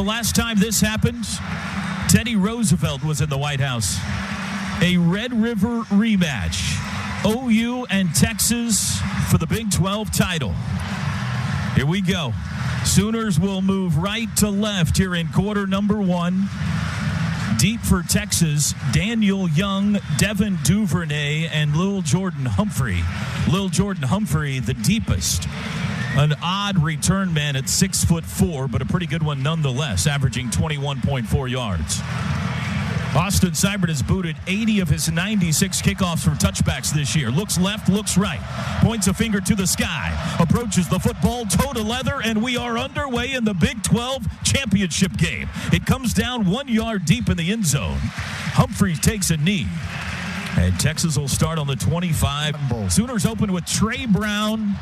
The last time this happened, Teddy Roosevelt was in the White House. A Red River rematch. OU and Texas for the Big 12 title. Here we go. Sooners will move right to left here in quarter number 1. Deep for Texas, Daniel Young, Devin Duvernay, and Lil Jordan Humphrey. Lil Jordan Humphrey, the deepest. An odd return man at 6'4", but a pretty good one nonetheless, averaging 21.4 yards. Austin Seibert has booted 80 of his 96 kickoffs for touchbacks this year. Looks left, looks right. Points a finger to the sky. Approaches the football, toe to leather, and we are underway in the Big 12 championship game. It comes down 1 yard deep in the end zone. Humphreys takes a knee. And Texas will start on the 25. Sooners open with Trey Brown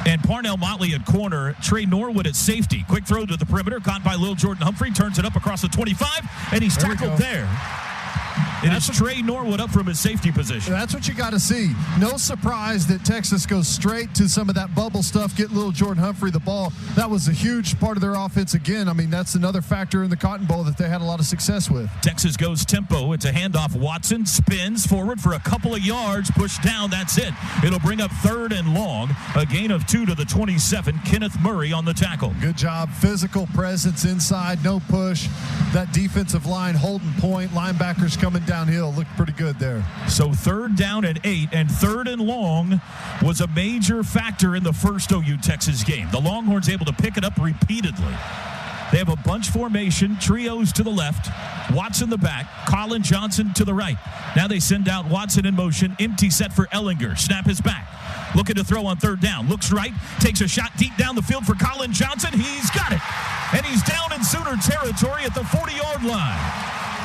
and Parnell Motley at corner. Trey Norwood at safety. Quick throw to the perimeter. Caught by Lil Jordan Humphrey. Turns it up across the 25. And he's tackled there. It is Trey Norwood up from his safety position. That's what you got to see. No surprise that Texas goes straight to some of that bubble stuff, get Lil Jordan Humphrey the ball. That was a huge part of their offense again. I mean, that's another factor in the Cotton Bowl that they had a lot of success with. Texas goes tempo. It's a handoff. Watson spins forward for a couple of yards. Pushed down. That's it. It'll bring up 3rd and long. A gain of 2 to the 27. Kenneth Murray on the tackle. Good job. Physical presence inside. No push. That defensive line holding point. Linebackers coming downhill. Looked pretty good there. So 3rd down and 8, and 3rd and long was a major factor in the first OU Texas game. The Longhorns able to pick it up repeatedly. They have a bunch formation, trios to the left, Watson the back, Colin Johnson to the right. Now they send out Watson in motion, empty set for Ellinger. Snap is back. Looking to throw on 3rd down. Looks right, takes a shot deep down the field for Colin Johnson. He's got it. And he's down in Sooner territory at the 40-yard line.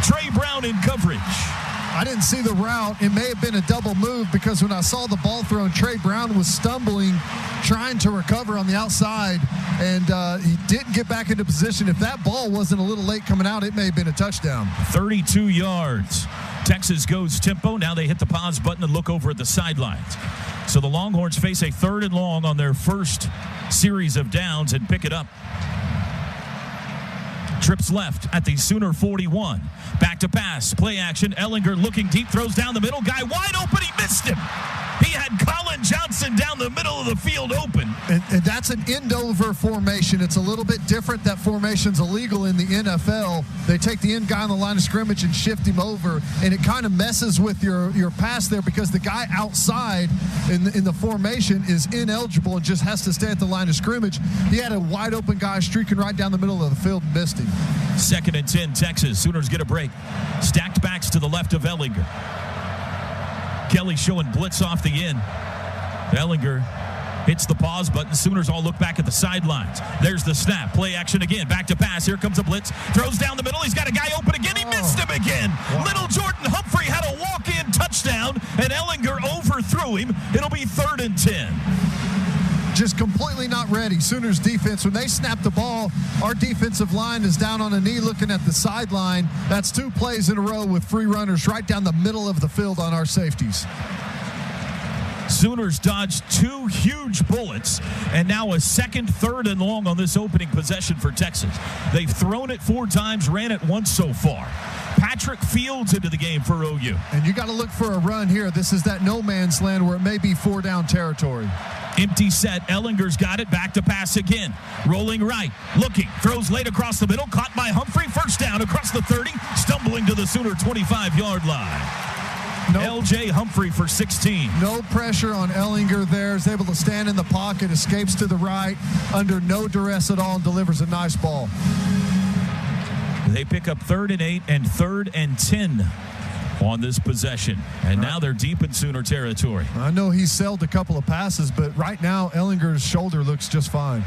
Trey Brown in coverage. I didn't see the route. It may have been a double move because when I saw the ball thrown, Trey Brown was stumbling, trying to recover on the outside, and he didn't get back into position. If that ball wasn't a little late coming out, it may have been a touchdown. 32 yards. Texas goes tempo. Now they hit the pause button and look over at the sidelines. So the Longhorns face a 3rd and long on their first series of downs and pick it up. Trips left at the Sooner 41. Back to pass. Play action. Ellinger looking deep. Throws down the middle. Guy wide open. He missed him. He had Colin Johnson down the middle of the field open. And that's an end-over formation. It's a little bit different. That formation's illegal in the NFL. They take the end guy on the line of scrimmage and shift him over, and it kind of messes with your pass there because the guy outside in the formation is ineligible and just has to stay at the line of scrimmage. He had a wide-open guy streaking right down the middle of the field and missed him. 2nd and 10, Texas. Sooners get a break. Stacked backs to the left of Ellinger. Kelly showing blitz off the end. Ellinger hits the pause button. Sooners all look back at the sidelines. There's the snap. Play action again. Back to pass. Here comes a blitz. Throws down the middle. He's got a guy open again. He missed him again. Wow. Little Jordan Humphrey had a walk-in touchdown, and Ellinger overthrew him. It'll be 3rd and 10. Just completely not ready. Sooners defense, when they snap the ball, our defensive line is down on a knee looking at the sideline. That's 2 plays in a row with free runners right down the middle of the field on our safeties. Sooners dodged 2 huge bullets, and now a 2nd, 3rd and long on this opening possession for Texas. They've thrown it 4 times, ran it once so far. Patrick Fields into the game for OU. And you got to look for a run here. This is that no man's land where it may be 4-down territory. Empty set. Ellinger's got it. Back to pass again. Rolling right. Looking. Throws late across the middle. Caught by Humphrey. 1st down across the 30. Stumbling to the Sooner 25-yard line. L.J. Humphrey for 16. No pressure on Ellinger there. Is able to stand in the pocket. Escapes to the right. Under no duress at all. And delivers a nice ball. They pick up 3rd and 8 and 3rd and 10 on this possession. And now they're deep in Sooner territory. I know he's sailed a couple of passes, but right now Ellinger's shoulder looks just fine.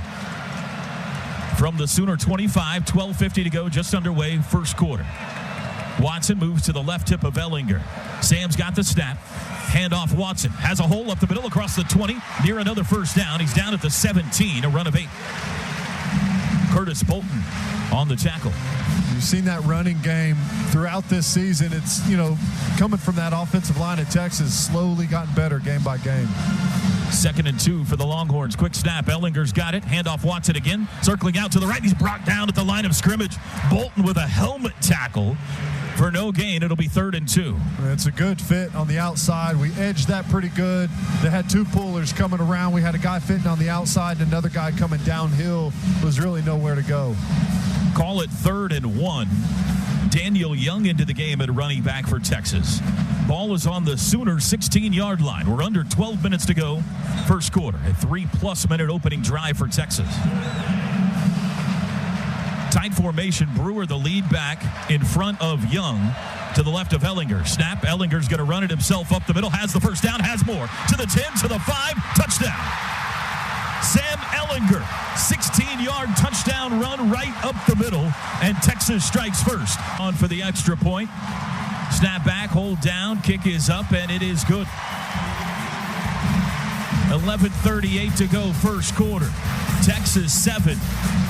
From the Sooner 25, 12:50 to go, just underway, first quarter. Watson moves to the left tip of Ellinger. Sam's got the snap. Handoff Watson. Has a hole up the middle across the 20, near another 1st down. He's down at the 17, a run of 8. 2 plays in a row with free runners right down the middle of the field on our safeties. 2nd and 10, Texas. Sooners get a break. Stacked backs to the left of Ellinger. Ellinger hits the pause button. Sooners all look back at the sidelines. There's the snap. Play action again. Back to pass. Here comes a blitz. Throws down the middle. He's got a guy open again. He missed him. He had Colin Johnson down the middle of the field open. And that's an end-over formation. It's a little bit different. That formation Curtis Bolton on the tackle. You've seen that running game throughout this season. It's, coming from that offensive line at Texas, slowly gotten better game by game. 2nd and 2 for the Longhorns. Quick snap. Ellinger's got it. Handoff Watson again. Circling out to the right. He's brought down at the line of scrimmage. Bolton with a helmet tackle for no gain. It'll be 3rd and 2. It's a good fit on the outside. We edged that pretty good. They had 2 pullers coming around. We had a guy fitting on the outside and another guy coming downhill. Was really nowhere to go. Call it 3rd and 1. Daniel Young into the game at running back for Texas. Ball is on the Sooners' 16-yard line. We're under 12 minutes to go, first quarter. A 3+ minute opening drive for Texas. Tight formation. Brewer, the lead back, in front of Young. To the left of Ellinger. Snap. Ellinger's going to run it himself up the middle. Has the first down. Has more. To the 10, to the 5. Touchdown. Sam Ellinger, 16-yard touchdown run right up the middle, and Texas strikes first. On for the extra point. Snap back, hold down, kick is up, and it is good. 11:38 to go, first quarter. Texas 7,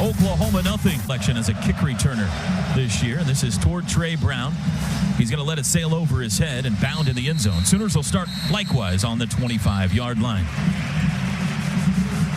Oklahoma nothing. Election as a kick returner this year, and this is toward Trey Brown. He's going to let it sail over his head and bound in the end zone. Sooners will start likewise on the 25-yard line.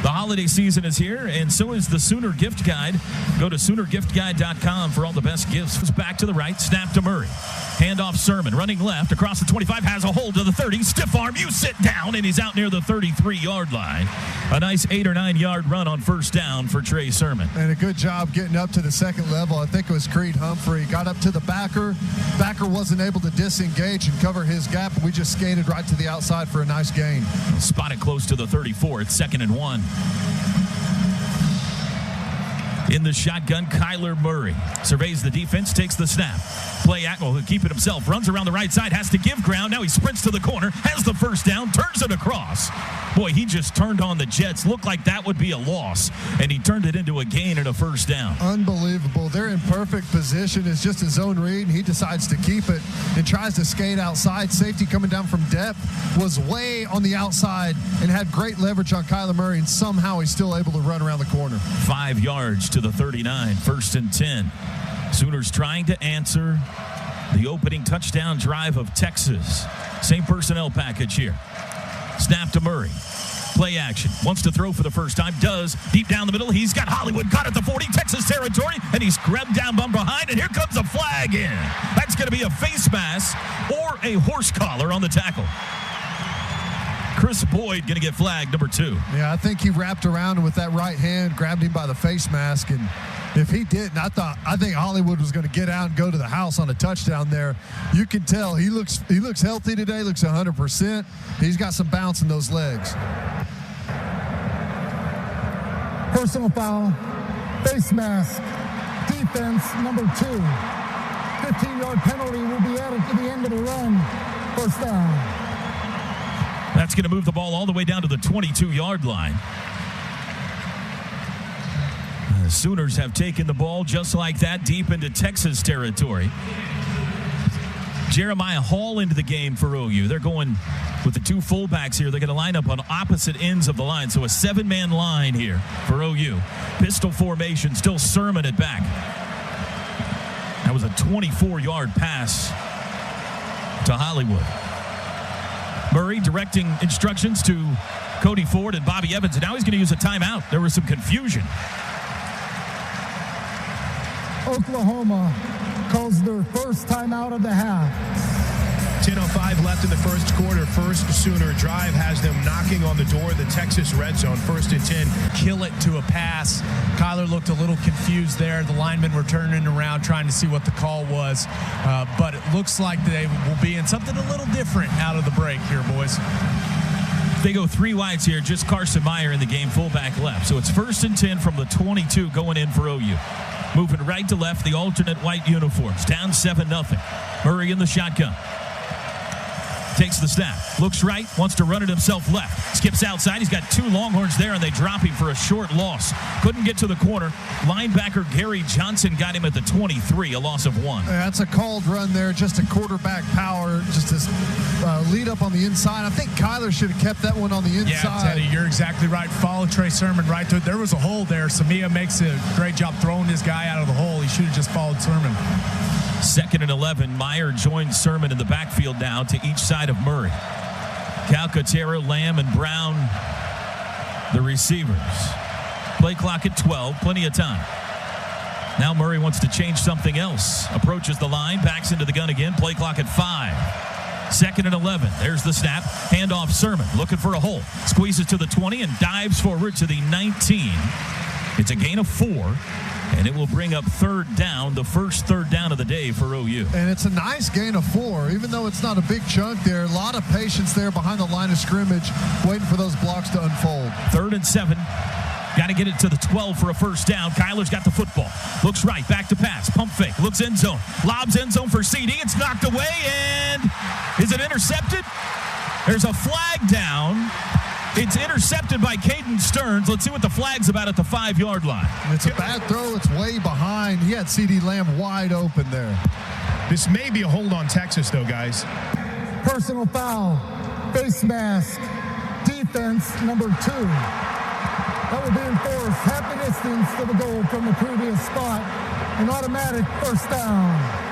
The holiday season is here, and so is the Sooner Gift Guide. Go to SoonerGiftGuide.com for all the best gifts. Back to the right, snap to Murray. Handoff Sermon, running left, across the 25, has a hold to the 30. Stiff arm, you sit down, and he's out near the 33-yard line. A nice 8 or 9 yard run on first down for Trey Sermon. And a good job getting up to the second level. I think it was Creed Humphrey. Got up to the backer. Backer wasn't able to disengage and cover his gap. We just skated right to the outside for a nice gain. Spotted close to the 34. It's 2nd and 1. In the shotgun, Kyler Murray surveys the defense, takes the snap. Play act, well, he'll keep it himself. Runs around the right side, has to give ground. Now he sprints to the corner, has the first down, turns it across. Boy, he just turned on the Jets. Looked like that would be a loss, and he turned it into a gain and a first down. Unbelievable. They're in perfect position. It's just a zone read, and he decides to keep it and tries to skate outside. Safety coming down from depth was way on the outside and had great leverage on Kyler Murray, and somehow he's still able to run around the corner. 5 yards to the 39, 1st and 10. Sooners trying to answer the opening touchdown drive of Texas. Same personnel package here. Snap to Murray. Play action. Wants to throw for the first time. Does. Deep down the middle. He's got Hollywood caught at the 40. Texas territory. And he's grabbed down from behind. And here comes a flag in. That's going to be a face mask or a horse collar on the tackle. Chris Boyd going to get flagged, number 2. Yeah, I think he wrapped around him with that right hand, grabbed him by the face mask, and if he didn't, I think Hollywood was going to get out and go to the house on a touchdown there. You can tell he looks healthy today, looks 100%. He's got some bounce in those legs. Personal foul, face mask, defense, number 2. 15-yard penalty will be added to the end of the run. First down. That's going to move the ball all the way down to the 22-yard line. The Sooners have taken the ball just like that deep into Texas territory. Jeremiah Hall into the game for OU. They're going with the 2 fullbacks here. They're going to line up on opposite ends of the line. So a 7-man line here for OU. Pistol formation, still Sermon at back. That was a 24-yard pass to Hollywood. Murray directing instructions to Cody Ford and Bobby Evans, and now he's going to use a timeout. There was some confusion. Oklahoma calls their first timeout of the half. 10:05 left in the first quarter. First Sooner drive has them knocking on the door of the Texas red zone. 1st and 10. Kill it to a pass. Kyler looked a little confused there. The linemen were turning around trying to see what the call was. But it looks like they will be in something a little different out of the break here, boys. They go 3 wides here. Just Carson Meyer in the game, fullback left. So it's 1st and 10 from the 22 going in for OU. Moving right to left, the alternate white uniforms. Down 7-0. Murray in the shotgun. Takes the snap, looks right, wants to run it himself left. Skips outside, he's got 2 Longhorns there, and they drop him for a short loss. Couldn't get to the corner. Linebacker Gary Johnson got him at the 23, a loss of 1. That's a called run there, just a quarterback power, just lead up on the inside. I think Kyler should have kept that one on the inside. Yeah, Teddy, you're exactly right. Follow Trey Sermon right to it. There was a hole there. Samia makes a great job throwing this guy out of the hole. He should have just followed Sermon. 2nd and 11. Meyer joins Sermon in the backfield now to each side of Murray. Calcaterra, Lamb, and Brown, the receivers. Play clock at 12. Plenty of time. Now Murray wants to change something else. Approaches the line, backs into the gun again. Play clock at 5. 2nd and 11. There's the snap. Handoff Sermon. Looking for a hole. Squeezes to the 20 and dives forward to the 19. It's a gain of 4. And it will bring up 3rd down, the first 3rd down of the day for OU. And it's a nice gain of 4, even though it's not a big chunk there. A lot of patience there behind the line of scrimmage, waiting for those blocks to unfold. 3rd and 7. Got to get it to the 12 for a first down. Kyler's got the football. Looks right, back to pass. Pump fake, looks end zone. Lobs end zone for CD. It's knocked away, and is it intercepted? There's a flag down. It's intercepted by Caden Stearns. Let's see what the flag's about at the 5-yard line. It's a bad throw. It's way behind. He had CD Lamb wide open there. This may be a hold on Texas, though, guys. Personal foul, face mask, defense number 2. That will be enforced half the distance to the goal from the previous spot. An automatic first down.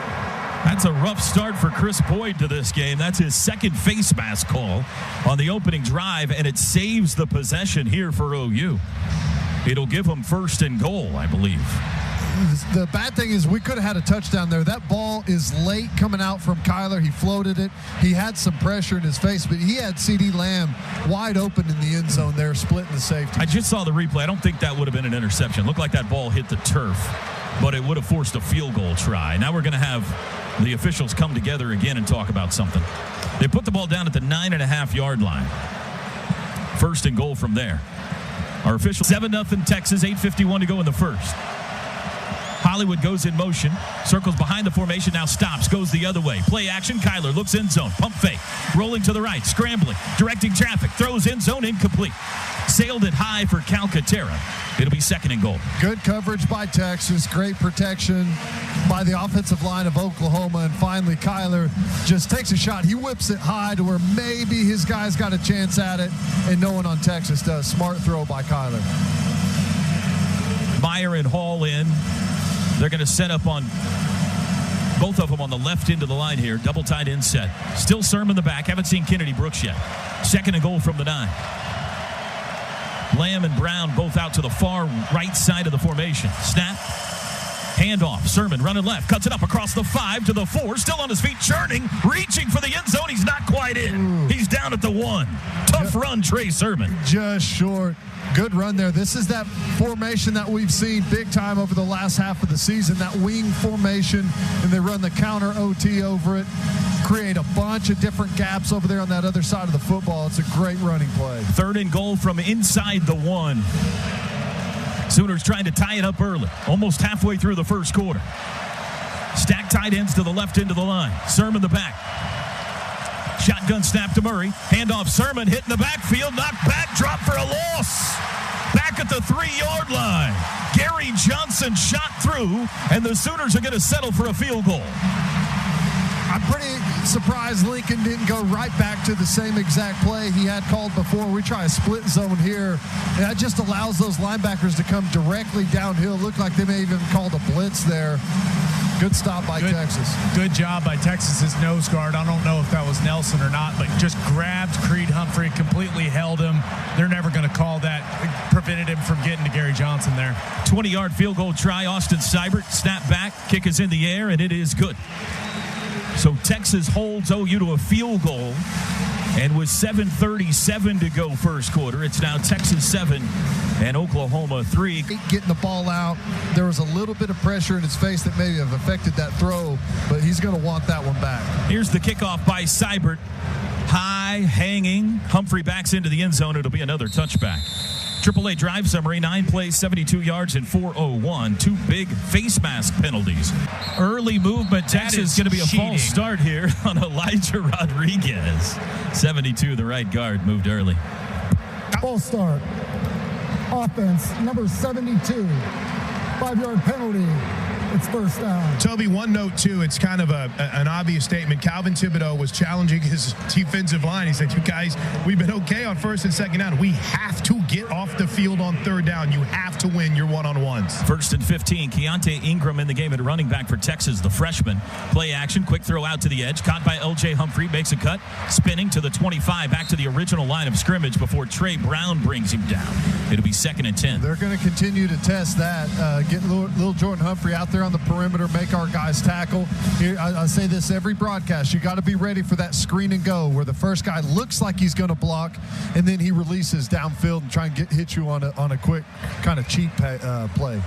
That's a rough start for Chris Boyd to this game. That's his 2nd face mask call on the opening drive, and it saves the possession here for OU. It'll give them 1st and goal, I believe. The bad thing is we could have had a touchdown there. That ball is late coming out from Kyler. He floated it. He had some pressure in his face, but he had CD Lamb wide open in the end zone there, splitting the safety. I just saw the replay. I don't think that would have been an interception. Looked like that ball hit the turf, but it would have forced a field goal try. Now we're going to have the officials come together again and talk about something. They put the ball down at the 9.5-yard line. 1st and goal from there. Our official 7-0 Texas, 8:51 to go in the first. Hollywood goes in motion, circles behind the formation, now stops, goes the other way. Play action, Kyler looks end zone, pump fake, rolling to the right, scrambling, directing traffic, throws end zone, incomplete. Sailed it high for Calcaterra. It'll be 2nd and goal. Good coverage by Texas, great protection by the offensive line of Oklahoma, and finally Kyler just takes a shot. He whips it high to where maybe his guys got a chance at it, and no one on Texas does. Smart throw by Kyler. Meyer and Hall in. They're going to set up on both of them on the left end of the line here. Double tight end set. Still Sermon in the back. Haven't seen Kennedy Brooks yet. 2nd and goal from the 9. Lamb and Brown both out to the far right side of the formation. Snap. Handoff. Sermon running left. Cuts it up across the 5 to the 4. Still on his feet. Churning. Reaching for the end zone. He's not quite in. He's down at the 1. Tough run, Trey Sermon. Just short. Good run there. This is that formation that we've seen big time over the last half of the season, that wing formation, and they run the counter OT over it, create a bunch of different gaps over there on that other side of the football. It's a great running play. 3rd and goal from inside the 1. Sooners trying to tie it up early, almost halfway through the first quarter. Stack tight ends to the left end of the line. Sermon the back. Shotgun snap to Murray. Handoff Sermon, hit in the backfield. Knocked back, drop for a loss. Back at the 3-yard line. Gary Johnson shot through, and the Sooners are going to settle for a field goal. I'm pretty surprised Lincoln didn't go right back to the same exact play he had called before. We try a split zone here, and that just allows those linebackers to come directly downhill. Looked like they may even called a blitz there. Good stop by Texas. Good job by Texas's nose guard. I don't know if that was Nelson or not, but just grabbed Creed Humphrey, completely held him. They're never going to call that. Prevented him from getting to Gary Johnson there. 20-yard field goal try. Austin Seibert, snap back, kick is in the air, and it is good. So Texas holds OU to a field goal, and with 7:37 to go first quarter, it's now Texas 7 and Oklahoma 3. Getting the ball out, there was a little bit of pressure in his face that may have affected that throw, but he's going to want that one back. Here's the kickoff by Seibert. High, hanging. Humphrey backs into the end zone. It'll be another touchback. AAA drive summary, 9 plays, 72 yards, and 401. 2 big face mask penalties. Early movement. Texas going to be a false start here on Elijah Rodriguez. 72, the right guard, moved early. False start. Offense, number 72. 5-yard penalty. It's first down. Toby, one note, too. It's kind of an obvious statement. Calvin Thibodeau was challenging his defensive line. He said, you guys, we've been okay on first and second down. We have to get off the field on third down. You have to win your one-on-ones. 1st and 15. Keontae Ingram in the game at running back for Texas, the freshman. Play action, quick throw out to the edge. Caught by L.J. Humphrey, makes a cut. Spinning to the 25, back to the original line of scrimmage before Trey Brown brings him down. It'll be 2nd and 10. They're going to continue to test that. Get little Jordan Humphrey out there on the perimeter, make our guys tackle. Here, I say this every broadcast. You got to be ready for that screen and go where the first guy looks like he's going to block, and then he releases downfield and try and hit you on a quick kind of cheap play.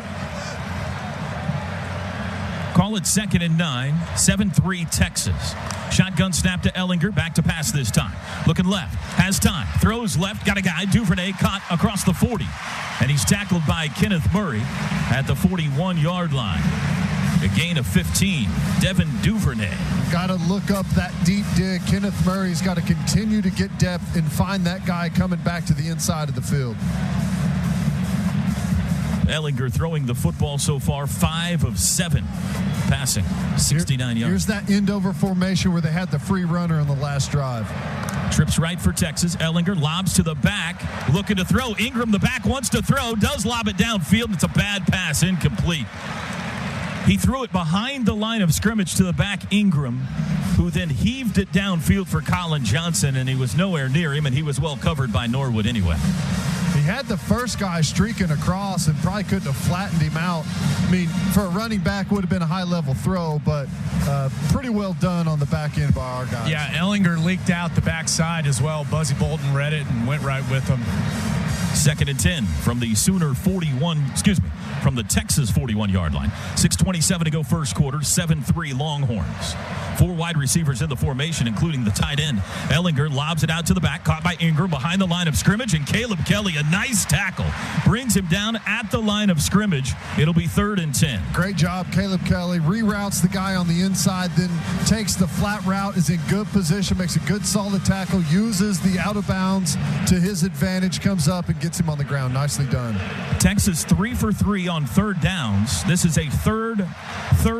Call it 2nd and 9, 7-3 Texas. Shotgun snap to Ehlinger, back to pass this time. Looking left, has time, throws left, got a guy, Duvernay caught across the 40. And he's tackled by Kenneth Murray at the 41-yard line. A gain of 15, Devin Duvernay. Got to look up that deep dig. Kenneth Murray's got to continue to get depth and find that guy coming back to the inside of the field. Ehlinger throwing the football so far, 5 of 7 passing, 69 yards. Here's that end-over formation where they had the free runner on the last drive. Trips right for Texas. Ehlinger lobs to the back, looking to throw. Ingram, the back, wants to throw, does lob it downfield. It's a bad pass, incomplete. He threw it behind the line of scrimmage to the back, Ingram, who then heaved it downfield for Colin Johnson, and he was nowhere near him, and he was well covered by Norwood anyway. He had the first guy streaking across and probably couldn't have flattened him out. I mean, for a running back, would have been a high-level throw, but pretty well done on the back end by our guys. Yeah, Ehlinger leaked out the backside as well. Buzzy Bolton read it and went right with him. 2nd and 10 from the from the Texas 41-yard line. 6:27 to go first quarter, 7-3 Longhorns. 4 wide receivers in the formation, including the tight end. Ehlinger lobs it out to the back, caught by Ingram behind the line of scrimmage, and Caleb Kelly, a nice tackle, brings him down at the line of scrimmage. It'll be 3rd and 10. Great job, Caleb Kelly. Reroutes the guy on the inside, then takes the flat route, is in good position, makes a good solid tackle, uses the out of bounds to his advantage, comes up and gets him on the ground. Nicely done. Texas 3 for 3 on third downs. This is a third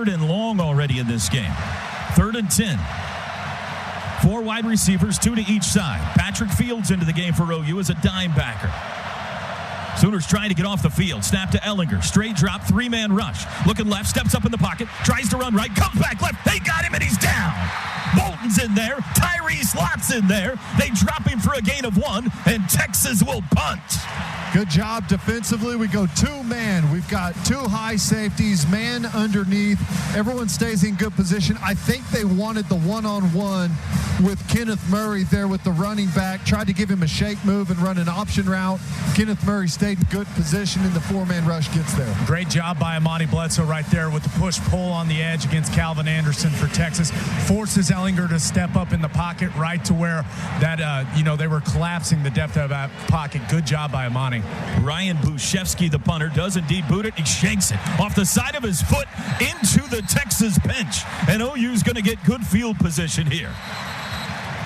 and long already in this game. 3rd and 10. 4 wide receivers, 2 to each side. Patrick Fields into the game for OU as a dime backer. Sooners trying to get off the field. Snap to Ehlinger. Straight drop, 3-man rush. Looking left, steps up in the pocket, tries to run right, comes back left. They got him and he's down. Bolton's in there. Tyrese Lott's in there. They drop him for a gain of 1, and Texas will punt. Good job defensively. We go 2-man. We've got 2 high safeties, man underneath. Everyone stays in good position. I think they wanted the one-on-one with Kenneth Murray there with the running back. Tried to give him a shake move and run an option route. Kenneth Murray stayed in good position, and the 4-man rush gets there. Great job by Amani Bledsoe right there with the push-pull on the edge against Calvin Anderson for Texas. Forces Ehlinger to step up in the pocket right to where that, they were collapsing the depth of that pocket. Good job by Amani. Ryan Bushevsky, the punter, does indeed boot it. He shanks it off the side of his foot into the Texas bench. And OU's going to get good field position here.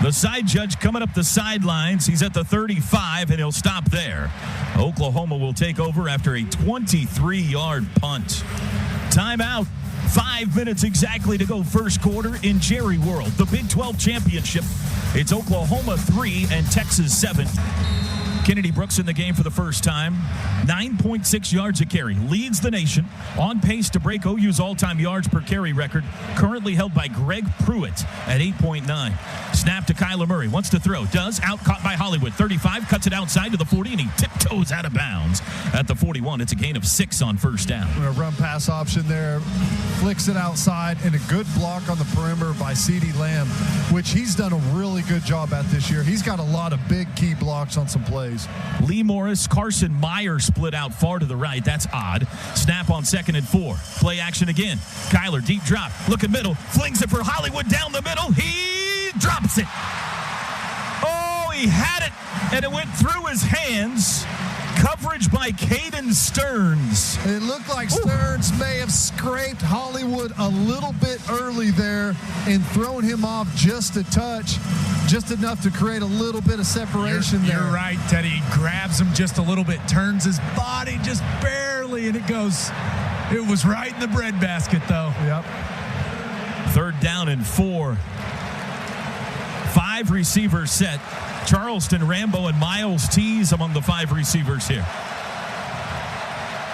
The side judge coming up the sidelines. He's at the 35, and he'll stop there. Oklahoma will take over after a 23-yard punt. Timeout. 5 minutes exactly to go first quarter in JerryWorld, the Big 12 championship. It's Oklahoma 3 and Texas 7. Kennedy Brooks in the game for the first time. 9.6 yards a carry. Leads the nation. On pace to break OU's all-time yards per carry record. Currently held by Greg Pruitt at 8.9. Snap to Kyler Murray. Wants to throw. Does. Out caught by Hollywood. 35. Cuts it outside to the 40, and he tiptoes out of bounds at the 41. It's a gain of 6 on first down. A run pass option there. Flicks it outside, and a good block on the perimeter by CeeDee Lamb, which he's done a really good job at this year. He's got a lot of big key blocks on some plays. Lee Morris, Carson Meyer split out far to the right. That's odd. Snap on 2nd and 4. Play action again. Kyler, deep drop. Looking middle. Flings it for Hollywood down the middle. He drops it. Oh, he had it, and it went through his hands. Coverage by Caden Stearns. It looked like Stearns may have scraped Hollywood a little bit early there and thrown him off just a touch, just enough to create a little bit of separation there. You're right, Teddy. He grabs him just a little bit, turns his body just barely, and it goes It was right in the breadbasket, though. Yep. 3rd down and 4. 5 receivers set. Charleston Rambo and Miles Tees among the 5 receivers here.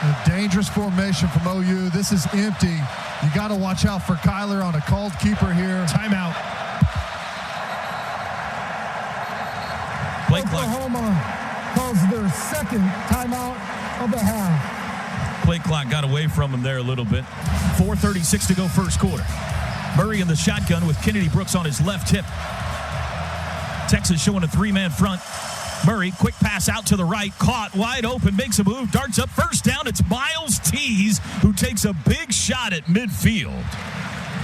A dangerous formation from OU. This is empty. You got to watch out for Kyler on a called keeper here. Timeout. Play clock. Oklahoma calls their 2nd timeout of the half. Play clock got away from him there a little bit. 4:36 to go first quarter. Murray in the shotgun with Kennedy Brooks on his left hip. Texas showing a 3-man front. Murray, quick pass out to the right, caught, wide open, makes a move, darts up, first down. It's Miles Tees who takes a big shot at midfield.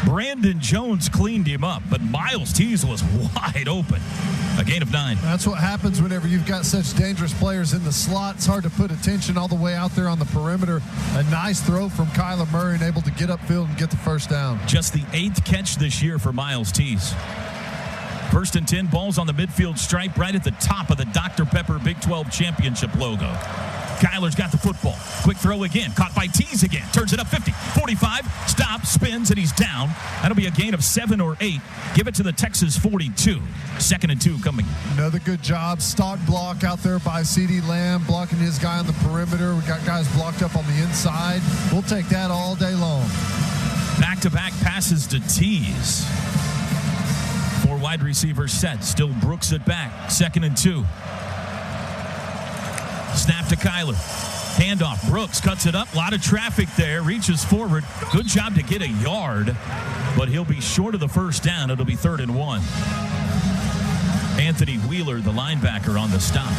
Brandon Jones cleaned him up, but Miles Tees was wide open. A gain of 9. That's what happens whenever you've got such dangerous players in the slot. It's hard to put attention all the way out there on the perimeter. A nice throw from Kyler Murray and able to get upfield and get the first down. Just the 8th catch this year for Miles Tees. 1st and 10, balls on the midfield stripe right at the top of the Dr. Pepper Big 12 Championship logo. Kyler's got the football. Quick throw again. Caught by Tees again. Turns it up 50, 45, stops, spins, and he's down. That'll be a gain of 7 or 8. Give it to the Texas 42. 2nd and 2 coming. Another good job. Stock block out there by CeeDee Lamb, blocking his guy on the perimeter. We got guys blocked up on the inside. We'll take that all day long. Back-to-back passes to Tees. 4 wide receivers set. Still Brooks it back. 2nd and 2. Snap to Kyler. Handoff. Brooks cuts it up. A lot of traffic there. Reaches forward. Good job to get a yard, but he'll be short of the first down. It'll be 3rd and 1. Anthony Wheeler, the linebacker, on the stop.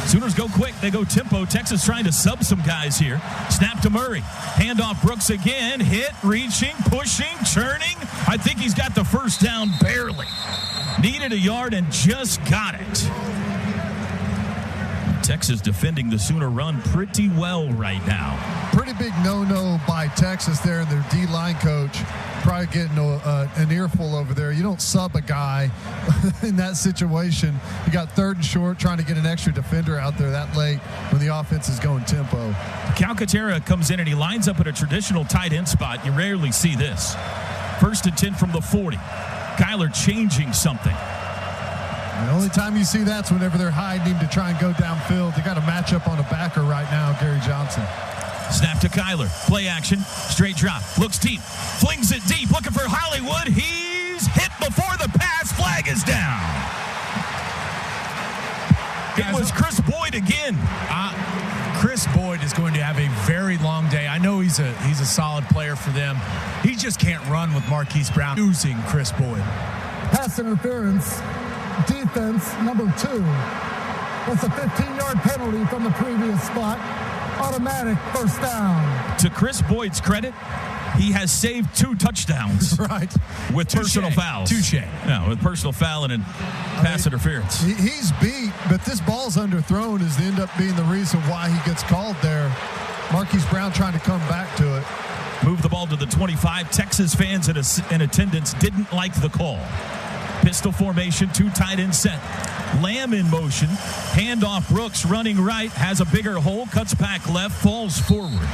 Sooners go quick. They go tempo. Texas trying to sub some guys here. Snap to Murray. Handoff Brooks again. Hit, reaching, pushing, churning. I think he's got the first down barely. Needed a yard and just got it. Texas defending the Sooner run pretty well right now. Pretty big no-no by Texas there and their D-line coach. Probably getting an earful over there. You don't sub a guy in that situation. You got 3rd and short, trying to get an extra defender out there that late when the offense is going tempo. Calcaterra comes in and he lines up at a traditional tight end spot. You rarely see this. 1st and 10 from the 40. Kyler changing something. The only time you see that's whenever they're hiding him to try and go downfield. They got a matchup on a backer right now, Gary Johnson. Snap to Kyler. Play action. Straight drop. Looks deep. Flings it deep. Looking for Hollywood. He's hit before the pass. Flag is down. It was Chris Boyd again. Chris Boyd is going to have a very long day. I know he's a solid player for them. He just can't run with Marquise Brown using Chris Boyd. Pass interference, defense number 2. That's a 15-yard penalty from the previous spot. Automatic first down. To Chris Boyd's credit, he has saved 2 touchdowns. Right. With personal fouls. Touche. Yeah, with personal foul and pass interference. He's beat, but this ball's underthrown is end up being the reason why he gets called there. Marquise Brown trying to come back to it. Move the ball to the 25. Texas fans in attendance didn't like the call. Pistol formation, 2 tight end set. Lamb in motion. Handoff Brooks running right. Has a bigger hole. Cuts back left. Falls forward.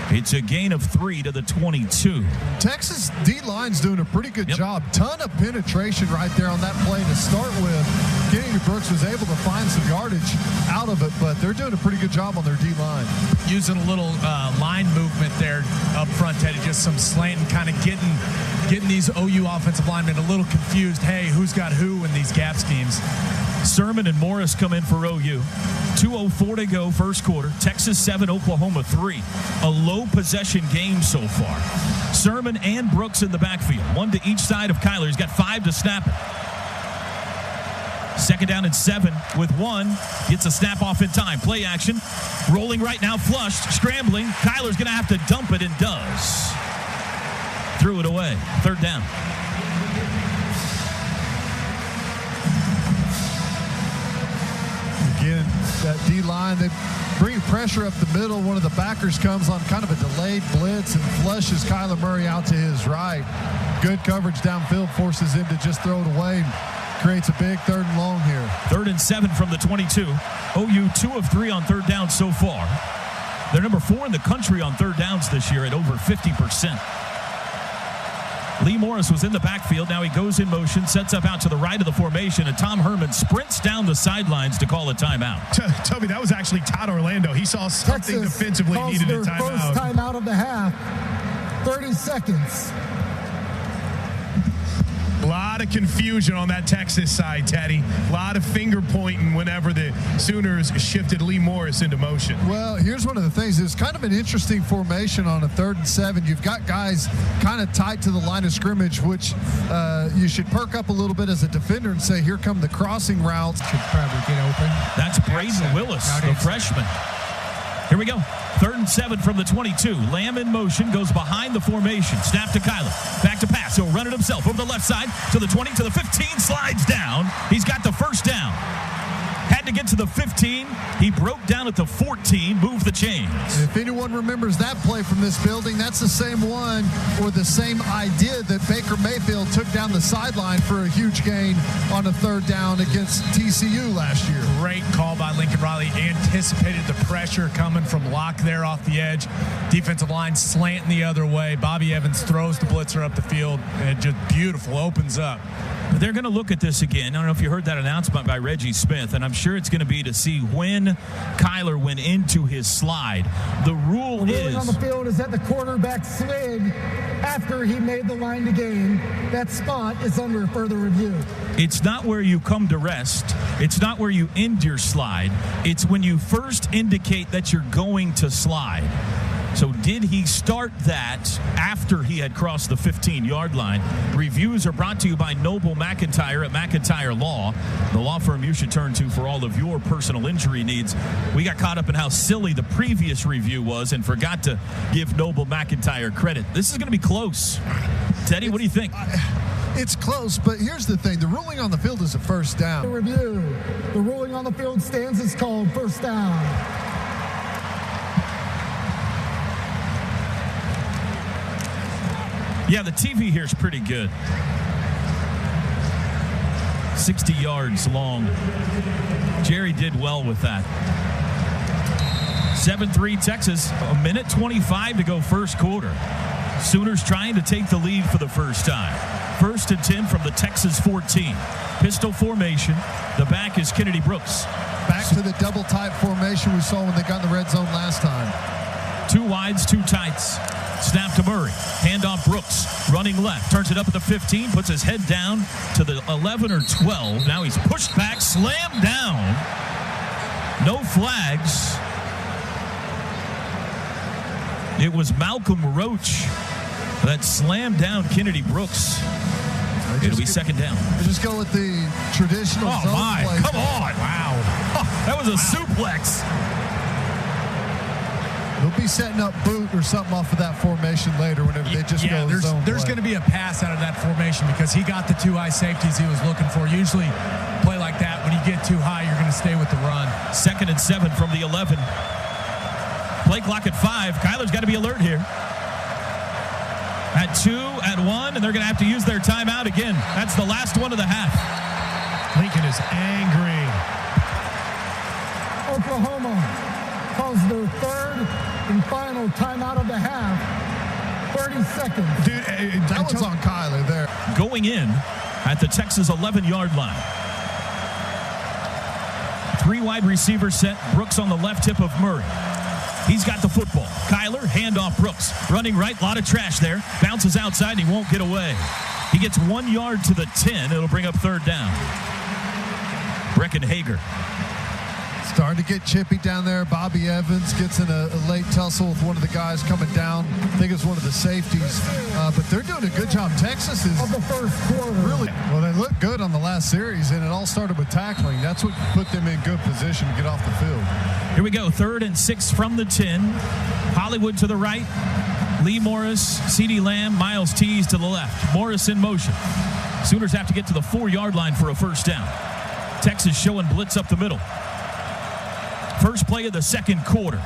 It's a gain of 3 to the 22. Texas D-line's doing a pretty good job. Ton of penetration right there on that play to start with. Kennedy Brooks was able to find some yardage out of it, but they're doing a pretty good job on their D-line. Using a little line movement there up front, Teddy, just some slanting, kind of getting these OU offensive linemen a little confused. Hey, who's got who in these gap schemes? Sermon and Morris come in for OU. 2:04 to go first quarter. Texas 7, Oklahoma 3. A low possession game so far. Sermon and Brooks in the backfield. 1 to each side of Kyler. He's got 5 to snap it. 2nd down and 7 with 1. Gets a snap off in time. Play action. Rolling right now, flushed, scrambling. Kyler's going to have to dump it and does. Threw it away. 3rd down. Again, that D-line, they bring pressure up the middle. One of the backers comes on kind of a delayed blitz and flushes Kyler Murray out to his right. Good coverage downfield, forces him to just throw it away. Creates a big 3rd and long here. 3rd and 7 from the 22. OU 2 of 3 on 3rd down so far. They're number 4 in the country on third downs this year at over 50%. Lee Morris was in the backfield. Now he goes in motion, sets up out to the right of the formation, and Tom Herman sprints down the sidelines to call a timeout. Toby, that was actually Todd Orlando. He saw something Texas defensively needed a timeout. First timeout of the half. 30 seconds. A lot of confusion on that Texas side, Teddy. A lot of finger pointing whenever the Sooners shifted Lee Morris into motion. Well, here's one of the things. It's kind of an interesting formation on a 3rd and 7. You've got guys kind of tight to the line of scrimmage, which you should perk up a little bit as a defender and say, here come the crossing routes. Should probably get open. That's Braden Willis, the freshman. Here we go. 3rd and 7 from the 22. Lamb in motion, goes behind the formation. Snap to Kyler. Back to pass. He'll run it himself over the left side to the 20, to the 15. Slides down. He's got the first down. Had to get to the 15. He broke down at the 14, moved the chains. If anyone remembers that play from this building, that's the same one or the same idea that Baker Mayfield took down the sideline for a huge gain on a 3rd down against TCU last year. Great call by Lincoln Riley. Anticipated the pressure coming from Locke there off the edge. Defensive line slanting the other way. Bobby Evans throws the blitzer up the field, and just beautiful, opens up. They're going to look at this again. I don't know if you heard that announcement by Reggie Smith, and I'm sure it's going to be to see when Kyler went into his slide. The rule is on the field is that the quarterback slid after he made the line to gain. That spot is under further review. It's not where you come to rest. It's not where you end your slide. It's when you first indicate that you're going to slide. So did he start that after he had crossed the 15-yard line? Reviews are brought to you by Noble McIntyre at McIntyre Law, the law firm you should turn to for all of your personal injury needs. We got caught up in how silly the previous review was and forgot to give Noble McIntyre credit. This is going to be close. Teddy, what do you think? It's close, but here's the thing. The ruling on the field is a first down. The review. The ruling on the field stands as called first down. Yeah, the TV here is pretty good. 60 yards long. Jerry did well with that. 7-3 Texas, a minute 25 to go first quarter. Sooners trying to take the lead for the first time. 1st and 10 from the Texas 14. Pistol formation. The back is Kennedy Brooks. Back to the double tight formation we saw when they got in the red zone last time. 2 wides, 2 tights. Snap to Murray. Handoff Brooks. Running left. Turns it up at the 15. Puts his head down to the 11 or 12. Now he's pushed back. Slammed down. No flags. It was Malcolm Roach that slammed down Kennedy Brooks. It'll be second down. They just go with the traditional zone play. Come on. Wow. Oh, that was a suplex. They'll be setting up boot or something off of that formation later whenever they just go zone there's going to be a pass out of that formation because he got the 2 high safeties he was looking for. Usually play like that, when you get too high, you're going to stay with the run. 2nd and 7 from the 11. Play clock at 5. Kyler's got to be alert here. At 2, at 1, and they're going to have to use their timeout again. That's the last one of the half. Lincoln is angry. Oklahoma calls their 3rd and final timeout of the half. 30 seconds. Dude, that was on Kyler there. Going in at the Texas 11-yard line. 3 wide receivers set. Brooks on the left hip of Murray. He's got the football. Kyler, handoff Brooks. Running right, a lot of trash there. Bounces outside, and he won't get away. He gets 1 yard to the 10. It'll bring up 3rd down. Brecken Hager. Starting to get chippy down there. Bobby Evans gets in a late tussle with one of the guys coming down. I think it's one of the safeties. But they're doing a good job. Texas is of the first quarter. Really, well, they looked good on the last series, and it all started with tackling. That's what put them in good position to get off the field. Here we go. 3rd and 6 from the 10. Hollywood to the right. Lee Morris, CeeDee Lamb, Miles Tees to the left. Morris in motion. Sooners have to get to the 4-yard line for a first down. Texas showing blitz up the middle. First play of the second quarter.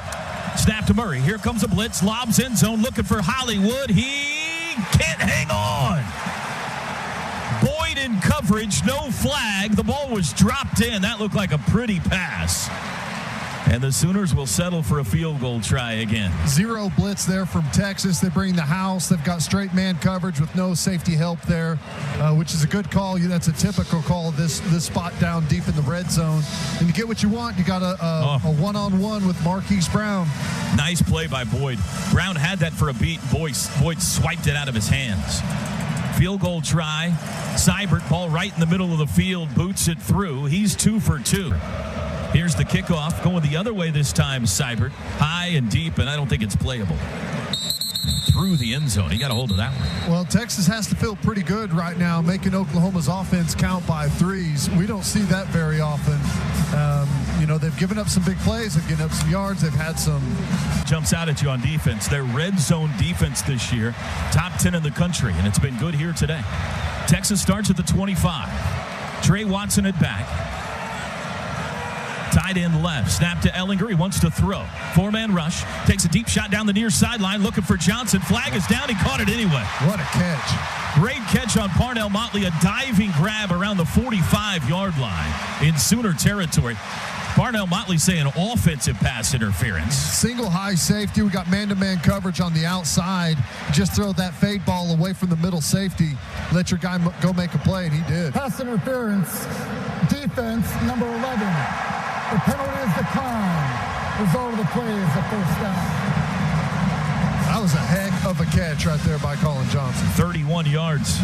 Snap to Murray. Here comes a blitz. Lobs end zone looking for Hollywood. He can't hang on. Boyd in coverage. No flag. The ball was dropped in. That looked like a pretty pass. And the Sooners will settle for a field goal try again. Zero blitz there from Texas. They bring the house. They've got straight man coverage with no safety help there, which is a good call. That's a typical call, this spot down deep in the red zone. And to get what you want, you got a one-on-one with Marquise Brown. Nice play by Boyd. Brown had that for a beat. Boyd swiped it out of his hands. Field goal try. Seibert, ball right in the middle of the field, boots it through. He's 2 for 2. Here's the kickoff, going the other way this time, Seibert. High and deep, and I don't think it's playable. Through the end zone. He got a hold of that one. Well, Texas has to feel pretty good right now, making Oklahoma's offense count by threes. We don't see that very often. They've given up some big plays. They've given up some yards. They've had some. Jumps out at you on defense. Their red zone defense this year, top 10 in the country, and it's been good here today. Texas starts at the 25. Trey Watson at back. Tight end left. Snap to Ehlinger. He wants to throw. 4-man rush. Takes a deep shot down the near sideline. Looking for Johnson. Flag is down. He caught it anyway. What a catch. Great catch on Parnell Motley. A diving grab around the 45-yard line in Sooner territory. Parnell Motley saying offensive pass interference. Single high safety. We got man-to-man coverage on the outside. Just throw that fade ball away from the middle safety. Let your guy go make a play, and he did. Pass interference. Defense, number 11. The penalty is declined. Result of the play is a first down. That was a heck of a catch right there by Colin Johnson. 31 yards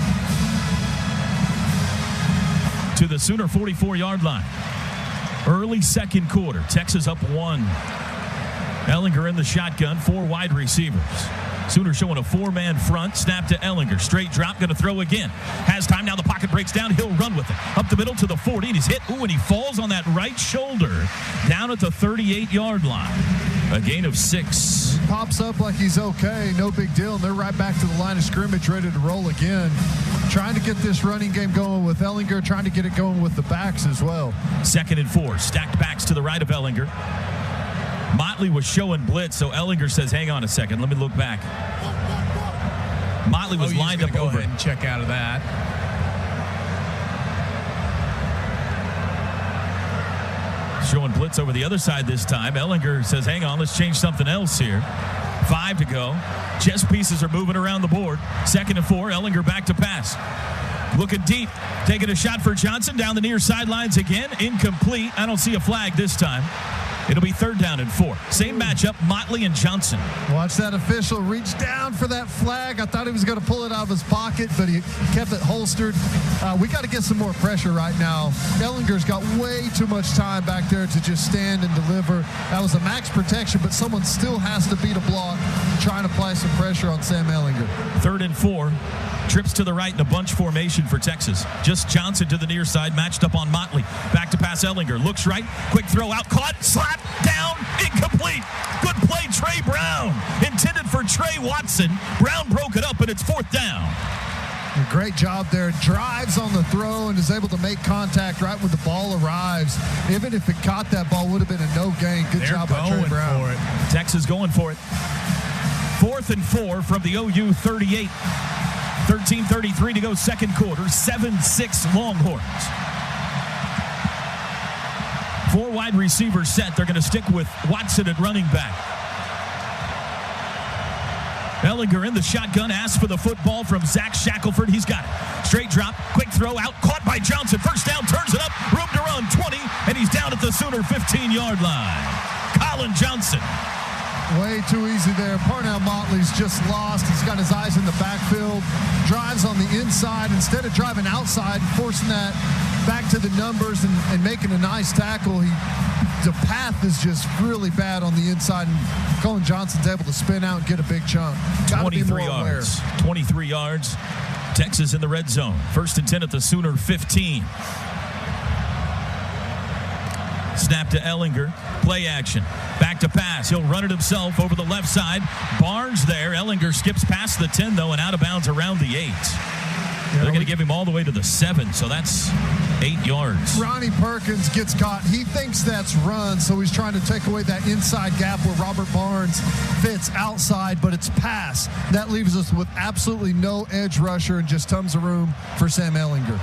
to the Sooner 44-yard line. Early second quarter. Texas up 1. Ehlinger in the shotgun. 4 wide receivers. Sooner showing a 4-man front. Snap to Ehlinger. Straight drop. Going to throw again. Has time. Now the pocket breaks down. He'll run with it. Up the middle to the 40. And he's hit. Ooh, and he falls on that right shoulder. Down at the 38-yard line. A gain of 6. He pops up like he's okay. No big deal. And they're right back to the line of scrimmage, ready to roll again. Trying to get this running game going with Ehlinger. Trying to get it going with the backs as well. 2nd and 4. Stacked backs to the right of Ehlinger. Motley was showing blitz, so Ehlinger says, hang on a second, let me look back. Motley was lined up over. Go ahead and check out of that. Showing blitz over the other side this time. Ehlinger says, hang on, let's change something else here. 5 to go. Chess pieces are moving around the board. 2nd and 4, Ehlinger back to pass. Looking deep, taking a shot for Johnson down the near sidelines again. Incomplete. I don't see a flag this time. It'll be 3rd down and 4. Same matchup, Motley and Johnson. Watch that official reach down for that flag. I thought he was going to pull it out of his pocket, but he kept it holstered. We got to get some more pressure right now. Ehlinger's got way too much time back there to just stand and deliver. That was a max protection, but someone still has to beat a block and try and apply some pressure on Sam Ehlinger. 3rd and 4. Trips to the right in a bunch formation for Texas. Just Johnson to the near side, matched up on Motley. Back to pass Ehlinger. Looks right. Quick throw out. Caught. Slap. Down. Incomplete. Good play, Trey Brown. Intended for Trey Watson. Brown broke it up, and it's 4th down. A great job there. Drives on the throw and is able to make contact right when the ball arrives. Even if it caught that ball, would have been a no gain. Good job by Trey Brown. For it. Texas going for it. 4th and 4 from the OU 38. 13:33 to go, 2nd quarter. 7-6 Longhorns. 4 wide receivers set. They're going to stick with Watson at running back. Ehlinger in the shotgun, asks for the football from Zach Shackelford. He's got it. Straight drop, quick throw out, caught by Johnson. First down, turns it up, room to run, 20, and he's down at the Sooner 15-yard line. Colin Johnson. Way too easy there. Parnell Motley's just lost. He's got his eyes in the backfield. Drives on the inside. Instead of driving outside, forcing that back to the numbers and making a nice tackle, the path is just really bad on the inside. And Colin Johnson's able to spin out and get a big chunk. 23 yards. 23 yards. Texas in the red zone. 1st and 10 at the Sooner 15. Snap to Ehlinger. Play action. Back to pass. He'll run it himself over the left side. Barnes there. Ehlinger skips past the 10, though, and out of bounds around the 8. They're going to give him all the way to the 7, so that's 8 yards. Ronnie Perkins gets caught. He thinks that's run, so he's trying to take away that inside gap where Robert Barnes fits outside, but it's pass. That leaves us with absolutely no edge rusher and just tons of room for Sam Ehlinger.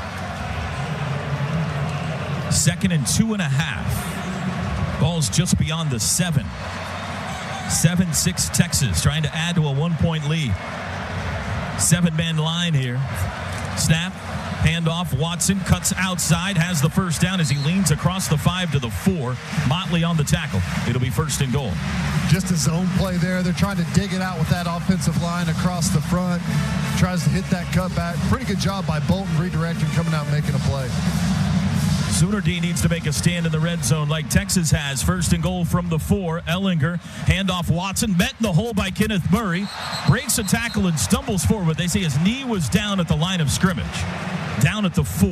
2nd and 2.5. Ball's just beyond the 7. 7-6 Texas, trying to add to a 1-point lead. 7-man line here. Snap. Handoff. Watson cuts outside, has the first down as he leans across the 5 to the 4. Motley on the tackle. It'll be first and goal. Just a zone play there. They're trying to dig it out with that offensive line across the front. Tries to hit that cutback. Pretty good job by Bolton redirecting, coming out and making a play. Sooner D needs to make a stand in the red zone like Texas has. First and goal from the 4. Ellinger, handoff Watson, met in the hole by Kenneth Murray. Breaks a tackle and stumbles forward. They say his knee was down at the line of scrimmage. Down at the 4.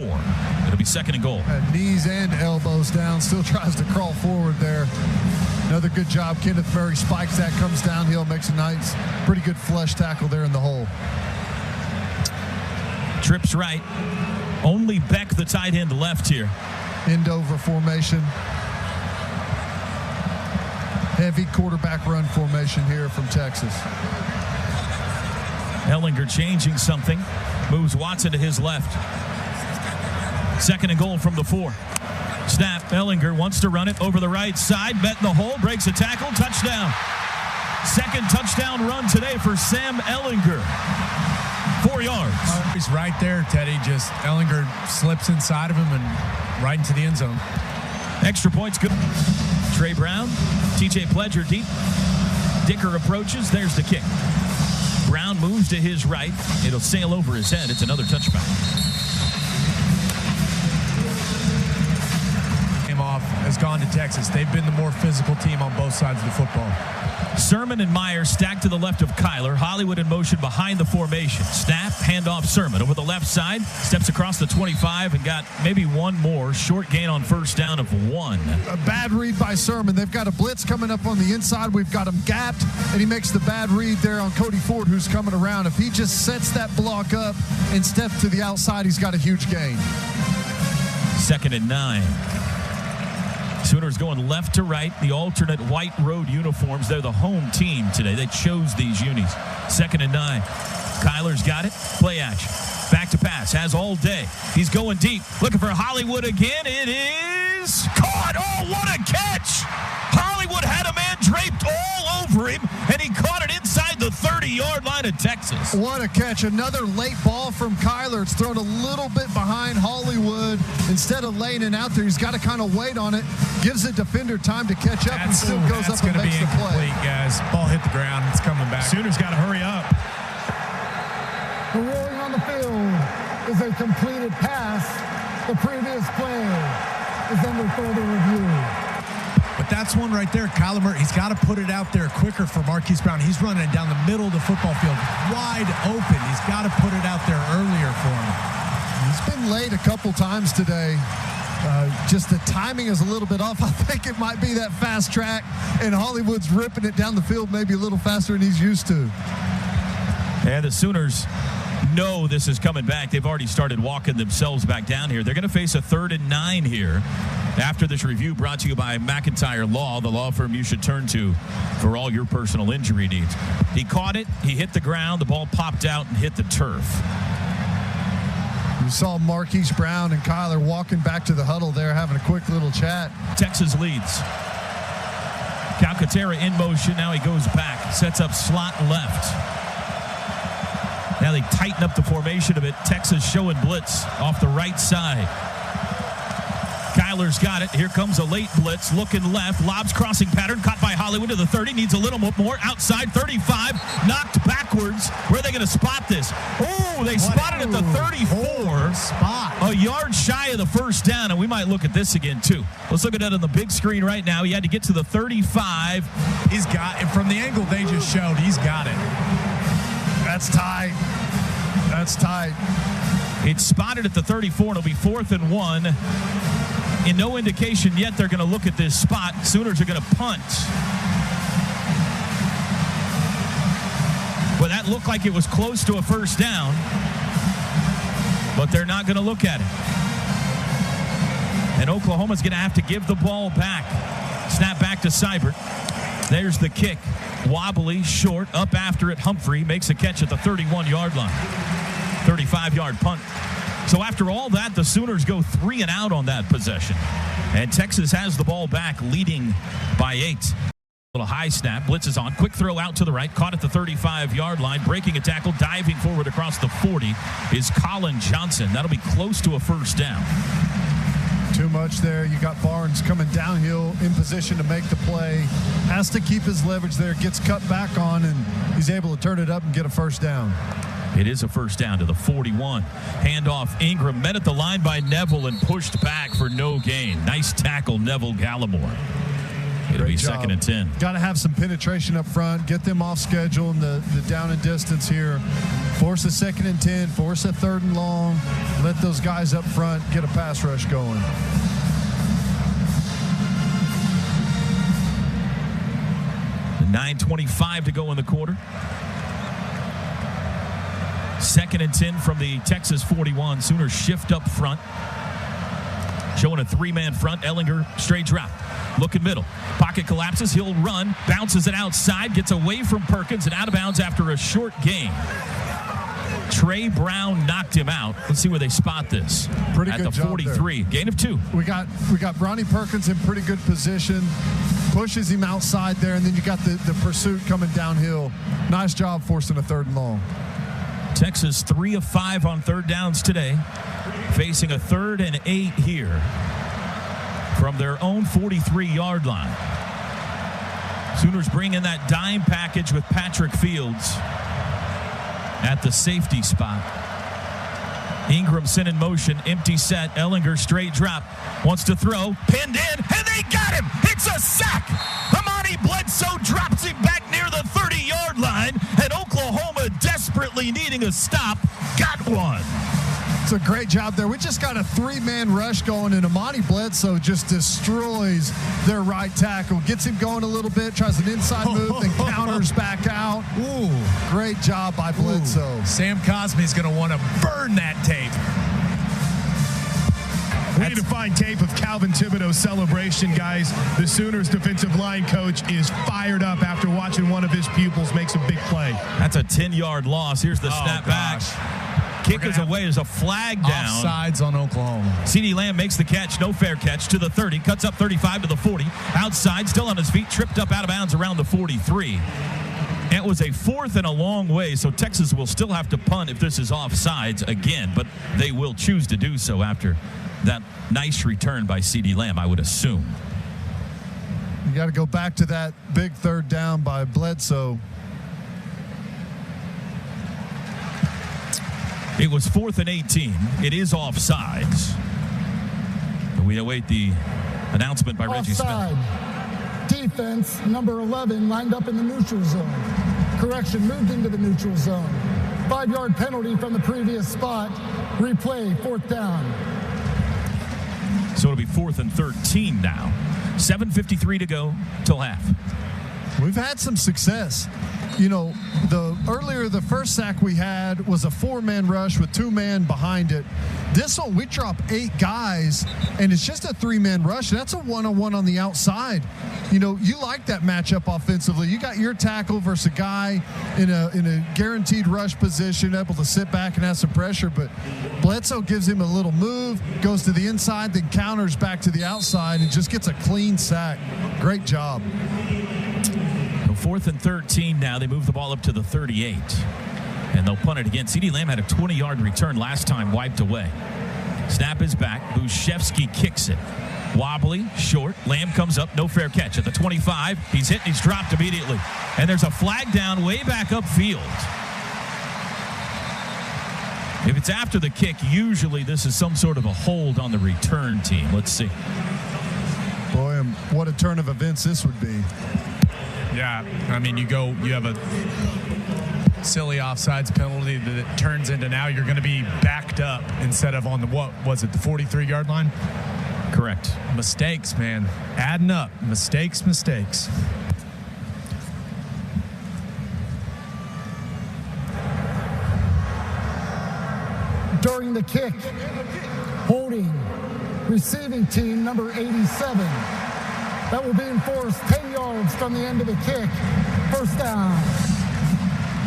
It'll be second and goal. Knees and elbows down. Still tries to crawl forward there. Another good job. Kenneth Murray spikes that, comes downhill, makes a nice, pretty good flush tackle there in the hole. Trips right. Only Beck, the tight end, left here. End over formation. Heavy quarterback run formation here from Texas. Ellinger changing something. Moves Watson to his left. Second and goal from the 4. Snap. Ellinger wants to run it over the right side. Met in the hole. Breaks a tackle. Touchdown. Second touchdown run today for Sam Ellinger. 4 yards. He's right there, Teddy. Just Ellinger slips inside of him and right into the end zone. Extra points good. Trey Brown, TJ Pledger deep. Dicker approaches. There's the kick. Brown moves to his right. It'll sail over his head. It's another touchback. Game off has gone to Texas. They've been the more physical team on both sides of the football. Sermon and Meyer stacked to the left of Kyler. Hollywood in motion behind the formation. Snap, handoff Sermon over the left side. Steps across the 25 and got maybe one more. Short gain on first down of 1. A bad read by Sermon. They've got a blitz coming up on the inside. We've got him gapped, and he makes the bad read there on Cody Ford, who's coming around. If he just sets that block up and steps to the outside, he's got a huge gain. Second and 9. Sooners going left to right. The alternate white road uniforms. They're the home team today. They chose these unis. Second and 9. Kyler's got it. Play action. Back to pass. Has all day. He's going deep. Looking for Hollywood again. It is caught. Oh, what a catch. Hollywood had a man draped all over him, and he caught it inside the 30-yard line of Texas. What a catch. Another late ball from Kyler. It's thrown a little bit behind Hollywood. Instead of laying it out there, he's got to kind of wait on it. Gives the defender time to catch up and still goes up and makes the play. Guys. Ball hit the ground. It's coming back. Sooners got to hurry up. The ruling on the field is a completed pass. The previous play is under further review. But that's one right there. Kyler Murray, he's got to put it out there quicker for Marquise Brown. He's running down the middle of the football field, wide open. He's got to put it out there earlier for him. He's been late a couple times today. Just the timing is a little bit off. I think it might be that fast track, and Hollywood's ripping it down the field maybe a little faster than he's used to. And the Sooners know this is coming back. They've already started walking themselves back down here. They're going to face a 3rd and 9 here. After this review, brought to you by McIntyre Law, the law firm you should turn to for all your personal injury needs. He caught it. He hit the ground. The ball popped out and hit the turf. We saw Marquise Brown and Kyler walking back to the huddle there, having a quick little chat. Texas leads. Calcaterra in motion. Now he goes back. Sets up slot left. Now they tighten up the formation of it. Texas showing blitz off the right side. Kyler's got it. Here comes a late blitz. Looking left. Lobs crossing pattern. Caught by Hollywood to the 30. Needs a little more. Outside 35. Knocked backwards. Where are they going to spot this? Oh, they spotted at the 34. Spot. A yard shy of the first down. And we might look at this again, too. Let's look at that on the big screen right now. He had to get to the 35. He's got it. From the angle they just showed, he's got it. That's tight. That's tight. It's spotted at the 34. It'll be 4th and 1. In no indication yet they're going to look at this spot. Sooners are going to punt. Well, that looked like it was close to a first down, but they're not going to look at it. And Oklahoma's going to have to give the ball back. Snap back to Seibert. There's the kick. Wobbly, short, up after it. Humphrey makes a catch at the 31-yard line. 35-yard punt. So after all that, the Sooners go 3 and out on that possession. And Texas has the ball back, leading by 8. Little high snap, blitz is on, quick throw out to the right, caught at the 35-yard line, breaking a tackle, diving forward across the 40 is Colin Johnson. That'll be close to a first down. Too much there. You got Barnes coming downhill in position to make the play. Has to keep his leverage there, gets cut back on, and he's able to turn it up and get a first down. It is a first down to the 41. Handoff Ingram, met at the line by Neville and pushed back for no gain. Nice tackle, Neville Gallimore. It'll be second and 10. Got to have some penetration up front, get them off schedule in the down and distance here. Force a second and 10, force a third and long. Let those guys up front get a pass rush going. The 9:25 to go in the quarter. Second and 10 from the Texas 41. Sooners shift up front. Showing a 3-man front. Ehlinger, straight drop. Looking middle. Pocket collapses. He'll run. Bounces it outside. Gets away from Perkins and out of bounds after a short gain. Trey Brown knocked him out. Let's see where they spot this. Pretty at good the job 43. There. Gain of 2. We got Ronnie Perkins in pretty good position. Pushes him outside there, and then you got the pursuit coming downhill. Nice job forcing a third and long. Texas 3 of 5 on third downs today. Facing a 3rd and 8 here from their own 43-yard line. Sooners bring in that dime package with Patrick Fields at the safety spot. Ingram sent in motion, empty set. Ehlinger straight drop, wants to throw, pinned in, and they got him. It's a sack. Amani Bledsoe drops him back near the 30-yard line, and Oklahoma, desperately needing a stop, got one. It's a great job there. We just got a 3-man rush going, and Amani Bledsoe just destroys their right tackle. Gets him going a little bit, tries an inside move, then counters back out. Ooh. Great job by Bledsoe. Sam Cosme's going to want to burn that tape. We need to find tape of Calvin Thibodeau's celebration, guys. The Sooners defensive line coach is fired up after watching one of his pupils make some big play. That's a 10-yard loss. Here's the snap back. Kick is away. There's a flag down. Offsides on Oklahoma. CeeDee Lamb makes the catch. No fair catch to the 30. Cuts up 35 to the 40. Outside, still on his feet. Tripped up out of bounds around the 43. It was a 4th and a long way, so Texas will still have to punt if this is offsides again, but they will choose to do so after that nice return by CeeDee Lamb, I would assume. You got to go back to that big third down by Bledsoe. It was 4th and 18. It is offsides. We await the announcement by Reggie Smith. Defense, number 11, lined up in the neutral zone. Correction, moved into the neutral zone. 5-yard penalty from the previous spot. Replay, 4th down. So it'll be 4th and 13 now. 7:53 to go till half. We've had some success. You know, the first sack we had was a 4-man rush with 2 men behind it. This one, we drop 8 guys, and it's just a 3-man rush. That's a one-on-one on the outside. You know, you like that matchup offensively. You got your tackle versus a guy in a guaranteed rush position, able to sit back and have some pressure. But Bledsoe gives him a little move, goes to the inside, then counters back to the outside, and just gets a clean sack. Great job. 4th and 13 now. They move the ball up to the 38. And they'll punt it again. CeeDee Lamb had a 20-yard return last time, wiped away. Snap is back. Buszewski kicks it. Wobbly, short. Lamb comes up, no fair catch. At the 25, he's hit and he's dropped immediately. And there's a flag down way back upfield. If it's after the kick, usually this is some sort of a hold on the return team. Let's see. Boy, what a turn of events this would be. Yeah, I mean, you have a silly offsides penalty that turns into now you're going to be backed up instead of on the, what was it, the 43-yard line? Correct. Mistakes, man. Adding up. Mistakes. During the kick, holding, receiving team number 87. That will be enforced 10 yards from the end of the kick. First down.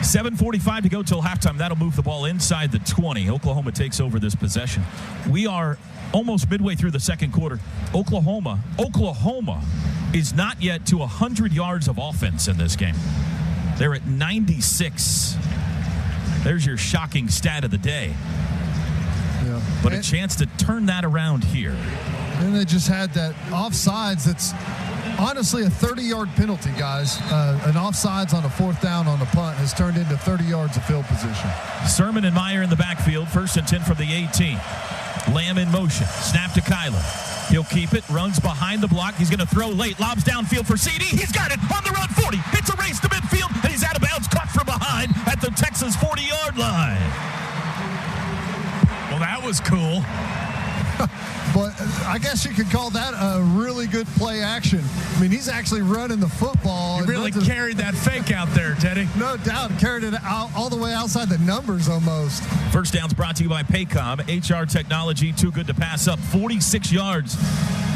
7:45 to go till halftime. That'll move the ball inside the 20. Oklahoma takes over this possession. We are almost midway through the second quarter. Oklahoma is not yet to 100 yards of offense in this game. They're at 96. There's your shocking stat of the day. Yeah. But a chance to turn that around here. And they just had that offsides. That's honestly a 30-yard penalty, guys. An offsides on a 4th down on a punt has turned into 30 yards of field position. Sermon and Meyer in the backfield. 1st and 10 from the 18. Lamb in motion. Snap to Kyler. He'll keep it. Runs behind the block. He's going to throw late. Lobs downfield for CD. He's got it on the run. 40. Hits a race to midfield. And he's out of bounds. Caught from behind at the Texas 40-yard line. Well, that was cool. But I guess you could call that a really good play action. I mean, he's actually running the football. You really carried that fake out there, Teddy. No doubt. Carried it out all the way outside the numbers almost. First down's brought to you by Paycom. HR technology, too good to pass up. 46 yards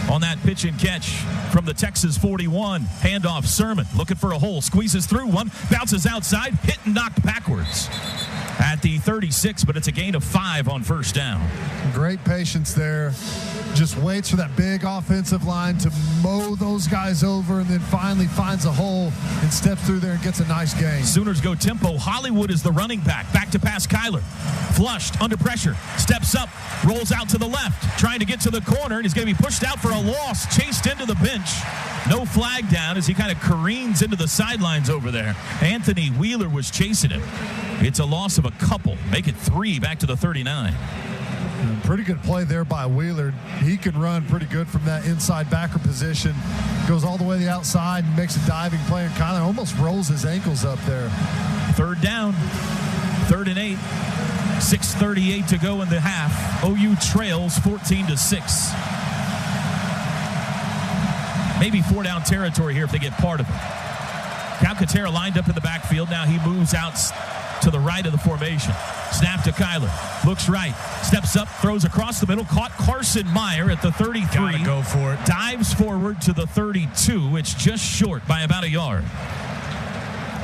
on that pitch and catch from the Texas 41. Handoff, Sermon looking for a hole. Squeezes through one. Bounces outside. Hit and knocked backwards at the 36, but it's a gain of 5 on first down. Great patience there. Just waits for that big offensive line to mow those guys over and then finally finds a hole and steps through there and gets a nice gain. Sooners go tempo. Hollywood is the running back. Back to pass Kyler. Flushed, under pressure. Steps up, rolls out to the left. Trying to get to the corner, and he's going to be pushed out for a loss. Chased into the bench. No flag down as he kind of careens into the sidelines over there. Anthony Wheeler was chasing him. It's a loss of a couple. Make it 3 back to the 39. Pretty good play there by Wheeler. He can run pretty good from that inside backer position. Goes all the way to the outside and makes a diving play. And Kyler almost rolls his ankles up there. 3rd down. 3rd and 8. 6:38 to go in the half. OU trails 14-6. Maybe 4-down territory here if they get part of it. Calcaterra lined up in the backfield. Now he moves out to the right of the formation. Snap to Kyler. Looks right. Steps up. Throws across the middle. Caught Carson Meyer at the 33. Gotta go for it. Dives forward to the 32. It's just short by about a yard.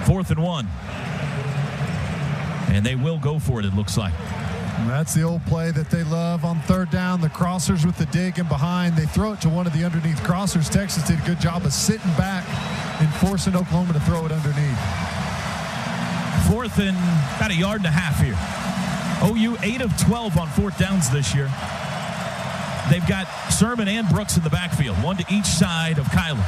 4th and 1. And they will go for it, it looks like. That's the old play that they love on 3rd down. The crossers with the dig in behind. They throw it to one of the underneath crossers. Texas did a good job of sitting back and forcing Oklahoma to throw it underneath. 4th and about a yard and a half here. OU 8 of 12 on 4th downs this year. They've got Sermon and Brooks in the backfield, one to each side of Kyler.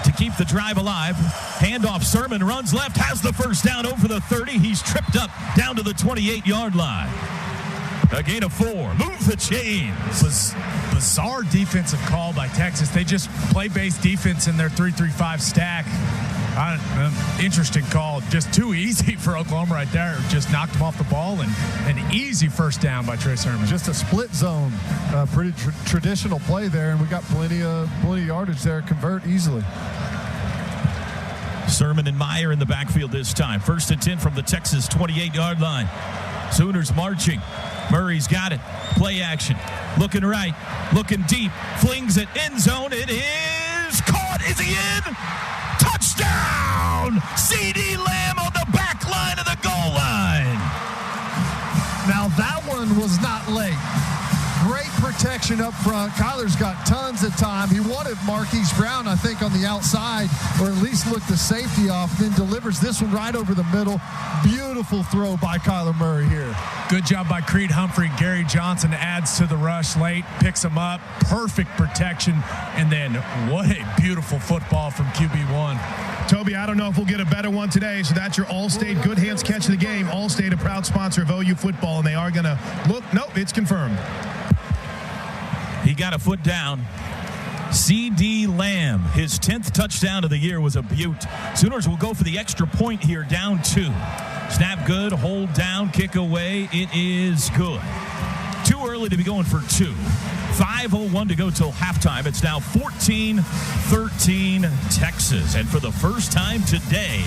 To keep the drive alive, handoff, Sermon runs left, has the first down over the 30. He's tripped up down to the 28-yard line. A gain of 4. Move the chains. Bizarre defensive call by Texas. They just play base defense in their 3-3-5 stack. Interesting call. Just too easy for Oklahoma right there. Just knocked him off the ball, and an easy first down by Trey Sermon. Just a split zone. Pretty traditional play there, and we got plenty of yardage there. Convert easily. Sermon and Meyer in the backfield this time. 1st and 10 from the Texas 28-yard line. Sooners marching. Murray's got it. Play action. Looking right. Looking deep. Flings it. End zone. It is caught. Is he in? Touchdown! C.D. Lamb on the back line of the goal line. Now that one was not late. Great protection up front. Kyler's got tons of time. He wanted Marquise Brown, I think, on the outside, or at least look the safety off, then delivers this one right over the middle. Beautiful throw by Kyler Murray here. Good job by Creed Humphrey. Gary Johnson adds to the rush late, picks him up. Perfect protection. And then what a beautiful football from QB1. Toby, I don't know if we'll get a better one today, so that's your All-State Good Hands catch of the game. All-State, a proud sponsor of OU football, and they are going to look. Nope, it's confirmed. He got a foot down. C.D. Lamb, his 10th touchdown of the year was a beaut. Sooners will go for the extra point here, down 2. Snap good, hold down, kick away. It is good. Too early to be going for 2. 5:01 to go till halftime. It's now 14-13 Texas. And for the first time today,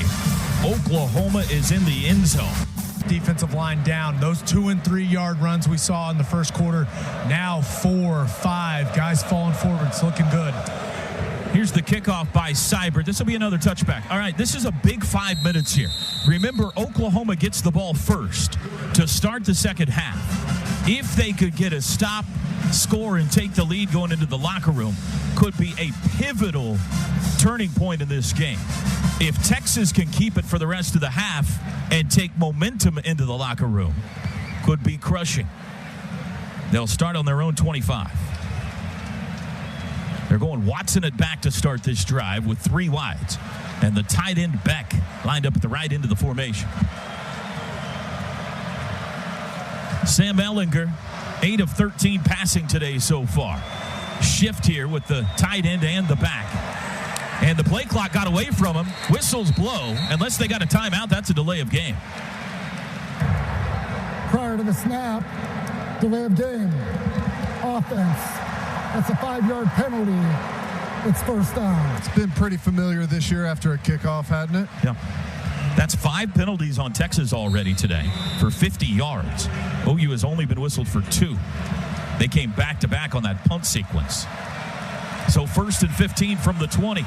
Oklahoma is in the end zone. Defensive line down. Those 2- and 3-yard runs we saw in the first quarter, now 4, 5. Guys falling forward. It's looking good. Here's the kickoff by Cyber. This will be another touchback. All right, this is a big 5 minutes here. Remember, Oklahoma gets the ball first to start the second half. If they could get a stop, score, and take the lead going into the locker room, could be a pivotal turning point in this game. If Texas can keep it for the rest of the half and take momentum into the locker room, could be crushing. They'll start on their own 25. They're going Watson at back to start this drive with 3 wides. And the tight end Beck lined up at the right end of the formation. Sam Ehlinger, 8 of 13 passing today so far. Shift here with the tight end and the back. And the play clock got away from him. Whistles blow. Unless they got a timeout, that's a delay of game. Prior to the snap, delay of game. Offense. That's a 5-yard penalty. It's first down. It's been pretty familiar this year after a kickoff, hadn't it? Yeah. That's 5 penalties on Texas already today for 50 yards. OU has only been whistled for 2. They came back-to-back on that punt sequence. So 1st and 15 from the 20.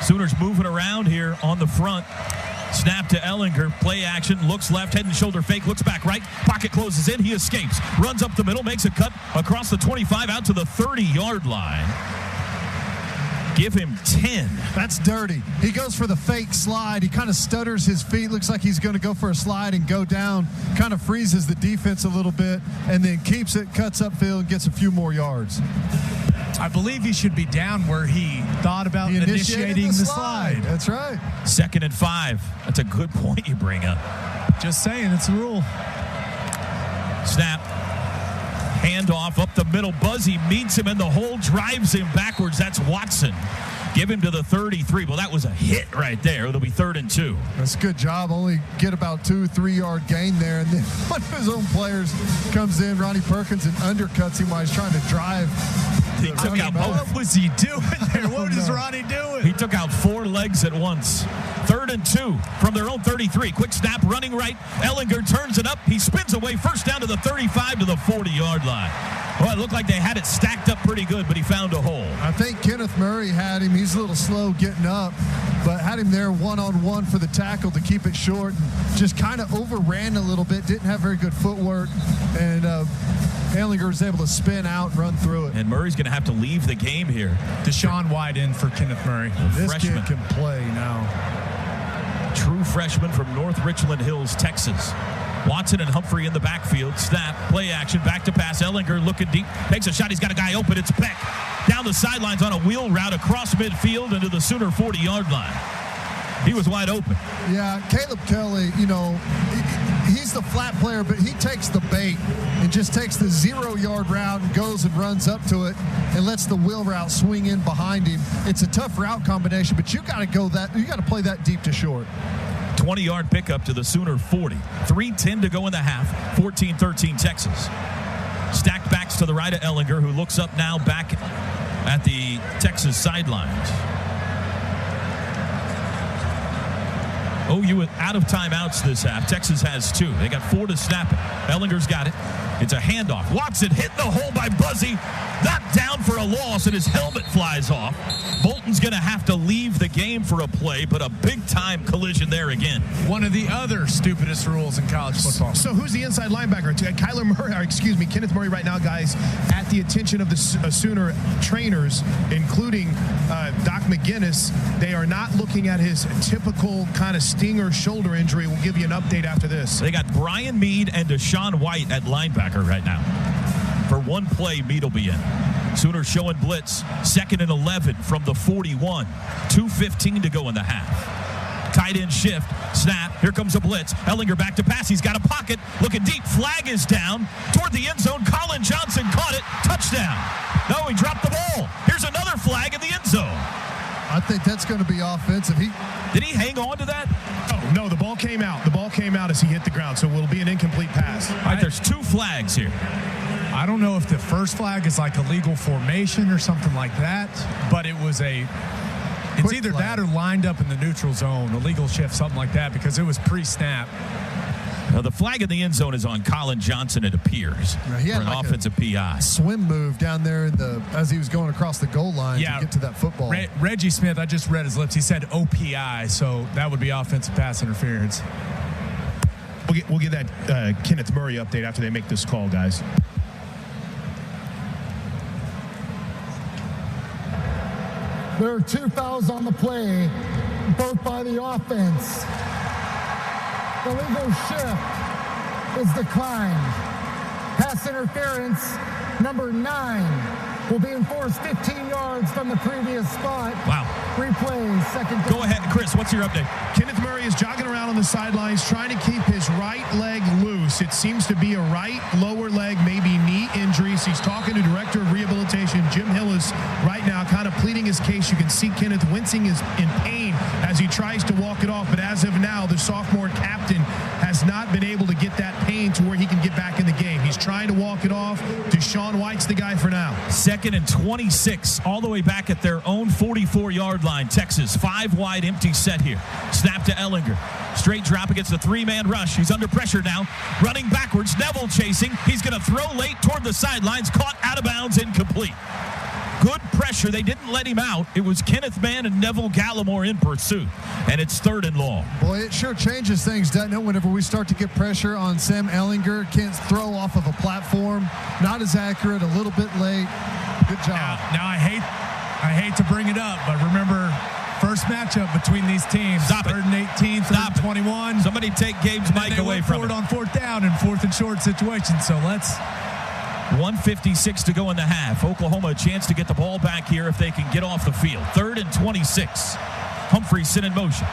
Sooners moving around here on the front. Snap to Ehlinger, play action, looks left, head and shoulder fake, looks back right, pocket closes in, he escapes, runs up the middle, makes a cut across the 25 out to the 30-yard line. Give him 10. That's dirty. He goes for the fake slide. He kind of stutters his feet, looks like he's going to go for a slide and go down, kind of freezes the defense a little bit, and then keeps it, cuts upfield, and gets a few more yards. I believe he should be down where he thought about initiating the slide. That's right. 2nd and 5. That's a good point you bring up. Just saying, it's a rule. Snap. Handoff up the middle. Buzzy meets him in the hole, drives him backwards. That's Watson. Give him to the 33. Well, that was a hit right there. It'll be 3rd and 2. That's a good job. Only get about 2-3 yard gain there. And then one of his own players comes in, Ronnie Perkins, and undercuts him while he's trying to drive. He took out both. What was he doing there? What is Ronnie doing? He took out 4 legs at once. 3rd and 2 from their own 33. Quick snap, running right. Ehlinger turns it up. He spins away. First down to the 35 to the 40-yard line. Well, it looked like they had it stacked up pretty good, but he found a hole. I think Kenneth Murray had him. He's a little slow getting up, but had him there one-on-one for the tackle to keep it short, and just kind of overran a little bit. Didn't have very good footwork, and Ehlinger was able to spin out and run through it. And Murray's going to have to leave the game here. Deshaun White in for Kenneth Murray. This freshman. kid can play now. True freshman from North Richland Hills, Texas. Watson and Humphrey in the backfield. Snap, play action, back to pass. Ehlinger looking deep, takes a shot. He's got a guy open. It's Beck. Down the sidelines on a wheel route across midfield into the Sooner 40-yard line. He was wide open. Yeah, Caleb Kelly, he's the flat player, but he takes the bait and just takes the 0-yard route and goes and runs up to it and lets the wheel route swing in behind him. It's a tough route combination, but you got to play that deep to short. 20-yard pickup to the Sooner 40. 3:10 to go in the half. 14-13 Texas. Stacked backs to the right of Ehlinger, who looks up now back at the Texas sidelines. OU out of timeouts this half. Texas has 2. They got 4 to snap it. Ehlinger's got it. It's a handoff. Watson hit the hole by Buzzy. Knocked down for a loss, and his helmet flies off. Bolton's going to have to leave the game for a play, but a big-time collision there again. One of the other stupidest rules in college football. So who's the inside linebacker? Kenneth Murray right now, guys, at the attention of the Sooner trainers, including Doc McGinnis. They are not looking at his typical kind of stinger shoulder injury. We'll give you an update after this. They got Brian Meade and Deshaun White at linebacker right now. For one play, Meade will be in. Sooners showing blitz. 2nd and 11 from the 41. 2:15 to go in the half. Tight end shift. Snap. Here comes a blitz. Ehlinger back to pass. He's got a pocket. Looking deep. Flag is down. Toward the end zone. Colin Johnson caught it. Touchdown. No, he dropped the ball. Here's another flag in the end zone. I think that's going to be offensive. Did he hang on to that? Oh, no, the ball came out. The ball came out as he hit the ground, so it'll be an incomplete pass. All right, there's 2 flags here. I don't know if the first flag is like a legal formation or something like that, but it's either that or lined up in the neutral zone, a legal shift, something like that, because it was pre-snap. The flag in the end zone is on Colin Johnson, it appears, for an offensive PI. Swim move down there as he was going across the goal line to get to that football. Reggie Smith, I just read his lips. He said OPI, so that would be offensive pass interference. We'll get that Kenneth Murray update after they make this call, guys. There are 2 fouls on the play, both by the offense. The legal shift is declined. Pass interference number 9 will be enforced 15 yards from the previous spot. Wow. Replay, second. Go ahead, Chris. What's your update? Kenneth Murray is jogging around on the sidelines trying to keep his right leg loose. It seems to be a right lower leg, maybe knee injuries. He's talking to Director of Rehabilitation Jim Hillis right now, kind of pleading his case. You can see Kenneth wincing in pain as he tries to walk it off. But as of now, the sophomore captain has not been able to get that pain to where he can get back in the game. He's trying to walk it off. Deshaun White's the guy for now. 2nd and 26, all the way back at their own 44-yard line. Texas, 5 wide, empty set here. Snap to Ellinger. Straight drop against the 3-man rush. He's under pressure now. Running backwards. Neville chasing. He's going to throw late toward the sidelines. Caught out of bounds, incomplete. Good pressure. They didn't let him out. It was Kenneth Mann and Neville Gallimore in pursuit. And it's 3rd and long. Boy, it sure changes things, doesn't it, whenever we start to get pressure on Sam Ellinger. Can't throw off of a platform. Not as accurate. A little bit late. Good job. Now I hate to bring it up, but remember, first matchup between these teams. Stop 3rd and 18, 3rd and 21. Somebody take Gabe's mic away from it. On 4th down and 4th and short situation. So let's. 1:56 to go in the half. Oklahoma a chance to get the ball back here if they can get off the field. 3rd and 26. Humphreys sit in motion.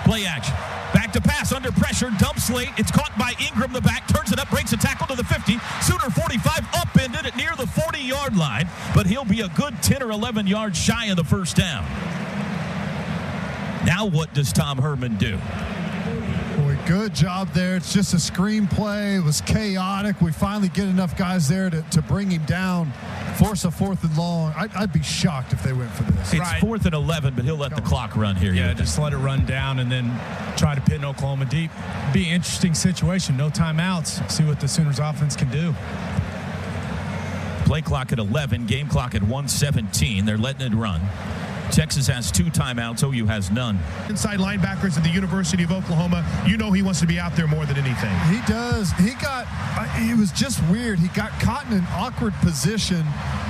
Play action. Back to pass under pressure. Dumps late. It's caught by Ingram, the back. Turns it up. Breaks a tackle to the 50. Sooner 45. Upended it near the 40-yard line. But he'll be a good 10 or 11 yards shy of the first down. Now what does Tom Herman do? Boy, good job there. It's just a screenplay. It was chaotic. We finally get enough guys there to bring him down. Force a 4th and long. I'd be shocked if they went for this. It's 4th and 11, but he'll let the clock run here. Yeah, just let it run down and then try to pin Oklahoma deep. Be an interesting situation. No timeouts. See what the Sooners offense can do. Play clock at 11, game clock at 1:17. They're letting it run. Texas has 2 timeouts. OU has none. Inside linebackers at the University of Oklahoma, you know he wants to be out there more than anything. He does. It was just weird. He got caught in an awkward position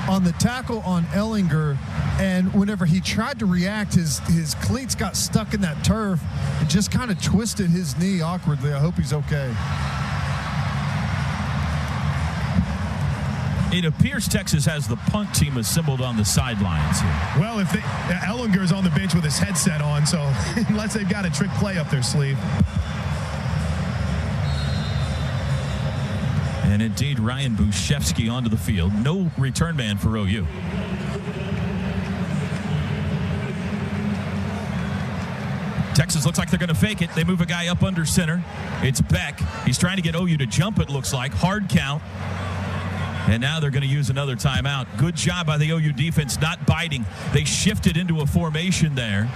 on the tackle on Ellinger, and whenever he tried to react, his cleats got stuck in that turf and just kind of twisted his knee awkwardly. I hope he's okay. It appears Texas has the punt team assembled on the sidelines here. Well, if Ellinger's on the bench with his headset on, so unless they've got a trick play up their sleeve. And indeed, Ryan Bushevsky onto the field. No return man for OU. Texas looks like they're going to fake it. They move a guy up under center. It's Beck. He's trying to get OU to jump, it looks like. Hard count. And now they're going to use another timeout. Good job by the OU defense not biting. They shifted into a formation there.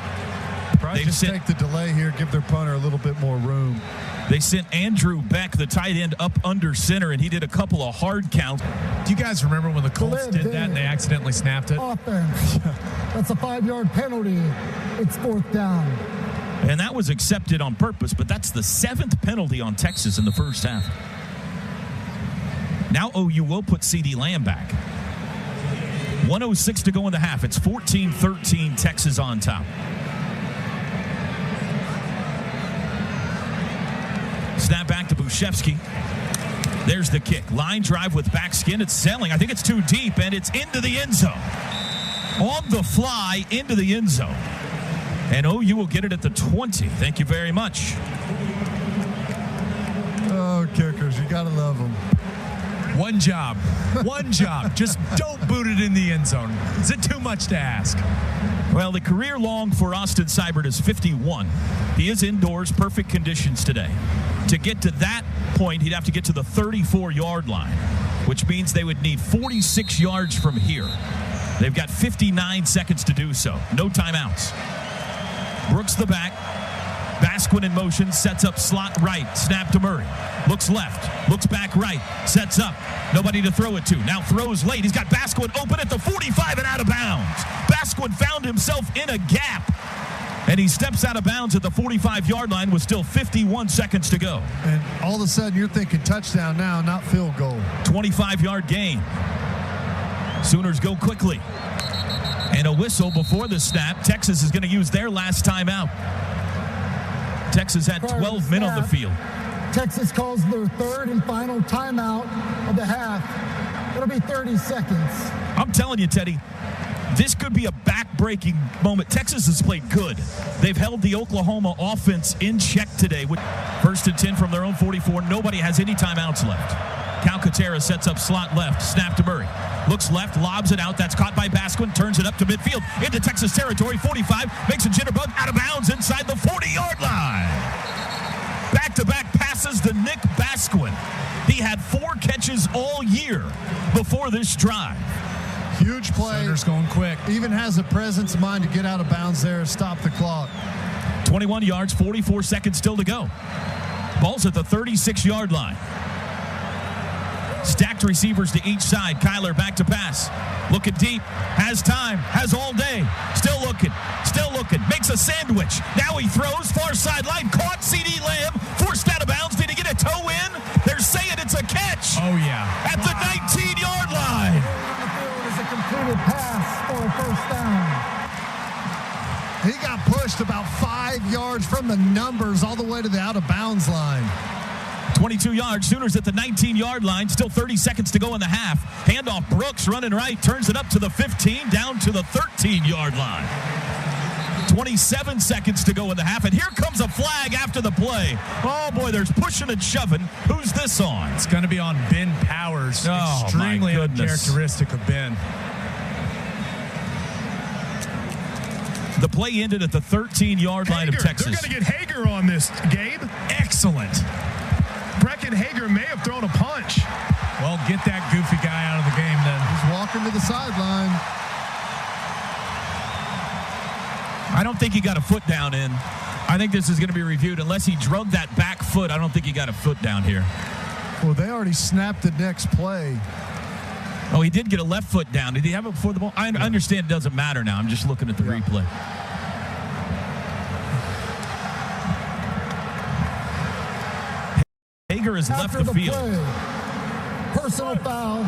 Probably just take the delay here, give their punter a little bit more room. They sent Andrew Beck, the tight end, up under center, and he did a couple of hard counts. Do you guys remember when the Colts did that and they accidentally snapped it? Offense. That's a 5-yard penalty. It's 4th down. And that was accepted on purpose, but that's the 7th penalty on Texas in the first half. Now OU will put CeeDee Lamb back. 1:06 to go in the half. It's 14-13, Texas on top. Snap back to Bushevsky. There's the kick. Line drive with backskin. It's sailing. I think it's too deep, and it's into the end zone. On the fly, into the end zone. And OU will get it at the 20. Thank you very much. Oh, kickers. You got to love them. One job. Just don't boot it in the end zone. Is it too much to ask? Well, the career long for Austin Seibert is 51. He is indoors, perfect conditions today. To get to that point, he'd have to get to the 34-yard line, which means they would need 46 yards from here. They've got 59 seconds to do so. No timeouts. Brooks the back. Basquin in motion, sets up slot right. Snap to Murray. Looks left. Looks back right. Sets up. Nobody to throw it to. Now throws late. He's got Basquin open at the 45 and out of bounds. Basquin found himself in a gap. And he steps out of bounds at the 45-yard line with still 51 seconds to go. And all of a sudden, you're thinking touchdown now, not field goal. 25-yard gain. Sooners go quickly. And a whistle before the snap. Texas is going to use their last timeout. Texas had 12 men on the field. Texas calls their third and final timeout of the half. It'll be 30 seconds. I'm telling you, Teddy, this could be a back-breaking moment. Texas has played good. They've held the Oklahoma offense in check today. With 1st and 10 from their own 44. Nobody has any timeouts left. Calcaterra sets up slot left. Snap to Murray. Looks left, lobs it out. That's caught by Basquin. Turns it up to midfield. Into Texas territory. 45. Makes a jitterbug. Out of bounds inside the 40-yard line. Back-to-back passes to Nick Basquin. He had 4 catches all year before this drive. Huge play. Sooners going quick. Even has a presence of mind to get out of bounds there, stop the clock. 21 yards, 44 seconds still to go. Ball's at the 36-yard line. Stacked receivers to each side. Kyler back to pass. Looking deep. Has time. Has all day. Still looking. Still looking. Makes a sandwich. Now he throws. Far sideline. Caught. CD Lamb. Forced out of bounds. Did he get a toe in? They're saying it's a catch. Oh, yeah. At the 19-yard line. It's a completed pass for a first down. He got pushed about 5 yards from the numbers all the way to the out-of-bounds line. 22 yards. Sooners at the 19-yard line. Still 30 seconds to go in the half. Handoff. Brooks running right. Turns it up to the 15. Down to the 13-yard line. 27 seconds to go in the half. And here comes a flag after the play. Oh, boy, there's pushing and shoving. Who's this on? It's going to be on Ben Powers. Oh, extremely my goodness. uncharacteristic of Ben. The play ended at the 13-yard line of Texas. They're going to get Hager on this, Gabe. Excellent. Brecken Hager may have thrown a punch. Well, get that goofy guy out of the game then. He's walking to the sideline. I don't think he got a foot down in. I think this is going to be reviewed. Unless he drug that back foot, I don't think he got a foot down here. Well, they already snapped the next play. Oh, he did get a left foot down. Did he have it before the ball? I understand it doesn't matter now. I'm just looking at the replay. Hager has left the field. Play, personal foul.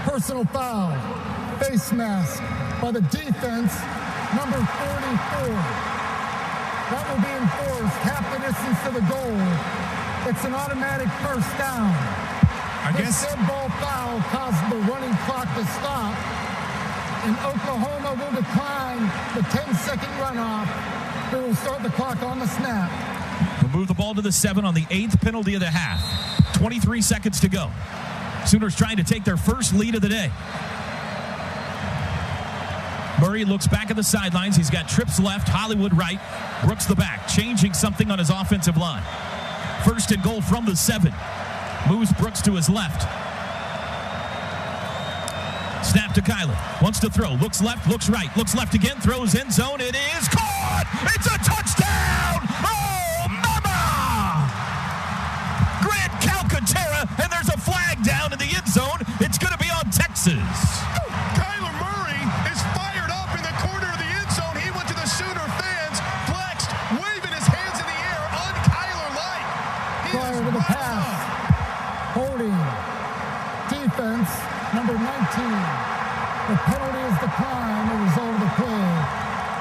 Personal foul. Face mask by the defense, number 44. That will be enforced half the distance to the goal. It's an automatic first down. I guess the dead ball foul caused the running clock to stop, and Oklahoma will decline the 10-second runoff. They will start the clock on the snap. We'll move the ball to the 7 on the 8th penalty of the half. 23 seconds to go. Sooners trying to take their first lead of the day. Murray looks back at the sidelines. He's got trips left, Hollywood right, Brooks the back, changing something on his offensive line. 1st and goal from the 7. Moves Brooks to his left. Snap to Kyler. Wants to throw. Looks left, looks right. Looks left again. Throws end zone. It is caught! It's a touchdown! Oh, mama! Grant Calcaterra, and there's a flag down in the end zone. It's going to be on Texas. Kyler Murray is fired up in the corner of the end zone. He went to the Sooner fans, flexed, waving his hands in the air, un-Kyler-like. Prior to the pass. Holding. Defense, number 19. The penalty is declined. The result of the play.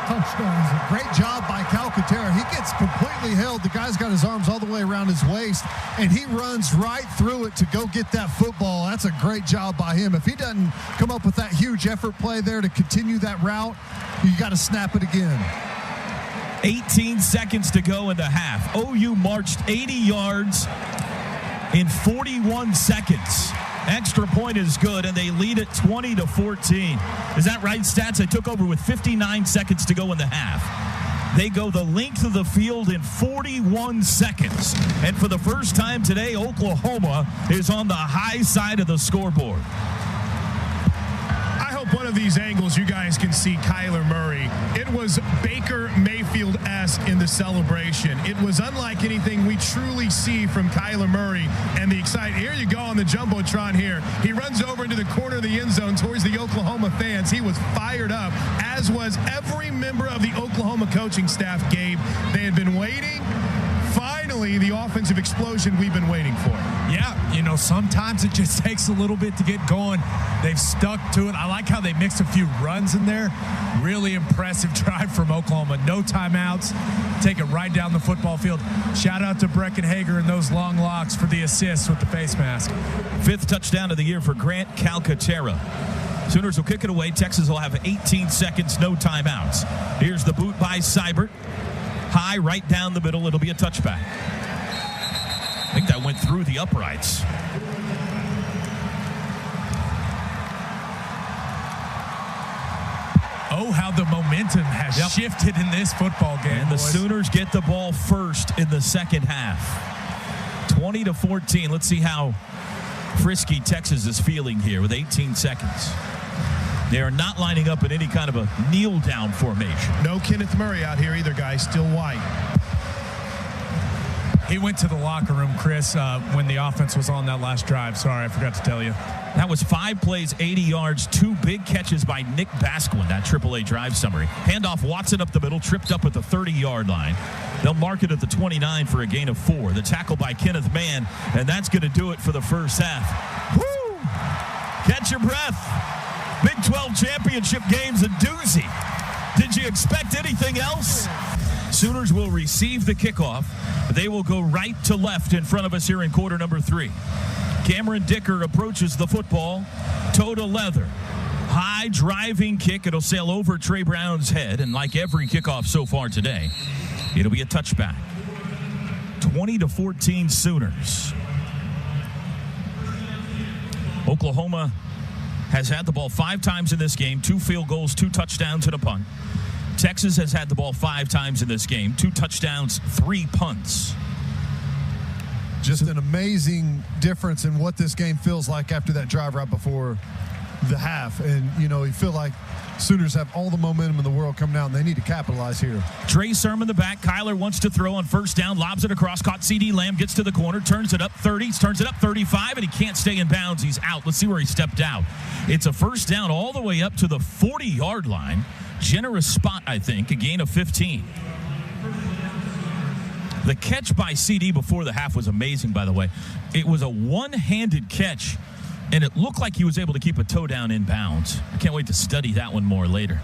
Touchdown. Great job by Calcaterra. He gets completely held. The guy's got his arms all the way around his waist, and he runs right through it to go get that football. That's a great job by him. If he doesn't come up with that huge effort play there to continue that route, you got to snap it again. 18 seconds to go in the half. OU marched 80 yards in 41 seconds. Extra point is good, and they lead it 20-14. Is that right, Stats? They took over with 59 seconds to go in the half. They go the length of the field in 41 seconds. And for the first time today, Oklahoma is on the high side of the scoreboard. I hope hope one of these angles you guys can see Kyler Murray. It was Baker Mayfield-esque in the celebration. It was unlike anything we truly see from Kyler Murray and the excitement. Here you go on the Jumbotron here. He runs over into the corner of the end zone towards the Oklahoma fans. He was fired up, as was every member of the Oklahoma coaching staff, Gabe. They had been waiting. Finally, the offensive explosion we've been waiting for. Yeah, sometimes it just takes a little bit to get going. They've stuck to it. I like how they mixed a few runs in there. Really impressive drive from Oklahoma. No timeouts. Take it right down the football field. Shout out to Brecken Hager and those long locks for the assists with the face mask. 5th touchdown of the year for Grant Calcaterra. Sooners will kick it away. Texas will have 18 seconds, no timeouts. Here's the boot by Seibert. High, right down the middle. It'll be a touchback. I think that went through the uprights. Oh, how the momentum has shifted in this football game. And the Sooners get the ball first in the second half. 20-14. Let's see how frisky Texas is feeling here with 18 seconds. They are not lining up in any kind of a kneel-down formation. No Kenneth Murray out here either, guys. Still white. He went to the locker room, Chris, when the offense was on that last drive. Sorry, I forgot to tell you. That was 5 plays, 80 yards, 2 big catches by Nick Basquin, that AAA drive summary. Handoff Watson up the middle, tripped up at the 30-yard line. They'll mark it at the 29 for a gain of 4. The tackle by Kenneth Mann, and that's going to do it for the first half. Woo! Catch your breath. Big 12 championship game's a doozy. Did you expect anything else? Sooners will receive the kickoff. They will go right to left in front of us here in quarter number 3. Cameron Dicker approaches the football, toe to leather. High driving kick. It'll sail over Trey Brown's head, and like every kickoff so far today, it'll be a touchback. 20-14 Sooners. Oklahoma has had the ball 5 times in this game, 2 field goals, 2 touchdowns, and a punt. Texas has had the ball 5 times in this game, 2 touchdowns, 3 punts. Just an amazing difference in what this game feels like after that drive right before the half. And, you feel like Sooners have all the momentum in the world coming out, and they need to capitalize here. Trey Sermon the back. Kyler wants to throw on first down, lobs it across, caught CD Lamb, gets to the corner, turns it up 30, turns it up 35, and he can't stay in bounds. He's out. Let's see where he stepped out. It's a first down all the way up to the 40-yard line. Generous spot, I think, a gain of 15. The catch by CD before the half was amazing, by the way. It was a one-handed catch, and it looked like he was able to keep a toe down in bounds. I can't wait to study that one more later.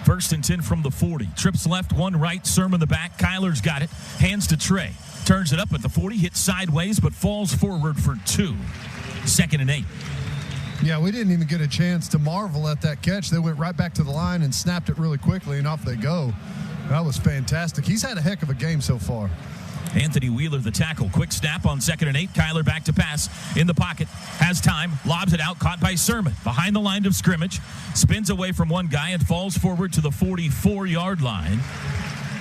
1st and 10 from the 40. Trips left, 1 right, Sermon the back. Kyler's got it. Hands to Trey. Turns it up at the 40, hits sideways, but falls forward for 2. 2nd and 8. Yeah, we didn't even get a chance to marvel at that catch. They went right back to the line and snapped it really quickly, and off they go. That was fantastic. He's had a heck of a game so far. Anthony Wheeler, the tackle. Quick snap on 2nd and 8. Kyler back to pass. In the pocket. Has time. Lobs it out. Caught by Sermon. Behind the line of scrimmage. Spins away from one guy and falls forward to the 44-yard line.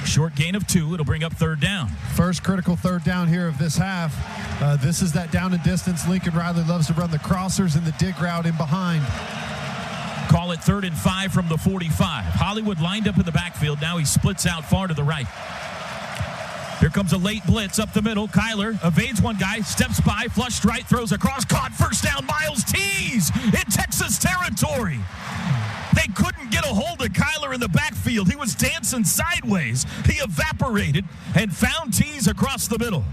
Short gain of 2. It'll bring up 3rd down. First critical 3rd down here of this half. This is that down and distance. Lincoln Riley loves to run the crossers and the dig route in behind. Call it 3rd and 5 from the 45. Hollywood lined up in the backfield. Now he splits out far to the right. Here comes a late blitz up the middle. Kyler evades one guy, steps by, flushed right, throws across, caught, first down, Miles Tees in Texas territory. They couldn't get a hold of Kyler in the backfield. He was dancing sideways. He evaporated and found Tees across the middle.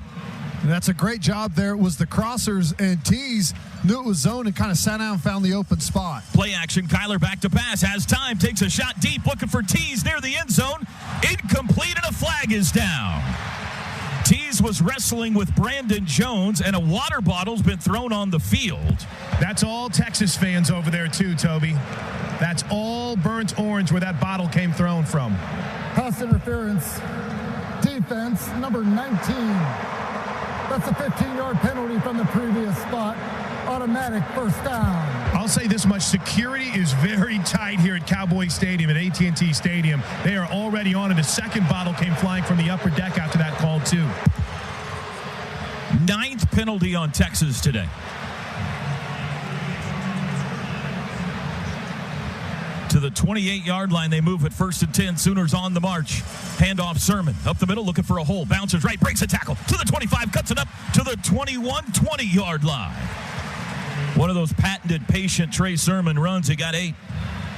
And that's a great job there. It was the crossers, and Tees knew it was zone and kind of sat down and found the open spot. Play action. Kyler back to pass. Has time. Takes a shot deep. Looking for Tees near the end zone. Incomplete, and a flag is down. Tees was wrestling with Brandon Jones, and a water bottle's been thrown on the field. That's all Texas fans over there, too, Toby. That's all burnt orange where that bottle came thrown from. Pass interference. Defense, number 19. That's a 15-yard penalty from the previous spot. Automatic first down. I'll say this much. Security is very tight here at Cowboy Stadium, at AT&T Stadium. They are already on it. A second bottle came flying from the upper deck after that call, too. 9th penalty on Texas today. To the 28-yard line, they move at 1st and 10. Sooners on the march. Handoff Sermon. Up the middle, looking for a hole. Bounces right, breaks a tackle. To the 25, cuts it up to the 21, 20-yard line. One of those patented patient Trey Sermon runs. He got 8.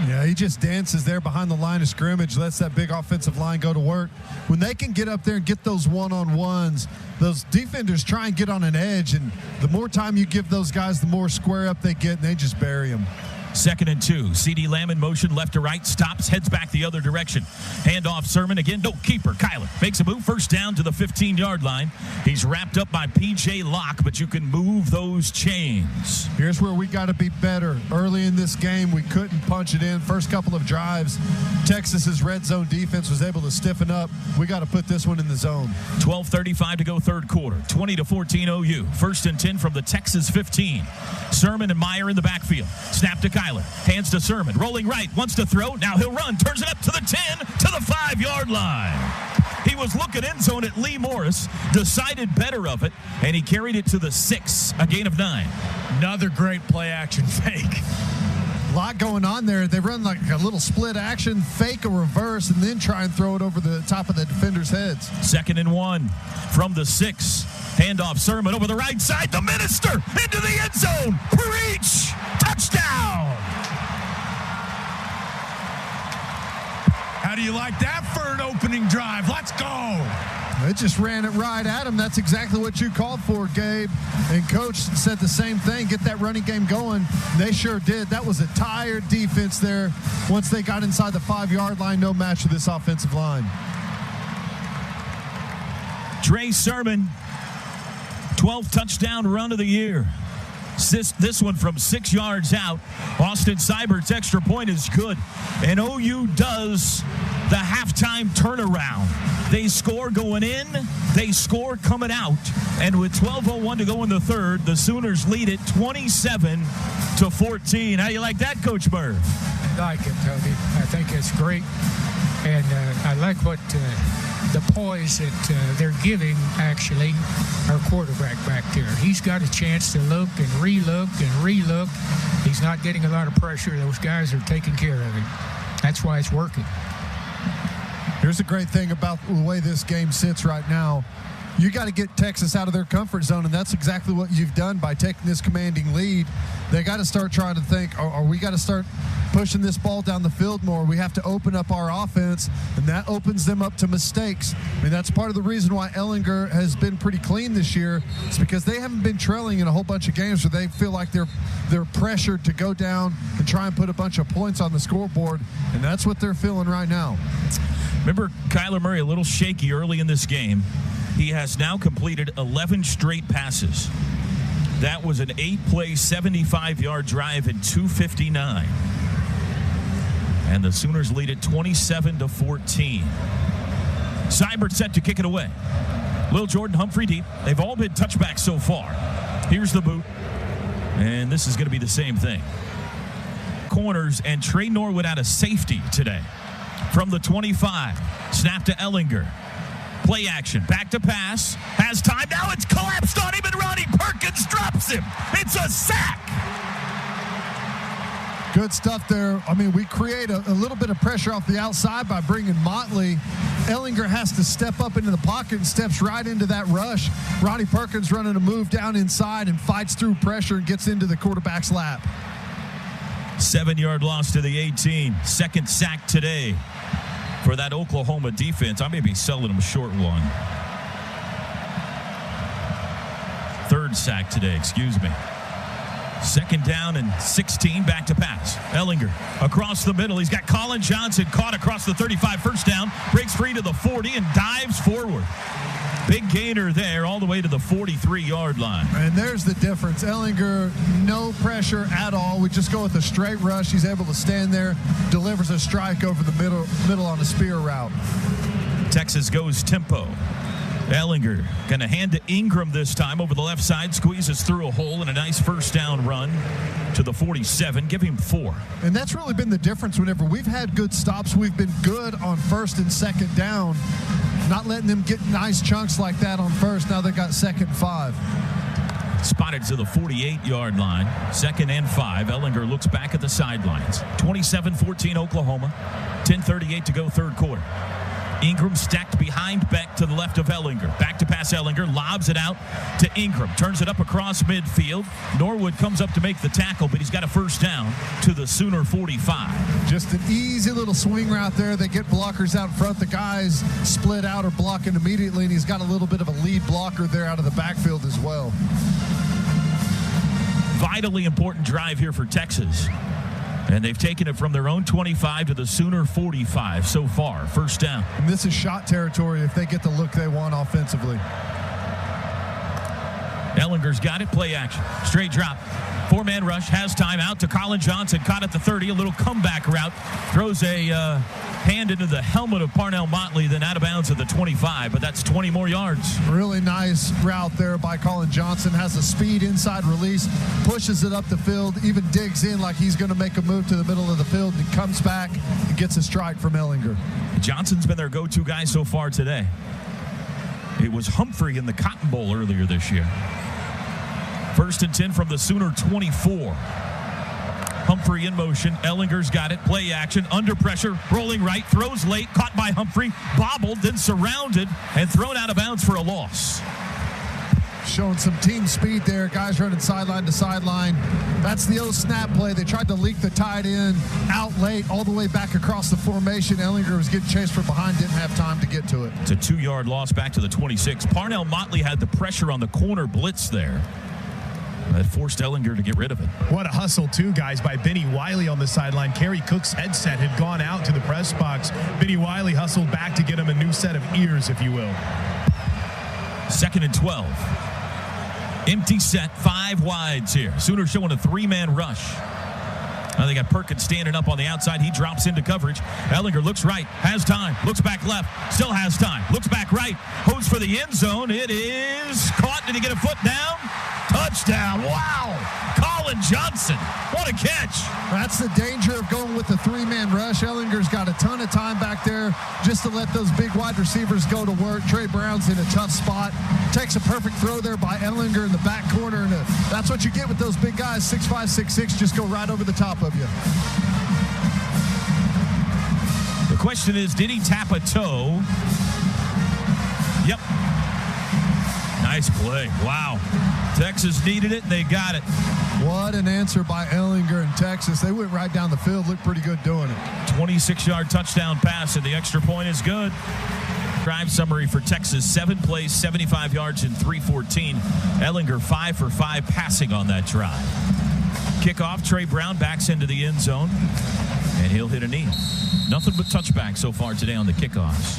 Yeah, he just dances there behind the line of scrimmage, lets that big offensive line go to work. When they can get up there and get those one-on-ones, those defenders try and get on an edge, and the more time you give those guys, the more square up they get, and they just bury them. 2nd and 2. C.D. Lamb in motion, left to right, stops, heads back the other direction. Handoff Sermon again. No keeper. Kyler makes a move. First down to the 15-yard line. He's wrapped up by P.J. Locke, but you can move those chains. Here's where we got to be better. Early in this game, we couldn't punch it in. First couple of drives, Texas's red zone defense was able to stiffen up. We got to put this one in the zone. 12:35 to go third quarter. 20-14 OU. 1st and 10 from the Texas 15. Sermon and Meyer in the backfield. Snap to Kyler. Hands to Sermon. Rolling right. Wants to throw. Now he'll run. Turns it up to the 10, to the 5-yard line. He was looking end zone at Lee Morris. Decided better of it. And he carried it to the 6. A gain of 9. Another great play action fake. A lot going on there. They run like a little split action, fake a reverse, and then try and throw it over the top of the defenders' heads. 2nd and 1 from the 6. Handoff Sermon over the right side. The Minister into the end zone. Reach. Touchdown. How do you like that for an opening drive? Let's go. They just ran it right at him. That's exactly what you called for, Gabe. And Coach said the same thing. Get that running game going. They sure did. That was a tired defense there. Once they got inside the 5-yard line, no match for this offensive line. Trey Sermon, 12th touchdown run of the year. This one from 6 yards out. Austin Seibert's extra point is good. And OU does the halftime turnaround. They score going in. They score coming out. And with 12:01 to go in the third, the Sooners lead it 27-14. How you like that, Coach Murph? I like it, Toby. I think it's great. And I like what the poise that they're giving, actually, our quarterback back there. He's got a chance to look and relook and relook. He's not getting a lot of pressure. Those guys are taking care of him. That's why it's working. Here's the great thing about the way this game sits right now. You got to get Texas out of their comfort zone, and that's exactly what you've done by taking this commanding lead. They got to start trying to think, are we got to start pushing this ball down the field more? We have to open up our offense, and that opens them up to mistakes. I mean, that's part of the reason why Ellinger has been pretty clean this year. It's because they haven't been trailing in a whole bunch of games where they feel like they're pressured to go down and try and put a bunch of points on the scoreboard, and that's what they're feeling right now. Remember Kyler Murray a little shaky early in this game. He has now completed 11 straight passes. That was an 8-play, 75-yard drive in 2:59. And the Sooners lead it 27-14. Seibert set to kick it away. Lil Jordan, Humphrey deep. They've all been touchbacks so far. Here's the boot. And this is going to be the same thing. Corners and Trey Norwood out of safety today. From the 25, snap to Ellinger. Play action, back to pass, has time, now it's collapsed on him and Ronnie Perkins drops him. It's a sack. Good stuff there. I mean, we create a little bit of pressure off the outside by bringing Motley. Ellinger has to step up into the pocket and steps right into that rush. Ronnie Perkins running a move down inside and fights through pressure and gets into the quarterback's lap. 7-yard loss to the 18. Second sack today for that Oklahoma defense. I may be selling them a short one. Third sack today, excuse me. 2nd down and 16, back to pass. Ellinger across the middle. He's got Colin Johnson caught across the 35, first down, breaks free to the 40 and dives forward. Big gainer there all the way to the 43-yard line. And there's the difference. Ellinger, no pressure at all. We just go with a straight rush. He's able to stand there, delivers a strike over the middle on a spear route. Texas goes tempo. Ellinger going to hand to Ingram this time over the left side, squeezes through a hole and a nice first down run to the 47. Give him 4. And that's really been the difference whenever we've had good stops. We've been good on 1st and 2nd down, not letting them get nice chunks like that on first. Now they got 2nd and 5. Spotted to the 48-yard line. 2nd and 5. Ehlinger looks back at the sidelines. 27-14 Oklahoma. 10:38 to go third quarter. Ingram stacked behind Beck to the left of Ehlinger. Back to pass Ehlinger. Lobs it out to Ingram. Turns it up across midfield. Norwood comes up to make the tackle, but he's got a first down to the Sooner 45. Just an easy little swing route there. They get blockers out front. The guys split out or blocking immediately, and he's got a little bit of a lead blocker there out of the backfield as well. Vitally important drive here for Texas. And they've taken it from their own 25 to the Sooner 45 so far. First down. And this is shot territory if they get the look they want offensively. Ehlinger's got it. Play action. Straight drop. 4-man rush. Has time out to Colin Johnson. Caught at the 30. A little comeback route. Throws a hand into the helmet of Parnell Motley, then out of bounds at the 25. But that's 20 more yards. Really nice route there by Colin Johnson. Has a speed inside release. Pushes it up the field. Even digs in like he's going to make a move to the middle of the field. And comes back and gets a strike from Ehlinger. Johnson's been their go-to guy so far today. It was Humphrey in the Cotton Bowl earlier this year. 1st and 10 from the Sooner 24. Humphrey in motion. Ehlinger's got it. Play action. Under pressure. Rolling right. Throws late. Caught by Humphrey. Bobbled. Then surrounded. And thrown out of bounds for a loss. Showing some team speed there. Guys running sideline to sideline. That's the snap play. They tried to leak the tight end out late all the way back across the formation. Ehlinger was getting chased from behind. Didn't have time to get to it. It's a 2-yard loss back to the 26. Parnell Motley had the pressure on the corner blitz there. That forced Ehlinger to get rid of it. What a hustle, too, guys, by Benny Wiley on the sideline. Kerry Cook's headset had gone out to the press box. Benny Wiley hustled back to get him a new set of ears, if you will. 2nd and 12. Empty set, 5 wides here. Sooners showing a 3-man rush. Now they got Perkins standing up on the outside. He drops into coverage. Ehlinger looks right, has time, looks back left, still has time, looks back right, hooves for the end zone. It is caught. Did he get a foot down? Touchdown. Wow. Colin Johnson. What a catch. That's the danger of going with the 3-man rush. Ehlinger's got a ton of time back there just to let those big wide receivers go to work. Trey Brown's in a tough spot. Takes a perfect throw there by Ehlinger in the back corner. And that's what you get with those big guys, 6'5", 6'6", just go right over the top of you. The question is, did he tap a toe? Yep. Nice play. Wow. Texas needed it, and they got it. What an answer by Ehlinger in Texas. They went right down the field, looked pretty good doing it. 26-yard touchdown pass, and the extra point is good. Drive summary for Texas: 7 plays, 75 yards, and 314. Ehlinger 5 for 5 passing on that drive. Kickoff, Trey Brown backs into the end zone, and he'll hit a knee. Nothing but touchbacks so far today on the kickoffs.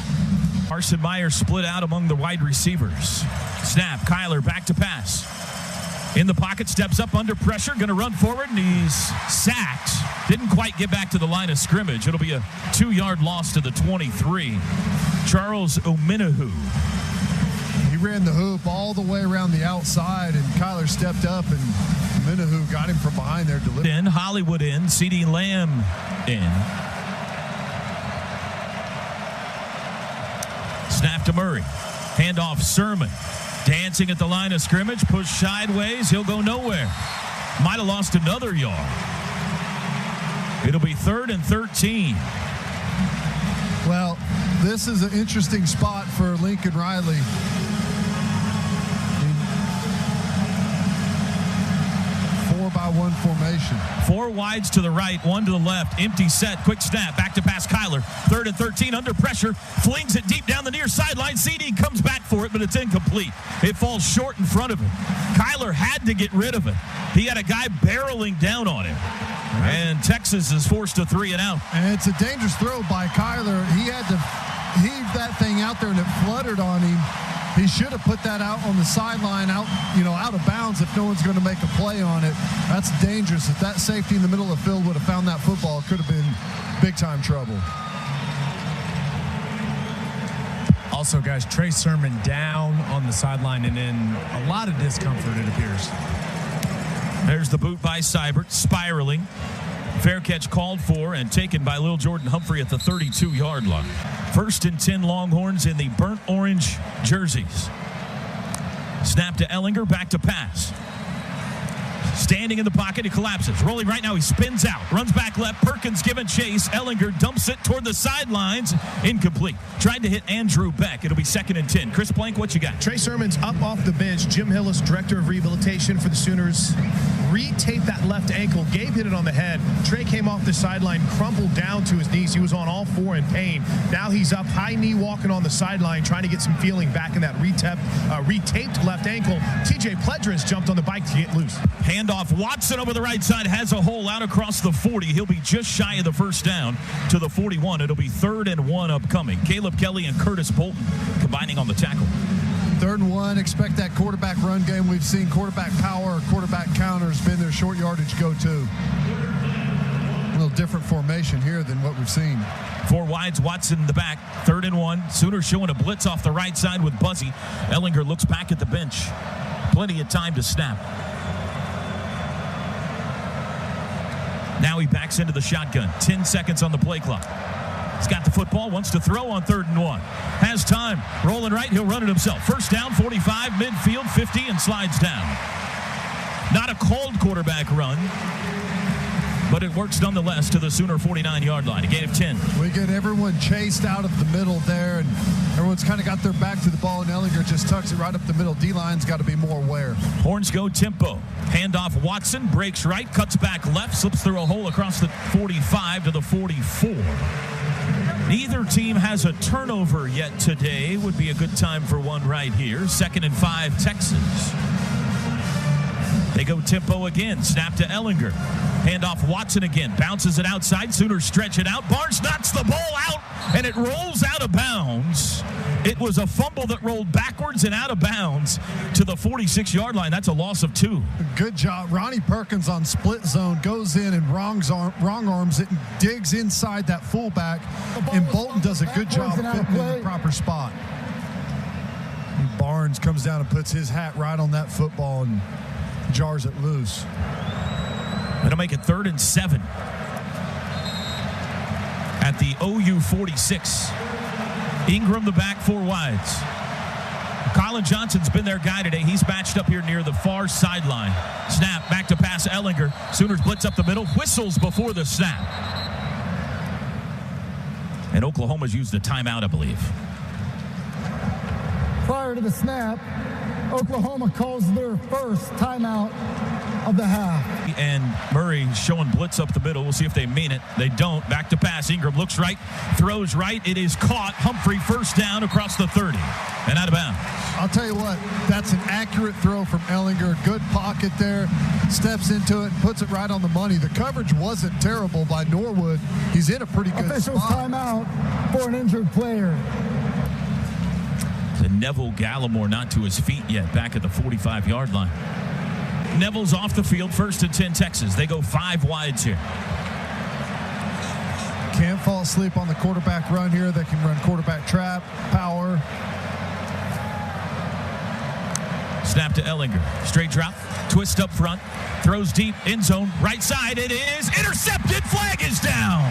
Carson Meyer split out among the wide receivers. Snap, Kyler back to pass. In the pocket, steps up under pressure, going to run forward, and he's sacked. Didn't quite get back to the line of scrimmage. It'll be a 2-yard loss to the 23. Charles Omenahu. He ran the hoop all the way around the outside, and Kyler stepped up, and Omenahu got him from behind there. In, Hollywood in, CeeDee Lamb in. Snap to Murray. Handoff Sermon. Dancing at the line of scrimmage. Push sideways. He'll go nowhere. Might have lost another yard. It'll be 3rd and 13. Well, this is an interesting spot for Lincoln Riley. 4-by-1 formation. 4 wides to the right, 1 to the left. Empty set, quick snap, back to pass Kyler. 3rd and 13, under pressure, flings it deep down the near sideline. CD comes back for it, but it's incomplete. It falls short in front of him. Kyler had to get rid of it. He had a guy barreling down on him. And Texas is forced to 3 and out. And it's a dangerous throw by Kyler. He had to heave that thing out there, and it fluttered on him. He should have put that out on the sideline, out of bounds if no one's going to make a play on it. That's dangerous. If that safety in the middle of the field would have found that football, it could have been big-time trouble. Also, guys, Trey Sermon down on the sideline and in a lot of discomfort, it appears. There's the boot by Seibert, spiraling. Fair catch called for and taken by Lil Jordan Humphrey at the 32-yard line. 1st and 10 Longhorns in the burnt orange jerseys. Snap to Ehlinger, back to pass. Standing in the pocket, he collapses. Rolling right now, he spins out. Runs back left. Perkins giving chase. Ellinger dumps it toward the sidelines. Incomplete. Tried to hit Andrew Beck. It'll be 2nd and 10. Chris Blank, what you got? Trey Sermon's up off the bench. Jim Hillis, director of rehabilitation for the Sooners, retaped that left ankle. Gabe hit it on the head. Trey came off the sideline, crumpled down to his knees. He was on all four in pain. Now he's up, high knee walking on the sideline, trying to get some feeling back in that retaped left ankle. TJ Pledris jumped on the bike to get loose. Handoff. Watson over the right side has a hole out across the 40. He'll be just shy of the first down to the 41. It'll be 3rd and 1 upcoming. Caleb Kelly and Curtis Bolton combining on the tackle. 3rd and 1. Expect that quarterback run game. We've seen quarterback power, quarterback counters been their short yardage go-to. A little different formation here than what we've seen. 4 wides, Watson in the back. 3rd and 1. Sooners showing a blitz off the right side with Buzzy. Ellinger looks back at the bench. Plenty of time to snap. Now he backs into the shotgun. 10 seconds on the play clock. He's got the football, wants to throw on 3rd and 1. Has time. Rolling right, he'll run it himself. First down, 45, midfield, 50, and slides down. Not a called quarterback run, but it works nonetheless to the Sooner 49-yard line. A gain of 10. We get everyone chased out of the middle there, and everyone's kind of got their back to the ball, and Ellinger just tucks it right up the middle. D-line's got to be more aware. Horns go tempo. Handoff Watson, breaks right, cuts back left, slips through a hole across the 45 to the 44. Neither team has a turnover yet today. Would be a good time for one right here. 2nd and 5, Texas. They go tempo again. Snap to Ellinger. Handoff Watson again. Bounces it outside. Sooners stretch it out. Barnes knocks the ball out, and it rolls out of bounds. It was a fumble that rolled backwards and out of bounds to the 46-yard line. That's a loss of 2. Good job. Ronnie Perkins on split zone goes in and wrong arms it and digs inside that fullback, and Bolton does a good job putting it in the proper spot. And Barnes comes down and puts his hat right on that football and jars it loose. It'll make it 3rd and 7 at the OU 46. Ingram the back, 4 wides. Colin Johnson's been their guy today. He's matched up here near the far sideline. Snap, back to pass Ellinger. Sooners blitz up the middle. Whistles before the snap. And Oklahoma's used a timeout, I believe. Prior to the snap, Oklahoma calls their first timeout of the half. And Murray showing blitz up the middle. We'll see if they mean it. They don't. Back to pass. Ingram looks right, throws right. It is caught. Humphrey first down across the 30 and out of bounds. I'll tell you what, that's an accurate throw from Ellinger. Good pocket there. Steps into it, puts it right on the money. The coverage wasn't terrible by Norwood. He's in a pretty good Officials spot. timeout for an injured player. And Neville Gallimore not to his feet yet, back at the 45-yard line. Neville's off the field, 1st and 10 Texas. They go 5 wides here. Can't fall asleep on the quarterback run here. They can run quarterback trap, power. Snap to Ellinger. Straight drop, twist up front, throws deep, end zone, right side. It is intercepted. Flag is down.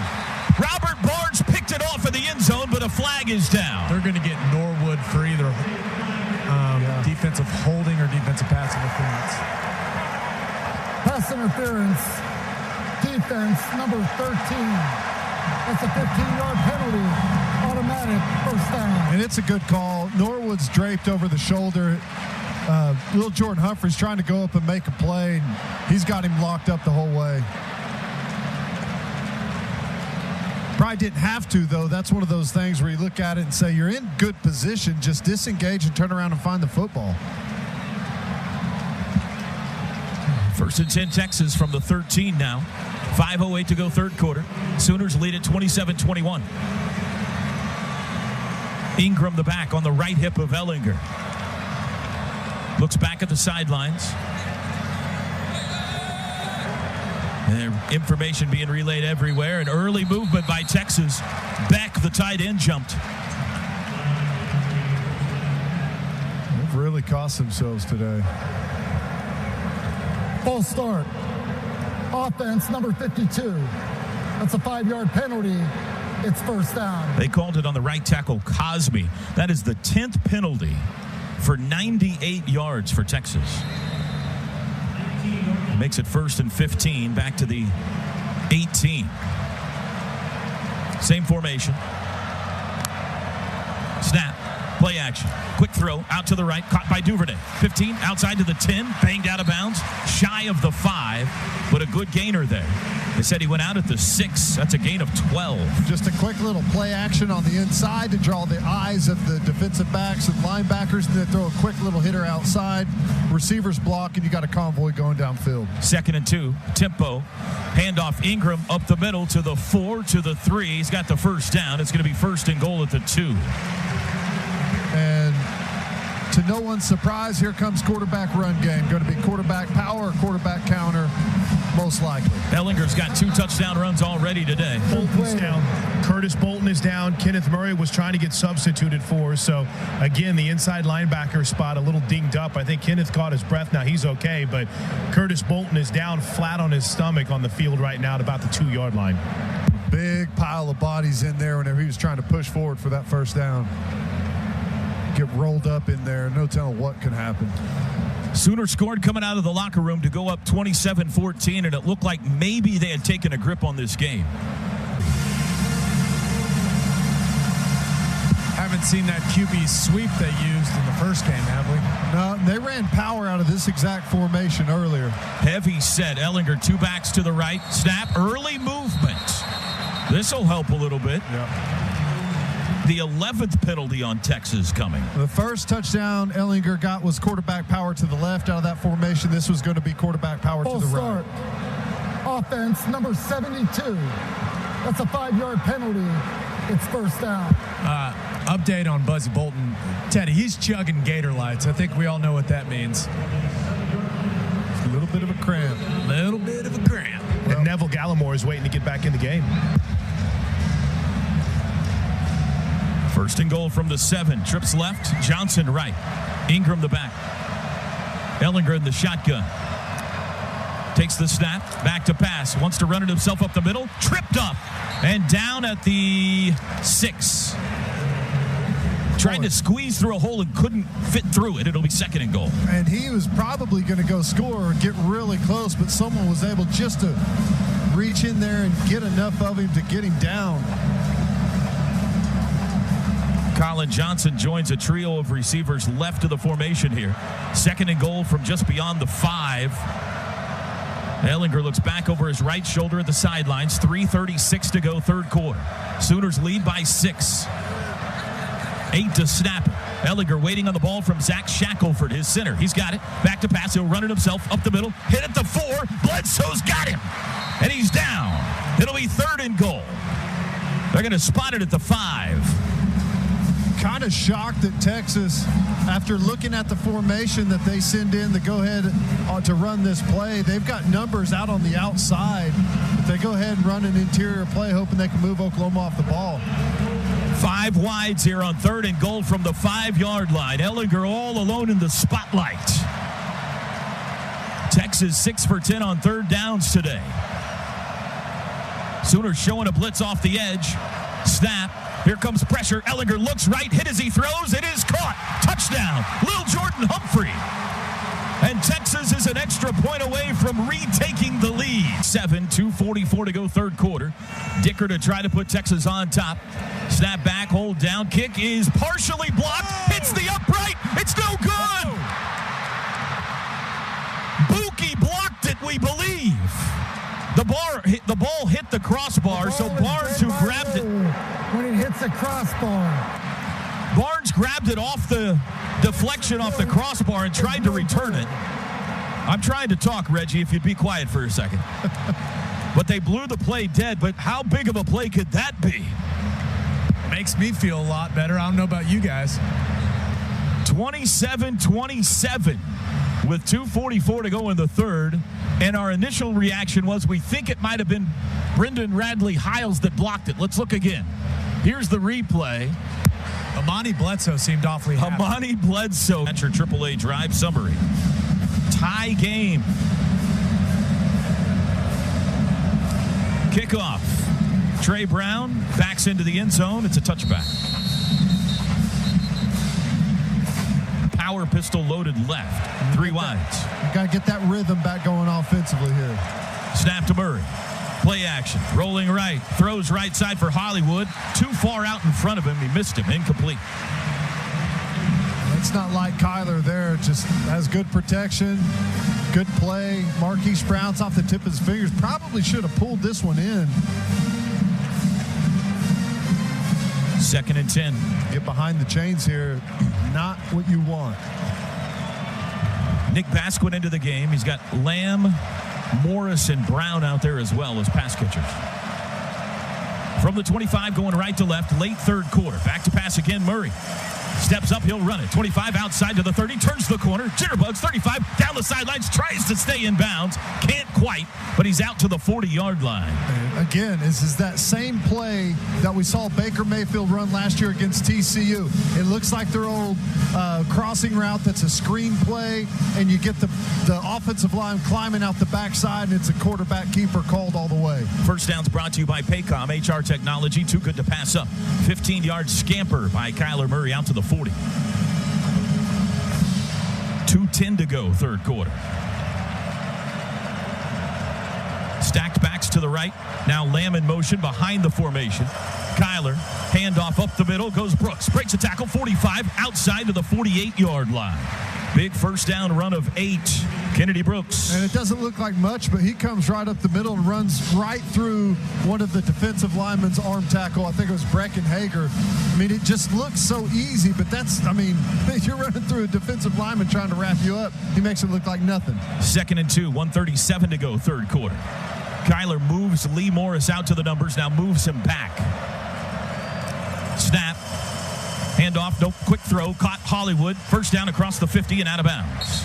Robert Barnes picked it off in the end zone, but a flag is down. They're going to get Norwood for either defensive holding or defensive pass interference. Pass interference. Defense number 13. That's a 15-yard penalty. Automatic first down. And it's a good call. Norwood's draped over the shoulder. Will Jordan Humphrey's trying to go up and make a play, and he's got him locked up the whole way. Probably didn't have to, though. That's one of those things where you look at it and say, you're in good position, just disengage and turn around and find the football. 1st and 10 Texas from the 13 now. 5:08 to go, 3rd quarter. Sooners lead at 27-21. Ingram the back on the right hip of Ellinger. Looks back at the sidelines. And information being relayed everywhere. An early movement by Texas. Beck, the tight end, jumped. They've really cost themselves today. False start. Offense number 52. That's a 5-yard penalty. It's first down. They called it on the right tackle, Cosme. That is the 10th penalty for 98 yards for Texas. Makes it 1st and 15, back to the 18. Same formation. Snap. Play action. Quick throw out to the right. Caught by Duvernay. 15 outside to the 10. Banged out of bounds. Shy of the 5, but a good gainer there. They said he went out at the 6. That's a gain of 12. Just a quick little play action on the inside to draw the eyes of the defensive backs and linebackers, and then throw a quick little hitter outside. Receivers block, and you got a convoy going downfield. 2nd and 2. Tempo. Handoff Ingram up the middle to the 4 to the 3. He's got the first down. It's going to be 1st and goal at the 2. And to no one's surprise, here comes quarterback run game. Going to be quarterback power or quarterback counter, most likely. Ellinger's got 2 touchdown runs already today. Bolton's down. Curtis Bolton is down. Kenneth Murray was trying to get substituted for. So, again, the inside linebacker spot a little dinged up. I think Kenneth caught his breath. Now he's okay, but Curtis Bolton is down flat on his stomach on the field right now at about the 2-yard line. Big pile of bodies in there whenever he was trying to push forward for that first down. Get rolled up in there. No telling what can happen. Sooners scored coming out of the locker room to go up 27-14, and it looked like maybe they had taken a grip on this game. Haven't seen that QB sweep they used in the first game, have we? No, they ran power out of this exact formation earlier. Heavy set. Ellinger, 2 backs to the right. Snap. Early movement. This will help a little bit. Yeah. The 11th penalty on Texas coming. The first touchdown Ellinger got was quarterback power to the left out of that formation. This was going to be quarterback power to the right. Offense number 72. That's a 5-yard penalty. It's first down. Update on Buzzy Bolton. Teddy, he's chugging Gator Lights. I think we all know what that means. A little bit of a cramp. Little bit of a cramp. And Neville Gallimore is waiting to get back in the game. 1st and goal from the 7. Trips left. Johnson right. Ingram the back. Ellinger in the shotgun. Takes the snap. Back to pass. Wants to run it himself up the middle. Tripped up. And down at the 6. Trying to squeeze through a hole and couldn't fit through it. It'll be 2nd and goal. And he was probably going to go score or get really close, but someone was able just to reach in there and get enough of him to get him down. Colin Johnson joins a trio of receivers left of the formation here. 2nd and goal from just beyond the 5. Ellinger looks back over his right shoulder at the sidelines. 3:36 to go, 3rd quarter. Sooners lead by 6. 8 to snap. Ellinger waiting on the ball from Zach Shackelford, his center. He's got it. Back to pass. He'll run it himself up the middle. Hit at the 4. Bledsoe's got him. And he's down. It'll be 3rd and goal. They're going to spot it at the 5. Kind of shocked that Texas, after looking at the formation that they send in to go ahead to run this play, they've got numbers out on the outside. But they go ahead and run an interior play, hoping they can move Oklahoma off the ball. 5 wides here on 3rd and goal from the 5-yard line. Ellinger all alone in the spotlight. Texas 6 for 10 on 3rd downs today. Sooners showing a blitz off the edge. Snap. Here comes pressure. Ellinger looks right. Hit as he throws. It is caught. Touchdown. Lil Jordan Humphrey. And Texas is an extra point away from retaking the lead. 2:44 to go, 3rd quarter. Dicker to try to put Texas on top. Snap back, hold down. Kick is partially blocked. Hits the upright. It's no good. Buki blocked it, we believe. The ball hit the crossbar, so Barnes, who grabbed it. When it hits the crossbar. Barnes grabbed it off the deflection off the crossbar and tried to return it. I'm trying to talk, Reggie, if you'd be quiet for a second. But they blew the play dead, but how big of a play could that be? Makes me feel a lot better. I don't know about you guys. 27-27 with 2:44 to go in the 3rd. And our initial reaction was we think it might have been Brendan Radley Hiles that blocked it. Let's look again. Here's the replay. Amani Bledsoe seemed awfully happy. Amani Bledsoe. That's your AAA drive summary. Tie game. Kickoff. Trey Brown backs into the end zone. It's a touchback. Power pistol loaded left. 3 wides. You got to get that rhythm back going offensively. defensively here. Snap to Murray. Play action. Rolling right. Throws right side for Hollywood. Too far out in front of him. He missed him. Incomplete. It's not like Kyler there. Just has good protection. Good play. Marquise Brown's off the tip of his fingers. Probably should have pulled this one in. 2nd and 10. Get behind the chains here. Not what you want. Nick Basquin into the game. He's got Lamb, Morris, and Brown out there as well as pass catchers. From the 25 going right to left, late third quarter. Back to pass again, Murray. Steps up, he'll run it. 25 outside to the 30, turns the corner. Jitterbugs, 35, down the sidelines, tries to stay in bounds. Can't quite, but he's out to the 40-yard line. And again, this is that same play that we saw Baker Mayfield run last year against TCU. It looks like their old crossing route that's a screen play, and you get the offensive line climbing out the backside, and it's a quarterback keeper called all the way. First down's brought to you by Paycom HR Technology. Too good to pass up. 15-yard scamper by Kyler Murray out to the 40. 2:10 to go, third quarter. Stacked backs to the right. Now Lamb in motion behind the formation. Kyler, handoff up the middle, goes Brooks. Breaks a tackle, 45, outside to the 48-yard line. Big first down run of 8. Kennedy Brooks. And it doesn't look like much, but he comes right up the middle and runs right through one of the defensive linemen's arm tackle. I think it was Brecken Hager. I mean, it just looks so easy, but you're running through a defensive lineman trying to wrap you up. He makes it look like nothing. 2nd and 2, 1:37 to go, third quarter. Kyler moves Lee Morris out to the numbers, now moves him back. Snap. Handoff, no quick throw, caught Hollywood. First down across the 50 and out of bounds.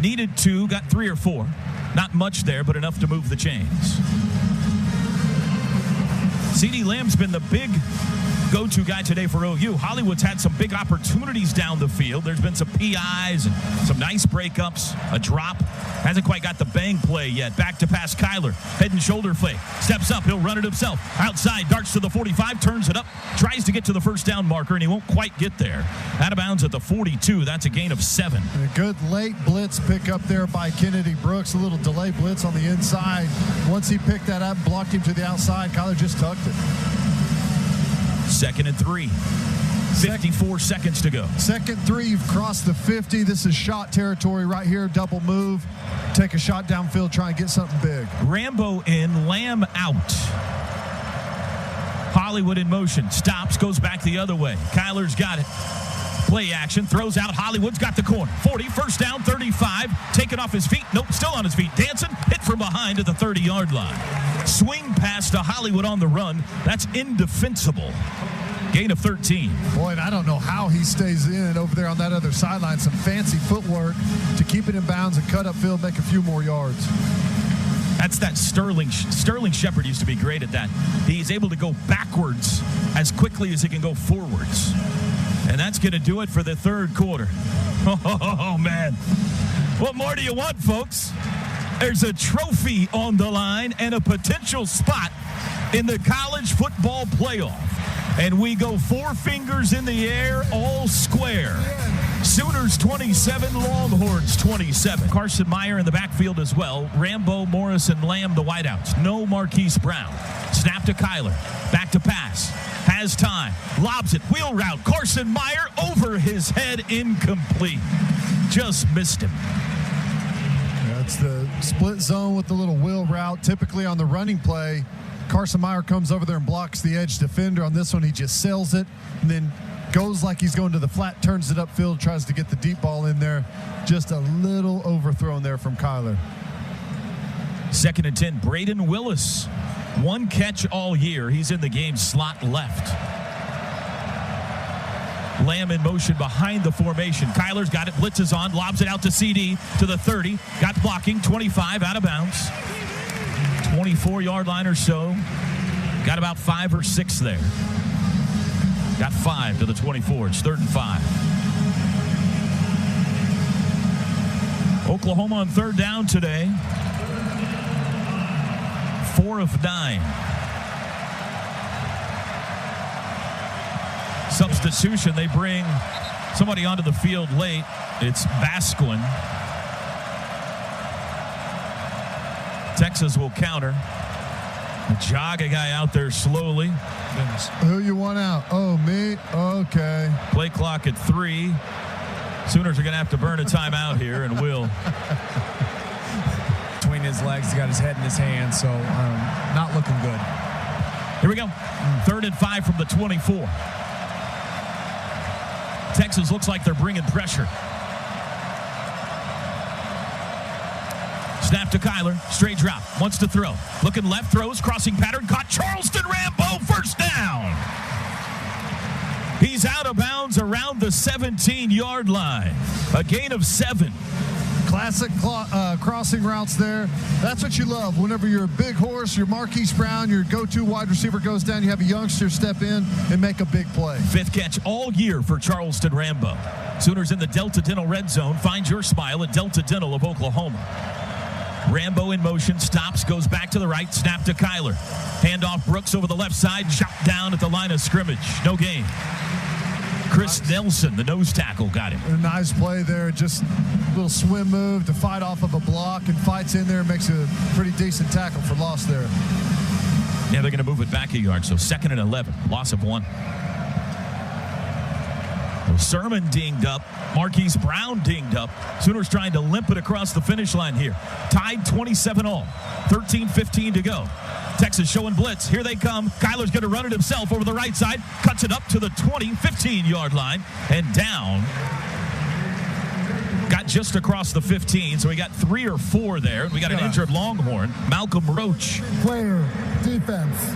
Needed 2, got 3 or 4. Not much there, but enough to move the chains. CeeDee Lamb's been the big go-to guy today for OU. Hollywood's had some big opportunities down the field. There's been some PIs and some nice breakups, a drop. Hasn't quite got the bang play yet. Back to pass Kyler. Head and shoulder fake. Steps up. He'll run it himself. Outside. Darts to the 45. Turns it up. Tries to get to the first down marker, and he won't quite get there. Out of bounds at the 42. That's a gain of 7. A good late blitz pick up there by Kennedy Brooks. A little delay blitz on the inside. Once he picked that up, blocked him to the outside, Kyler just tucked it. 2nd and 3. 54 seconds to go. 2nd 3, you've crossed the 50. This is shot territory right here. Double move. Take a shot downfield, try and get something big. Rambo in, Lamb out. Hollywood in motion. Stops, goes back the other way. Kyler's got it. Play action, throws out. Hollywood's got the corner. 40, first down, 35. Taken off his feet. Nope, still on his feet. Dancing, hit from behind at the 30-yard line. Swing pass to Hollywood on the run. That's indefensible. Gain of 13. Boy, and I don't know how he stays in over there on that other sideline. Some fancy footwork to keep it in bounds and cut upfield, make a few more yards. That's that Sterling Shepard used to be great at that. He's able to go backwards as quickly as he can go forwards. And that's going to do it for the third quarter. Oh, man. What more do you want, folks? There's a trophy on the line and a potential spot in the college football playoff. And we go 4 fingers in the air, all square. Sooners 27, Longhorns 27. Carson Meyer in the backfield as well. Rambo, Morris, and Lamb, the wideouts. No Marquise Brown. Snap to Kyler. Back to pass. Has time. Lobs it. Wheel route. Carson Meyer over his head. Incomplete. Just missed him. That's the split zone with the little wheel route. Typically on the running play, Carson Meyer comes over there and blocks the edge defender. On this one, he just sails it and then goes like he's going to the flat, turns it upfield, tries to get the deep ball in there. Just a little overthrown there from Kyler. 2nd and 10, Braden Willis. 1 catch all year. He's in the game slot left. Lamb in motion behind the formation. Kyler's got it. Blitzes on. Lobs it out to CD to the 30. Got blocking. 25 out of bounds. 24-yard line or so. Got about 5 or 6 there. Got 5 to the 24. It's 3rd and 5. Oklahoma on 3rd down today. 4 of 9. Substitution. They bring somebody onto the field late. It's Basquin. Texas will counter. Jog a guy out there slowly. Who you want out? Oh, me? Okay. Play clock at 3. Sooners are going to have to burn a timeout here, and will. Between his legs, he's got his head in his hands, so not looking good. Here we go. 3rd and 5 from the 24. Texas looks like they're bringing pressure. Snap to Kyler. Straight drop. Wants to throw. Looking left. Throws. Crossing pattern. Caught. Charleston Rambo. First down. He's out of bounds around the 17-yard line. A gain of 7. Classic crossing routes there. That's what you love. Whenever you're a big horse, your Marquise Brown, your go-to wide receiver goes down, you have a youngster step in and make a big play. 5th catch all year for Charleston Rambo. Sooners in the Delta Dental red zone. Find your smile at Delta Dental of Oklahoma. Rambo in motion, stops, goes back to the right, snap to Kyler. Handoff Brooks over the left side, shot down at the line of scrimmage. No gain. Chris Nelson, the nose tackle, got him. A nice play there, just a little swim move to fight off of a block and fights in there, makes a pretty decent tackle for loss there. Yeah, they're going to move it back a yard, so 2nd and 11, loss of 1. Sermon dinged up. Marquise Brown dinged up. Sooners trying to limp it across the finish line here. Tied 27-all. 13-15 to go. Texas showing blitz. Here they come. Kyler's going to run it himself over the right side. Cuts it up to the 15-yard line. And down. Got just across the 15, so we got 3 or 4 there. We got an injured Longhorn, Malcolm Roach. Player, defense.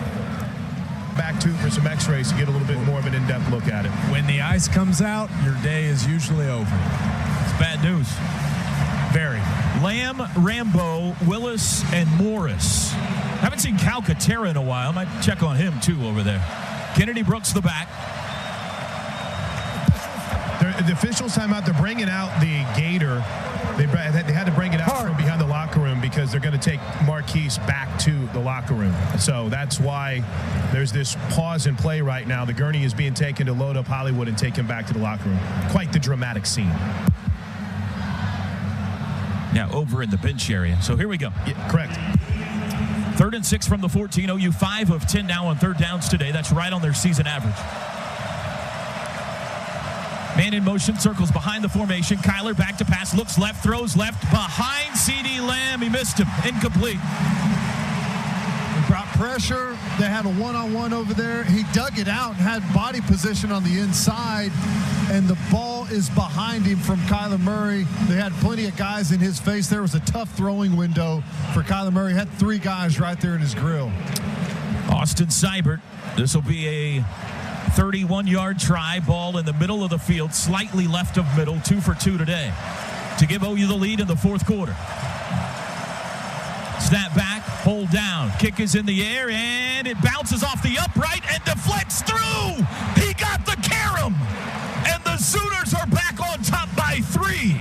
Back to for some x-rays to get a little bit more of an in-depth look at it. When the ice comes out, your day is usually over. It's bad news. Very. Lamb, Rambo, Willis, and Morris. Haven't seen Calcaterra in a while. Might check on him, too, over there. Kennedy Brooks, the back. The officials time out. They're bringing out the Gator. They had to bring it out from behind the locker room because they're going to take Marquise back to the locker room. So that's why there's this pause in play right now. The gurney is being taken to load up Hollywood and take him back to the locker room. Quite the dramatic scene. Now over in the bench area. So here we go. Yeah, correct. 3rd and 6 from the 14. OU 5 of 10 now on 3rd downs today. That's right on their season average. Man in motion, circles behind the formation. Kyler back to pass, looks left, throws left, behind C.D. Lamb. He missed him. Incomplete. He brought pressure. They had a one-on-one over there. He dug it out and had body position on the inside, and the ball is behind him from Kyler Murray. They had plenty of guys in his face. There was a tough throwing window for Kyler Murray. He had 3 guys right there in his grill. Austin Seibert. This will be a 31-yard try, ball in the middle of the field, slightly left of middle, 2 for 2 today, to give OU the lead in the 4th quarter. Snap back, hold down, kick is in the air, and it bounces off the upright and deflects through. He got the carom, and the Sooners are back on top by 3.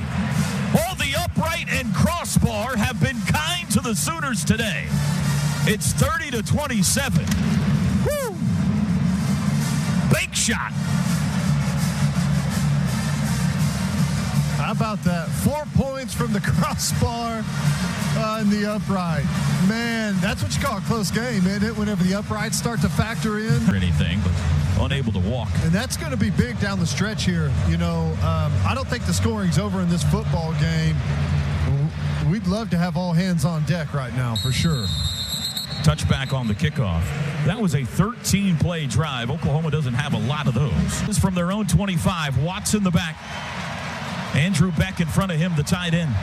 All the upright and crossbar have been kind to the Sooners today. It's 30-27. Woo! Bank shot. How about that? 4 points from the crossbar and the upright. Man, that's what you call a close game, isn't it? Whenever the uprights start to factor in. Or anything, but unable to walk. And that's going to be big down the stretch here. You know, I don't think the scoring's over in this football game. We'd love to have all hands on deck right now, for sure. Touchback on the kickoff. That was a 13-play drive. Oklahoma doesn't have a lot of those. This is from their own 25. Watts in the back. Andrew Beck in front of him, the tight end.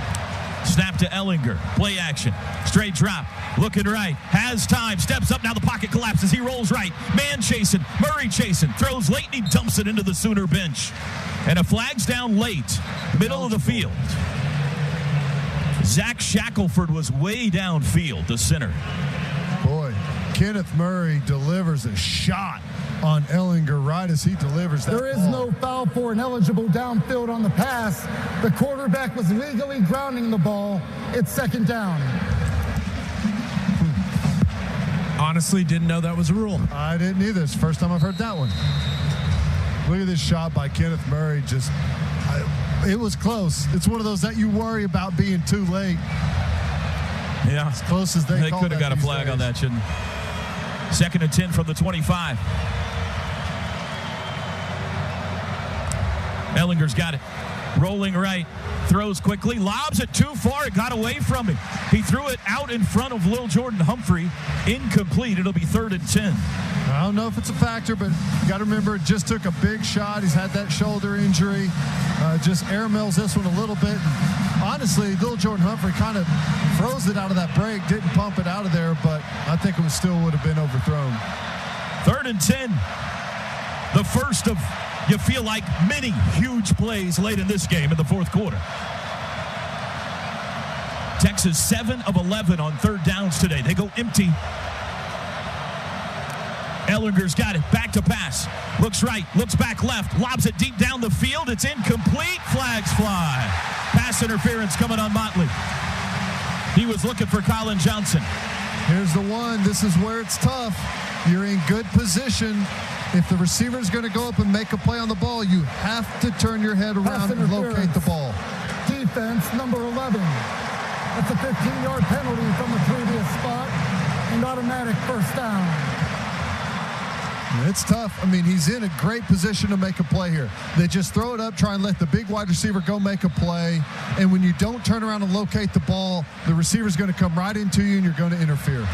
Snap to Ellinger. Play action. Straight drop. Looking right. Has time. Steps up. Now the pocket collapses. He rolls right. Man chasing. Murray chasing. Throws late and he dumps it into the Sooner bench. And a flag's down late. Middle of the field. Zach Shackelford was way downfield, the center. Boy, Kenneth Murray delivers a shot on Ellinger right as he delivers that There is ball. no foul for ineligible downfield on the pass. The quarterback was legally grounding the ball. It's 2nd down. Honestly, didn't know that was a rule. I didn't either. It's the first time I've heard that one. Look at this shot by Kenneth Murray. It was close. It's one of those that you worry about being too late. Yeah. As close as they could have got a flag on that, shouldn't they? 2nd and 10 from the 25. Ellinger's got it. Rolling right. Throws quickly. Lobs it too far. It got away from him. He threw it out in front of Lil Jordan Humphrey. Incomplete. It'll be 3rd and 10. I don't know if it's a factor, but you got to remember it just took a big shot. He's had that shoulder injury. Just airmails this one a little bit. And honestly, Lil Jordan Humphrey kind of froze it out of that break. Didn't pump it out of there, but I think it still would have been overthrown. 3rd and 10. The first of, you feel like, many huge plays late in this game in the 4th quarter. Texas 7 of 11 on 3rd downs today. They go empty. Ellinger's got it. Back to pass. Looks right. Looks back left. Lobs it deep down the field. It's incomplete. Flags fly. Pass interference coming on Motley. He was looking for Colin Johnson. Here's the one. This is where it's tough. You're in good position. If the receiver's going to go up and make a play on the ball, you have to turn your head around and locate the ball. Defense number 11. That's a 15-yard penalty from the previous spot and automatic first down. It's tough. I mean, he's in a great position to make a play here. They just throw it up, try and let the big wide receiver go make a play. And when you don't turn around and locate the ball, the receiver's going to come right into you and you're going to interfere.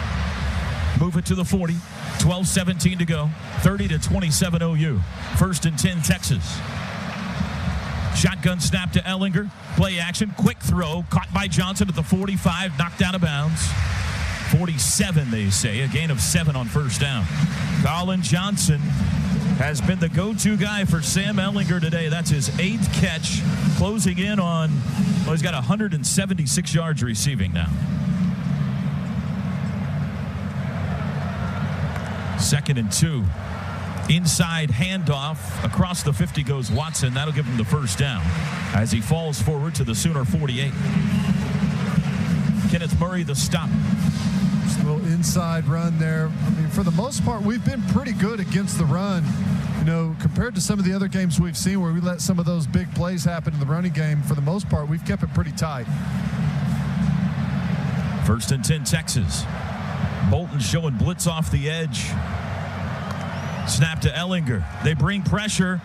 Move it to the 40. 12-17 to go. 30-27 OU. 1st and 10 Texas. Shotgun snap to Ellinger. Play action. Quick throw. Caught by Johnson at the 45. Knocked out of bounds. 47, they say. A gain of 7 on 1st down. Colin Johnson has been the go-to guy for Sam Ellinger today. That's his 8th catch. Closing in on, well, he's got 176 yards receiving now. 2nd and 2. Inside handoff. Across the 50 goes Watson. That'll give him the 1st down as he falls forward to the Sooner 48. Kenneth Murray, the stop. Just a little inside run there. I mean, for the most part, we've been pretty good against the run. You know, compared to some of the other games we've seen where we let some of those big plays happen in the running game, for the most part, we've kept it pretty tight. 1st and 10 Texas. Bolton showing blitz off the edge. Snap to Ellinger. They bring pressure.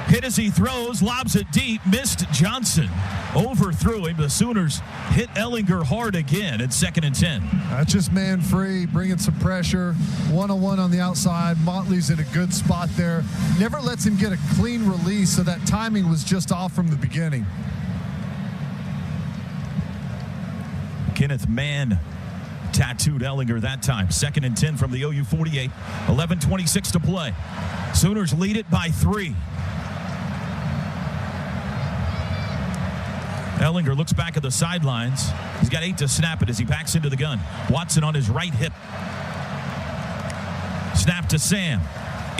Hit as he throws. Lobs it deep. Missed Johnson. Overthrew him. The Sooners hit Ellinger hard again at 2nd and 10. That's just man free, bringing some pressure. 1-on-1 on the outside. Motley's in a good spot there. Never lets him get a clean release, so that timing was just off from the beginning. Kenneth Mann tattooed Ellinger that time. 2nd and 10 from the OU 48. 11:26 to play. Sooners lead it by 3. Ellinger looks back at the sidelines. He's got 8 to snap it as he backs into the gun. Watson on his right hip. Snap to Sam.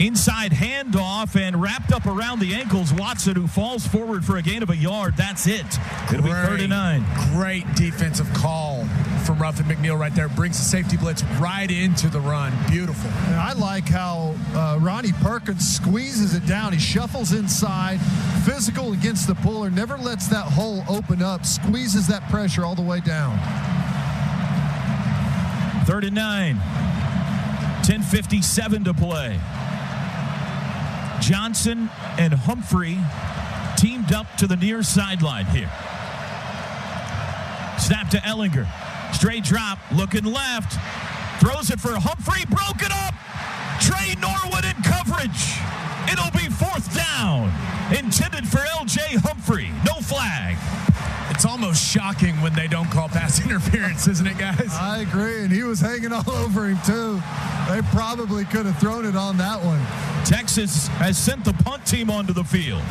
Inside handoff and wrapped up around the ankles. Watson, who falls forward for a gain of a yard. That's it. It'll be 3rd and 9. Great defensive call from Ruffin McNeil right there. Brings the safety blitz right into the run. Beautiful. And I like how Ronnie Perkins squeezes it down. He shuffles inside, physical against the puller, never lets that hole open up, squeezes that pressure all the way down. 3rd and 9. 10:57 to play. Johnson and Humphrey teamed up to the near sideline here. Snap to Ellinger. Straight drop, looking left. Throws it for Humphrey, broke it up. Trey Norwood in coverage. It'll be 4th down. Intended for L.J. Humphrey. No flag. It's almost shocking when they don't call pass interference, isn't it, guys? I agree, and he was hanging all over him, too. They probably could have thrown it on that one. Texas has sent the punt team onto the field.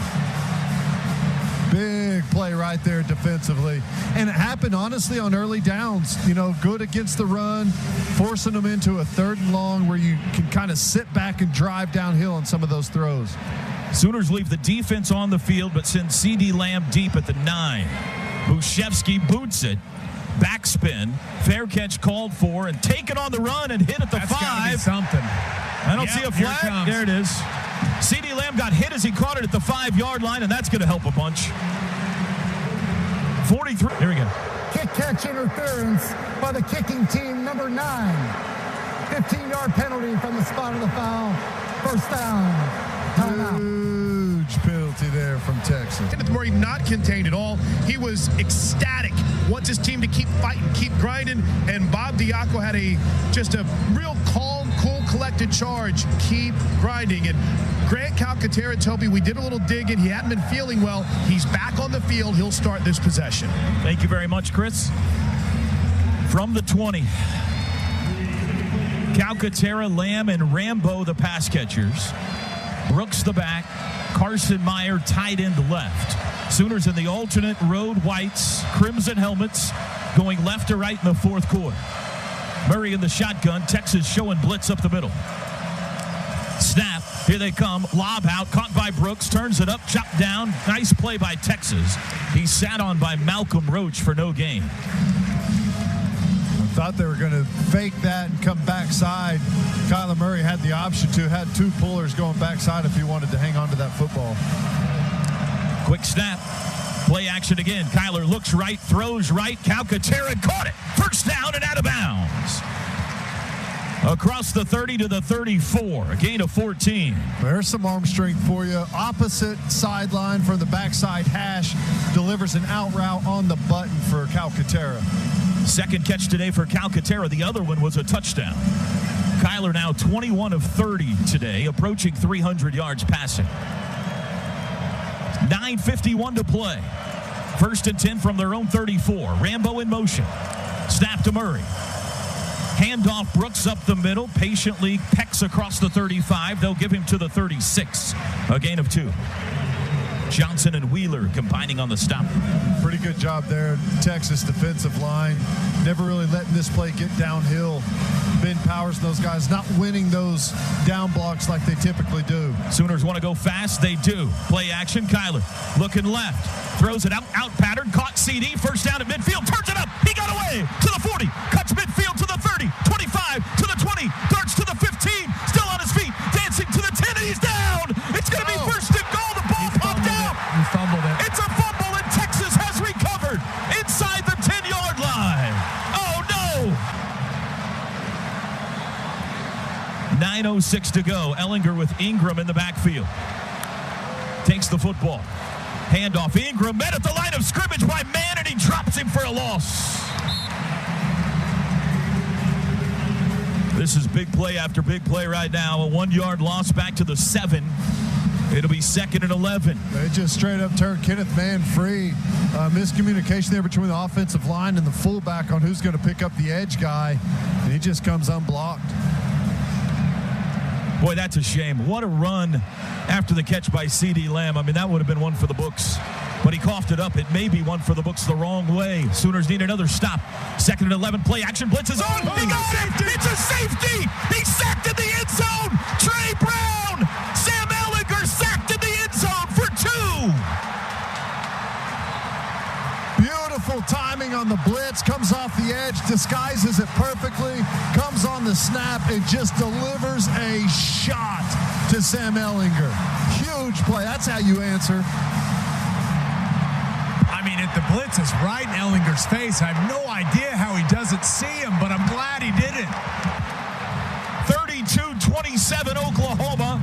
Big play right there defensively. And it happened, honestly, on early downs. You know, good against the run, forcing them into a 3rd and long where you can kind of sit back and drive downhill on some of those throws. Sooners leave the defense on the field, but send C.D. Lamb deep at the 9. Bushevsky boots it. Backspin. Fair catch called for and taken on the run and hit at the 5. That's gotta be something. I don't see a flag. There it is. C.D. Lamb got hit as he caught it at the 5-yard line, and that's going to help a bunch. 43. Here we go. Kick catch interference by the kicking team, number 9. 15-yard penalty from the spot of the foul. First down. Timeout. Huge penalty there from Texas. Murray not contained at all. He was ecstatic. Wants his team to keep fighting, keep grinding. And Bob Diaco had just a real calm, cool, collected charge. Keep grinding. And Grant Calcaterra, Toby, we did a little digging. He hadn't been feeling well. He's back on the field. He'll start this possession. Thank you very much, Chris. From the 20. Calcaterra, Lamb, and Rambo, the pass catchers. Brooks, the back. Carson Meyer, tight end left. Sooners in the alternate road whites, crimson helmets, going left to right in the fourth quarter. Murray in the shotgun. Texas showing blitz up the middle. Snap. Here they come. Lob out. Caught by Brooks. Turns it up. Chopped down. Nice play by Texas. He's sat on by Malcolm Roach for no gain. Thought they were going to fake that and come backside. Kyler Murray had the option to, had 2 pullers going backside if he wanted to hang on to that football. Quick snap. Play action again. Kyler looks right, throws right. Calcaterra caught it. First down and out of bounds. Across the 30 to the 34. A gain of 14. There's some arm strength for you. Opposite sideline from the backside hash. Delivers an out route on the button for Calcaterra. Second catch today for Calcaterra. The other one was a touchdown. Kyler now 21 of 30 today, approaching 300 yards passing. 9:51 to play. First and 10 from their own 34. Rambo in motion. Snap to Murray. Handoff, Brooks up the middle. Patiently pecks across the 35. They'll give him to the 36. A gain of 2. Johnson and Wheeler combining on the stop. Pretty good job there. Texas defensive line. Never really letting this play get downhill. Ben Powers and those guys not winning those down blocks like they typically do. Sooners want to go fast. They do. Play action. Kyler looking left. Throws it out pattern. Caught CD. First down at midfield. Turns it up. He got away to the 40. Cuts midfield to the 30. 25 to the 20. Darts to the 15. Still on his feet. Dancing to the 10. And he's down. It's going to be first and goal. The ball popped out. He fumbled it. It's a fumble, and Texas has recovered inside the 10-yard line. Oh, no. 9:06 to go. Ellinger with Ingram in the backfield. Takes the football. Handoff. Ingram met at the line of scrimmage by man, and he drops him for a loss. This is big play after big play right now. A 1-yard loss back to the 7. It'll be 2nd and 11. They just straight up turned Kenneth Mann free. Miscommunication there between the offensive line and the fullback on who's going to pick up the edge guy. And he just comes unblocked. Boy, that's a shame. What a run after the catch by C.D. Lamb. I mean, that would have been one for the books. But he coughed it up. It may be one for the books the wrong way. Sooners need another stop. 2nd and 11. Play action. Blitz is on. He got it. It's a safety. He's sacked in the end zone. Trey Brown. Sam Ellinger sacked in the end zone for 2. Beautiful timing on the blitz. Comes off the edge. Disguises it perfectly. Comes on the snap and just delivers a shot to Sam Ellinger. Huge play. That's how you answer. I mean, the blitz is right in Ellinger's face. I have no idea how he doesn't see him, but I'm glad he did it. 32-27 Oklahoma,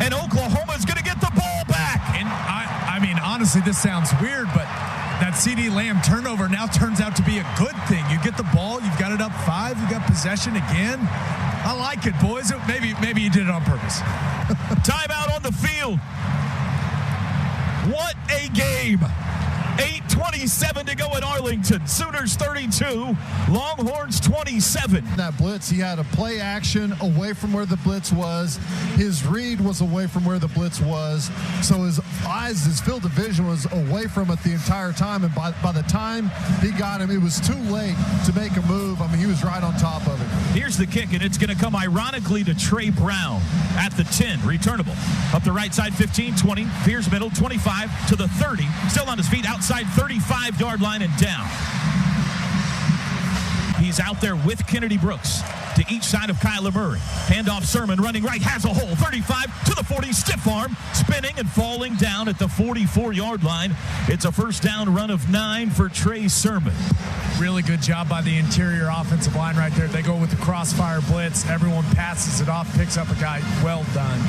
and Oklahoma's going to get the ball back. And I mean, honestly, this sounds weird, but that C.D. Lamb turnover now turns out to be a good thing. You get the ball, you've got it up 5, you got possession again. I like it, boys. Maybe you did it on purpose. Timeout on the field. What a game. 8:27 to go in Arlington. Sooners 32, Longhorns 27. That blitz, he had a play action away from where the blitz was. His read was away from where the blitz was. So his eyes, his field of vision was away from it the entire time. And by the time he got him, it was too late to make a move. I mean, he was right on top of it. Here's the kick, and it's going to come ironically to Trey Brown at the 10. Returnable. Up the right side, 15, 20. Veers middle, 25 to the 30. Still on his feet, outside 35-yard line and down. He's out there with Kennedy Brooks to to each side of Kyler Murray. Handoff Sermon running right, has a hole. 35 to the 40, stiff arm, spinning and falling down at the 44-yard line. It's a first down run of 9 for Trey Sermon. Really good job by the interior offensive line right there. They go with the crossfire blitz. Everyone passes it off, picks up a guy. Well done.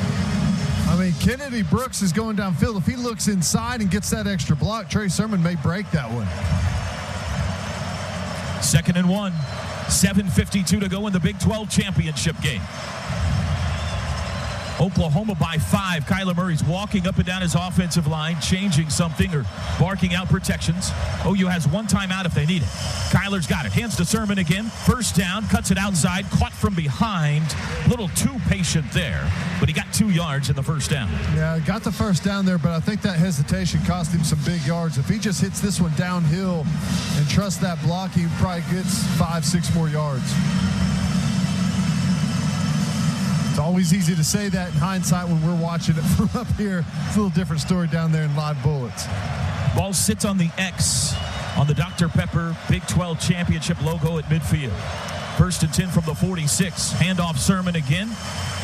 I mean, Kennedy Brooks is going downfield. If he looks inside and gets that extra block, Trey Sermon may break that one. 2nd and 1. 7:52 to go in the Big 12 championship game. Oklahoma by 5. Kyler Murray's walking up and down his offensive line, changing something or barking out protections. OU has one timeout if they need it. Kyler's got it. Hands to Sermon again. First down. Cuts it outside. Caught from behind. Little too patient there. But he got 2 yards in the first down. Yeah, got the first down there, but I think that hesitation cost him some big yards. If he just hits this one downhill and trusts that block, he probably gets 5-6 more yards. It's always easy to say that in hindsight when we're watching it from up here. It's a little different story down there in live bullets. Ball sits on the X on the Dr. Pepper Big 12 championship logo at midfield. 1st and 10 from the 46. Handoff Sermon again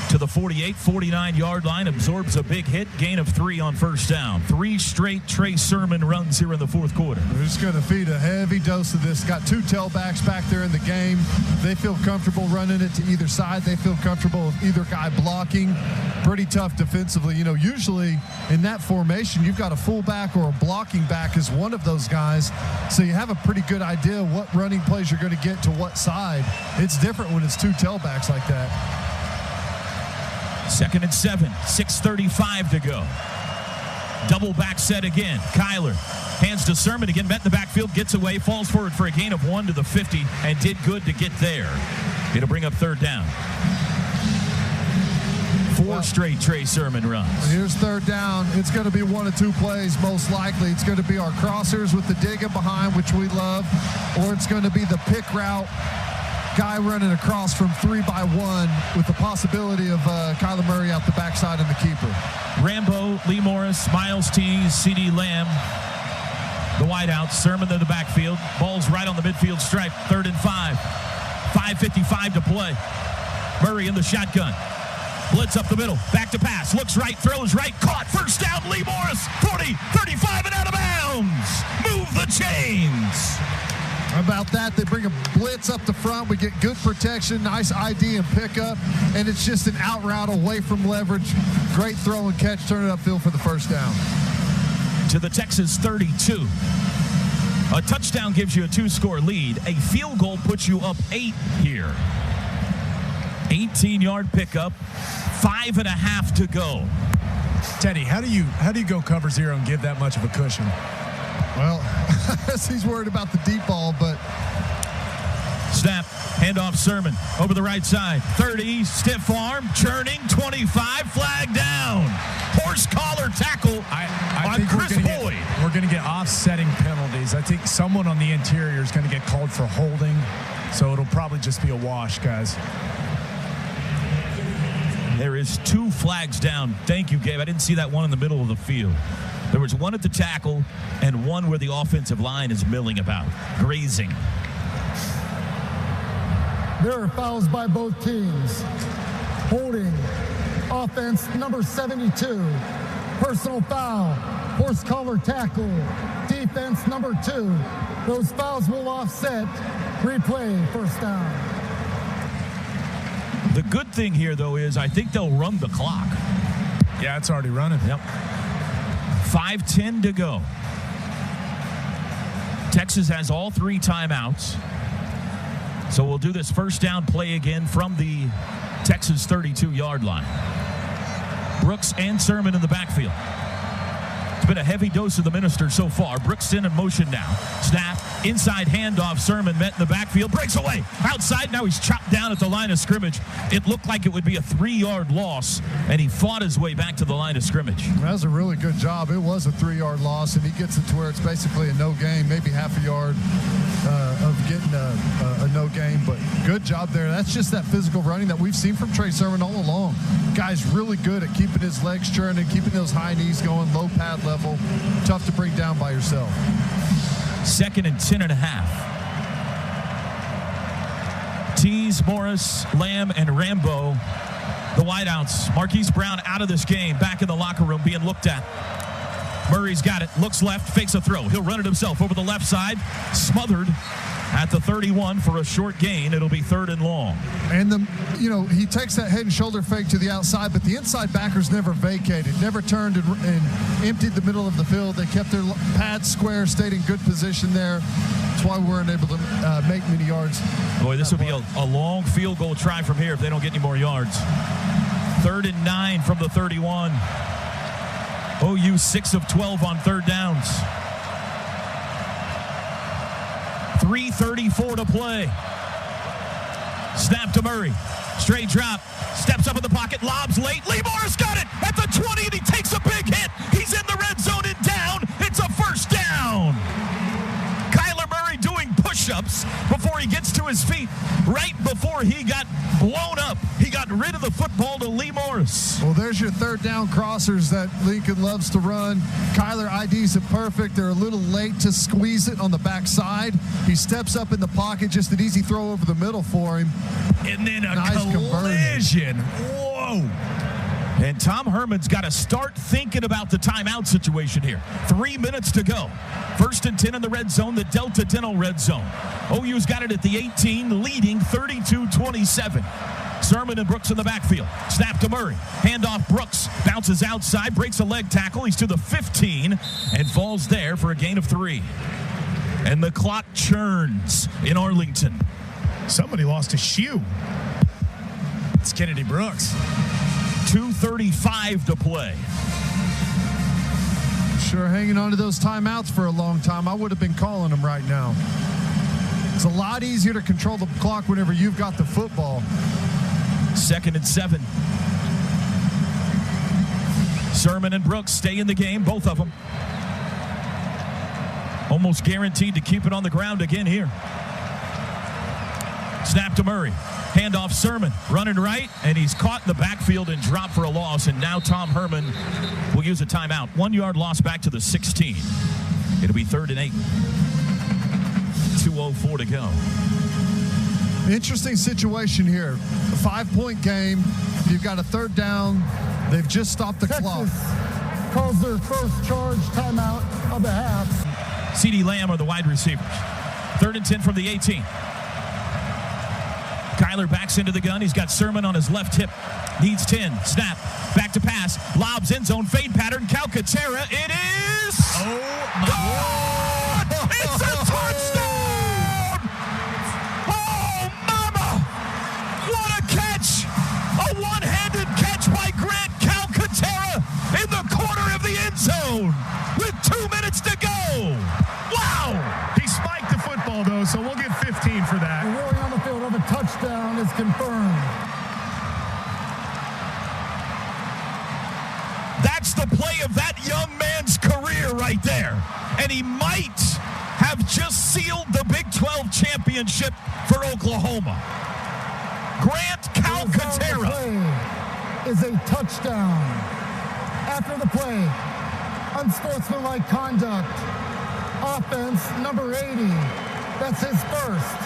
to the 48, 49-yard line. Absorbs a big hit. Gain of 3 on first down. 3 straight Trey Sermon runs here in the fourth quarter. We're just going to feed a heavy dose of this. Got 2 tailbacks back there in the game. They feel comfortable running it to either side. They feel comfortable with either guy blocking. Pretty tough defensively. You know, usually in that formation, you've got a fullback or a blocking back as one of those guys. So you have a pretty good idea what running plays you're going to get to what side. It's different when it's 2 tailbacks like that. 2nd and 7, 6:35 to go. Double back set again. Kyler hands to Sermon again, met in the backfield, gets away, falls forward for a gain of 1 to the 50, and did good to get there. It'll bring up 3rd down. 4 straight Trey Sermon runs. And here's 3rd down. It's going to be 1 of 2 plays, most likely. It's going to be our crossers with the digging behind, which we love, or it's going to be the pick route. Guy running across from 3-by-1 with the possibility of Kyler Murray out the backside and the keeper. Rambo, Lee Morris, Miles Tees, C.D. Lamb, the wideout. Sermon in the backfield. Ball's right on the midfield stripe. 3rd and 5. 5:55 to play. Murray in the shotgun. Blitz up the middle. Back to pass. Looks right. Throws right. Caught. First down. Lee Morris. 40, 35, and out of bounds. Move the chains. How about that? They bring a blitz up the front. We get good protection, nice ID and pickup, and it's just an out route away from leverage. Great throw and catch, turn it upfield for the first down. To the Texas 32. A touchdown gives you a 2-score lead. A field goal puts you up 8 here. 18-yard pickup, 5.5 to go. Teddy, how do you go cover 0 and give that much of a cushion? Well, he's worried about the deep ball, but... Snap, handoff Sermon, over the right side. 30, stiff arm, churning, 25, flag down. Horse collar tackle I on think Chris Boyd. We're going to get offsetting penalties. I think someone on the interior is going to get called for holding, so it'll probably just be a wash, guys. There is 2 flags down. Thank you, Gabe. I didn't see that one in the middle of the field. There was one at the tackle and one where the offensive line is milling about, grazing. There are fouls by both teams. Holding, offense number 72. Personal foul, horse collar tackle, defense number 2. Those fouls will offset. Replay, first down. The good thing here, though, is I think they'll run the clock. Yeah, it's already running. Yep. 5:10 to go. Texas has all 3 timeouts. So we'll do this first down play again from the Texas 32-yard line. Brooks and Sermon in the backfield. It's been a heavy dose of the minister so far. Brooks in motion now. Snap, inside handoff. Sermon met in the backfield. Breaks away. Outside, now he's chopped down at the line of scrimmage. It looked like it would be a 3-yard loss, and he fought his way back to the line of scrimmage. That was a really good job. It was a 3-yard loss, and he gets it to where it's basically a no gain, maybe half a yard of getting a no gain, but good job there. That's just that physical running that we've seen from Trey Sermon all along. Guy's really good at keeping his legs churning, keeping those high knees going, low pad level. Tough to bring down by yourself. 2nd and 10.5. Tease, Morris, Lamb, and Rambo, the wideouts. Marquise Brown out of this game, back in the locker room being looked at. Murray's got it, looks left, fakes a throw. He'll run it himself over the left side, smothered at the 31 for a short gain. It'll be 3rd and long. And he takes that head and shoulder fake to the outside, but the inside backers never vacated, never turned and emptied the middle of the field. They kept their pads square, stayed in good position there. That's why we weren't able to make many yards. Boy, this will be a long field goal try from here if they don't get any more yards. 3rd and 9 from the 31. OU 6 of 12 on 3rd downs. 3:34 to play. Snap to Murray. Straight drop. Steps up in the pocket. Lobs late. Lee Morris got it at the 20, and he takes a big hit. He's in the red zone and down. It's a 1st down. Kyler Murray doing push-ups before he gets to his feet. Right before he got blown up, he got rid of the football to Lee Morris. Well, there's your 3rd down crossers that Lincoln loves to run. Kyler IDs it perfect. They're a little late to squeeze it on the backside. He steps up in the pocket, just an easy throw over the middle for him. And then a nice collision. Whoa. And Tom Herman's got to start thinking about the timeout situation here. 3 minutes to go. 1st and 10 in the red zone, the Delta Dental red zone. OU's got it at the 18, leading 32-27. Sermon and Brooks in the backfield. Snap to Murray. Handoff Brooks. Bounces outside, breaks a leg tackle. He's to the 15 and falls there for a gain of 3. And the clock churns in Arlington. Somebody lost a shoe. It's Kennedy Brooks. 2:35 to play. Sure hanging on to those timeouts for a long time. I would have been calling them right now. It's a lot easier to control the clock whenever you've got the football. 2nd and 7. Sermon and Brooks stay in the game, both of them. Almost guaranteed to keep it on the ground again here. Snap to Murray. Handoff Sermon, running right, and he's caught in the backfield and dropped for a loss, and now Tom Herman will use a timeout. 1 yard loss back to the 16. It'll be 3rd and 8. 2:04 to go. Interesting situation here. A 5-point game. You've got a 3rd down. They've just stopped the clock. Calls their first charge timeout of the half. CeeDee Lamb are the wide receivers. 3rd and 10 from the 18. Kyler backs into the gun. He's got Sermon on his left hip. Needs 10. Snap. Back to pass. Lobs end zone. Fade pattern. Calcaterra. It is. Oh, my God! It's a touchdown! Oh, mama! What a catch! A one-handed catch by Grant Calcaterra in the corner of the end zone with 2 minutes to go. Wow! He spiked the football, though, so we'll get 15 for that. The ruling on the field of a touchdown is confirmed. That's the play of that young man's career right there. And he might have just sealed the Big 12 championship for Oklahoma. Grant Calcaterra. Is a touchdown. After the play, unsportsmanlike conduct. Offense, number 80. That's his first.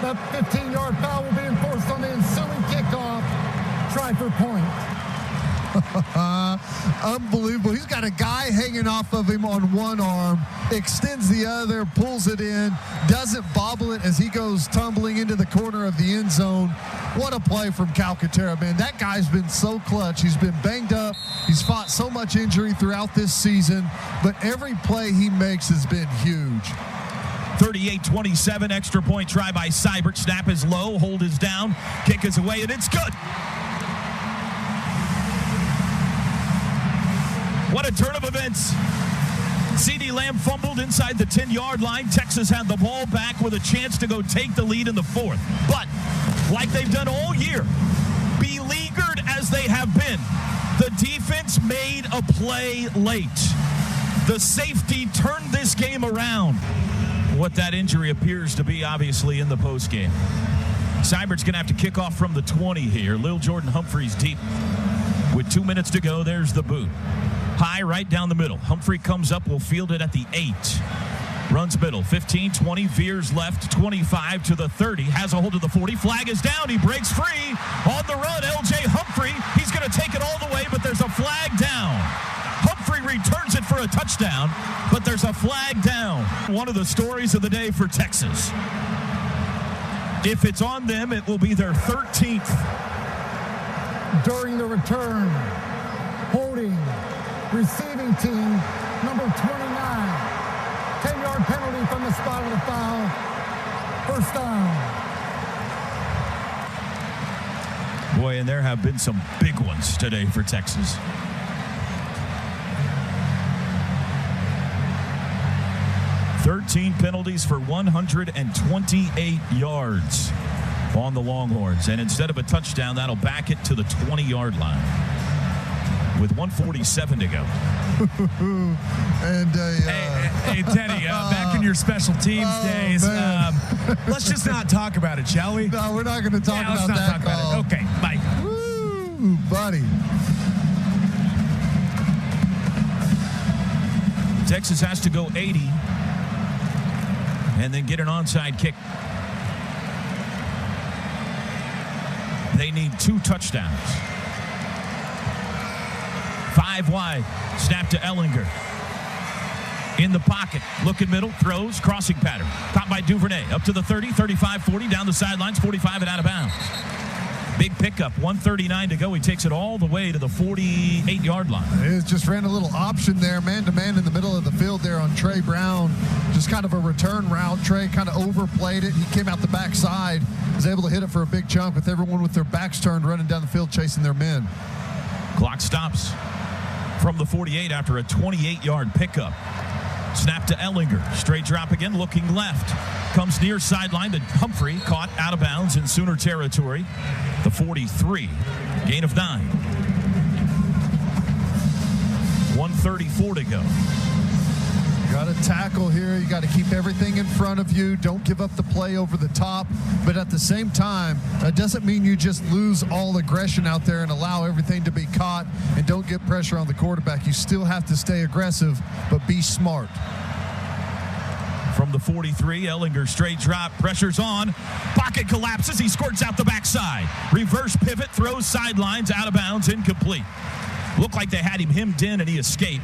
That 15-yard foul will be enforced on the ensuing kickoff. Try for point. Unbelievable. He's got a guy hanging off of him on one arm, extends the other, pulls it in, doesn't bobble it as he goes tumbling into the corner of the end zone. What a play from Calcaterra, man. That guy's been so clutch. He's been banged up. He's fought so much injury throughout this season, but every play he makes has been huge. 38-27, extra point try by Seibert. Snap is low, hold is down, kick is away, and it's good. What a turn of events. CeeDee Lamb fumbled inside the 10-yard line. Texas had the ball back with a chance to go take the lead in the 4th. But, like they've done all year, beleaguered as they have been, the defense made a play late. The safety turned this game around. What that injury appears to be, obviously, in the postgame. Seibert's going to have to kick off from the 20 here. Lil Jordan Humphreys deep. With 2 minutes to go, there's the boot. High right down the middle. Humphrey comes up, will field it at the 8. Runs middle, 15, 20, veers left, 25 to the 30, has a hold of the 40, flag is down, he breaks free, on the run, L.J. Humphrey, he's going to take it all the way, but there's a flag down. Humphrey returns it for a touchdown, but there's a flag down. One of the stories of the day for Texas. If it's on them, it will be their 13th. During the return, holding, receiving team, number 29. 10-yard penalty from the spot of the foul. First down. Boy, and there have been some big ones today for Texas. "13 penalties for 128 yards on the Longhorns. And instead of a touchdown, that'll back it to the 20-yard line with 1:47 to go. And Hey, Teddy, back in your special teams days, let's just not talk about it, shall we? No, we're not going to talk about let's not that talk call. about it. Okay, bye. Woo, buddy. Texas has to go 80 and then get an onside kick. They need 2 touchdowns. 5 wide. Snap to Ehlinger. In the pocket. Looking middle. Throws. Crossing pattern. Caught by Duvernay. Up to the 30, 35, 40. Down the sidelines. 45 and out of bounds. Big pickup. 1:39 to go. He takes it all the way to the 48-yard line. It just ran a little option there. Man-to-man in the middle of the field there on Trey Brown. Just kind of a return route. Trey kind of overplayed it. He came out the backside. Was able to hit it for a big chunk with everyone with their backs turned running down the field chasing their men. Clock stops from the 48 after a 28-yard pickup. Snap to Ehlinger. Straight drop again, looking left. Comes near sideline to Humphrey. Caught out of bounds in Sooner territory. The 43. Gain of 9. 1:34 to go. You got to tackle here. You got to keep everything in front of you. Don't give up the play over the top. But at the same time, that doesn't mean you just lose all aggression out there and allow everything to be caught and don't get pressure on the quarterback. You still have to stay aggressive, but be smart. From the 43, Ehlinger straight drop. Pressure's on. Pocket collapses. He squirts out the backside. Reverse pivot. Throws sidelines. Out of bounds. Incomplete. Looked like they had him hemmed in and he escaped.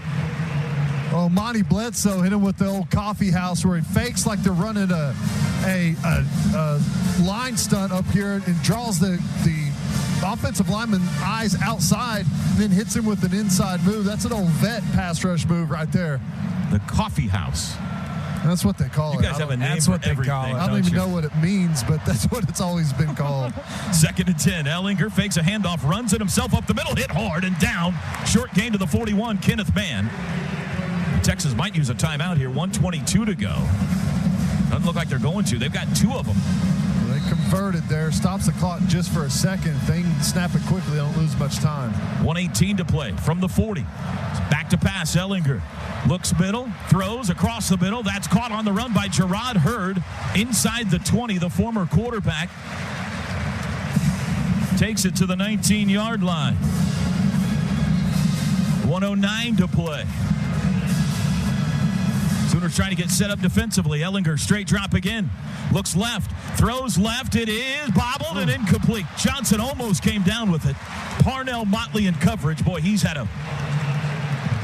Oh, Monty Bledsoe hit him with the old coffee house where he fakes like they're running a line stunt up here and draws the offensive lineman eyes outside and then hits him with an inside move. That's an old vet pass rush move right there. The coffee house. That's what they call it. You guys have a name for everything. I don't even know what it means, but that's what it's always been called. 2nd and 10. Ehlinger fakes a handoff, runs it himself up the middle, hit hard and down. Short gain to the 41, Kenneth Mann. Texas might use a timeout here. 1:22 to go. Doesn't look like they're going to. They've got 2 of them. They converted there. Stops the clock just for a second. If they can snap it quickly, they don't lose much time. 1:18 to play from the 40. Back to pass. Ehlinger looks middle, throws across the middle. That's caught on the run by Gerard Hurd inside the 20. The former quarterback takes it to the 19-yard line. 1:09 to play. Sooners trying to get set up defensively. Ehlinger straight drop again. Looks left. Throws left. It is bobbled and incomplete. Johnson almost came down with it. Parnell Motley in coverage. Boy, he's had a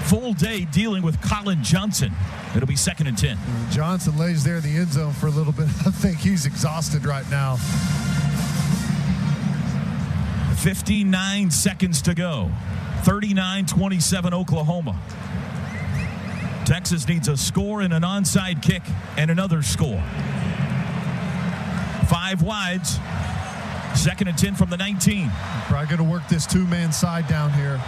full day dealing with Colin Johnson. It'll be 2nd and 10. Johnson lays there in the end zone for a little bit. I think he's exhausted right now. 59 seconds to go. 39-27 Oklahoma. Texas needs a score and an onside kick and another score. 5 wides. 2nd and 10 from the 19. Probably going to work this 2-man side down here.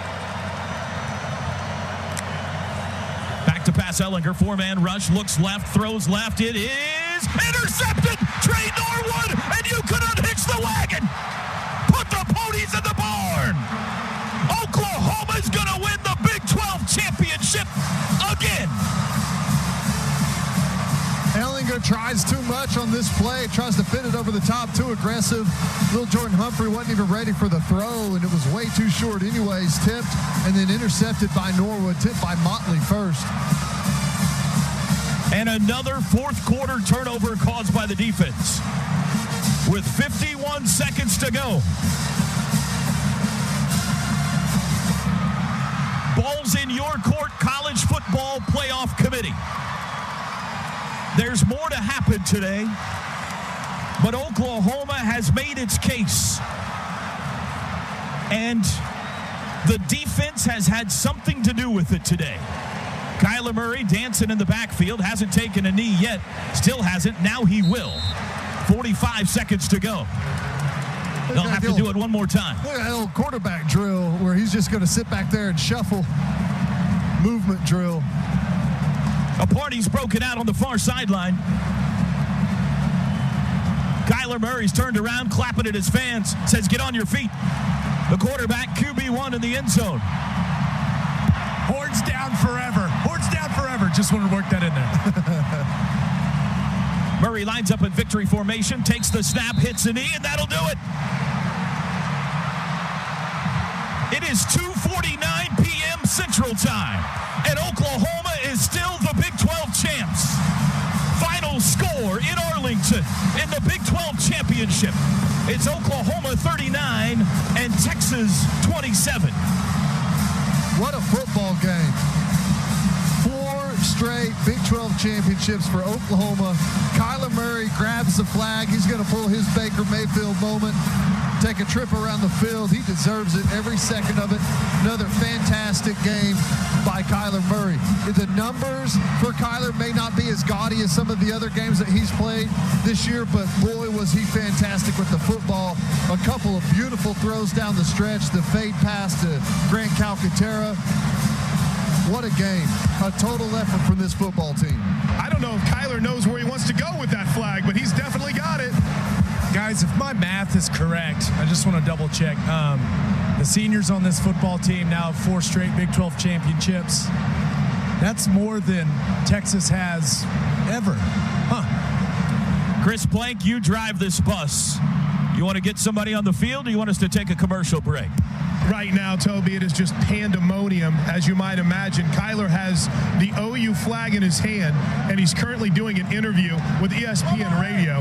Back to pass Ehlinger. 4-man rush. Looks left. Throws left. It is intercepted. Trey Norwood. And you could unhitch the wagon. Put the ponies in the barn. Oklahoma's going to win the Big 12 championship again. Ehlinger tries too much on this play. Tries to fit it over the top. Too aggressive. Little Jordan Humphrey wasn't even ready for the throw, and it was way too short anyways. Tipped and then intercepted by Norwood. Tipped by Motley first. And another fourth quarter turnover caused by the defense. With 51 seconds to go. Ball's in your court, College Football Playoff Committee. There's more to happen today, but Oklahoma has made its case. And the defense has had something to do with it today. Kyler Murray dancing in the backfield, hasn't taken a knee yet, still hasn't, now he will. 45 seconds to go. They'll have to do it one more time. Look at that old quarterback drill where he's just going to sit back there and shuffle. Movement drill. A party's broken out on the far sideline. Kyler Murray's turned around, clapping at his fans, says, "Get on your feet." The quarterback, QB1 in the end zone. Horns down forever. Horns down forever. Just want to work that in there. Murray lines up in victory formation, takes the snap, hits a knee, and that'll do it. It is 2:49 p.m. Central Time, and Oklahoma is still the Big 12 champs. Final score in Arlington in the Big 12 championship. It's Oklahoma 39 and Texas 27. What a football game. 4 straight Big 12 championships for Oklahoma. Kyler Murray grabs the flag. He's going to pull his Baker Mayfield moment. Take a trip around the field. He deserves it, every second of it. Another fantastic game by Kyler Murray. The numbers for Kyler may not be as gaudy as some of the other games that he's played this year, but boy, was he fantastic with the football. A couple of beautiful throws down the stretch. The fade pass to Grant Calcaterra. What a game. A total effort from this football team. I don't know if Kyler knows where he wants to go with that flag, but he's definitely got it. Guys, if my math is correct, I just want to double check. The seniors on this football team now have 4 straight Big 12 championships. That's more than Texas has ever. Chris Blank, you drive this bus. You want to get somebody on the field, or you want us to take a commercial break? Right now, Toby, it is just pandemonium, as you might imagine. Kyler has the OU flag in his hand, and he's currently doing an interview with ESPN Radio.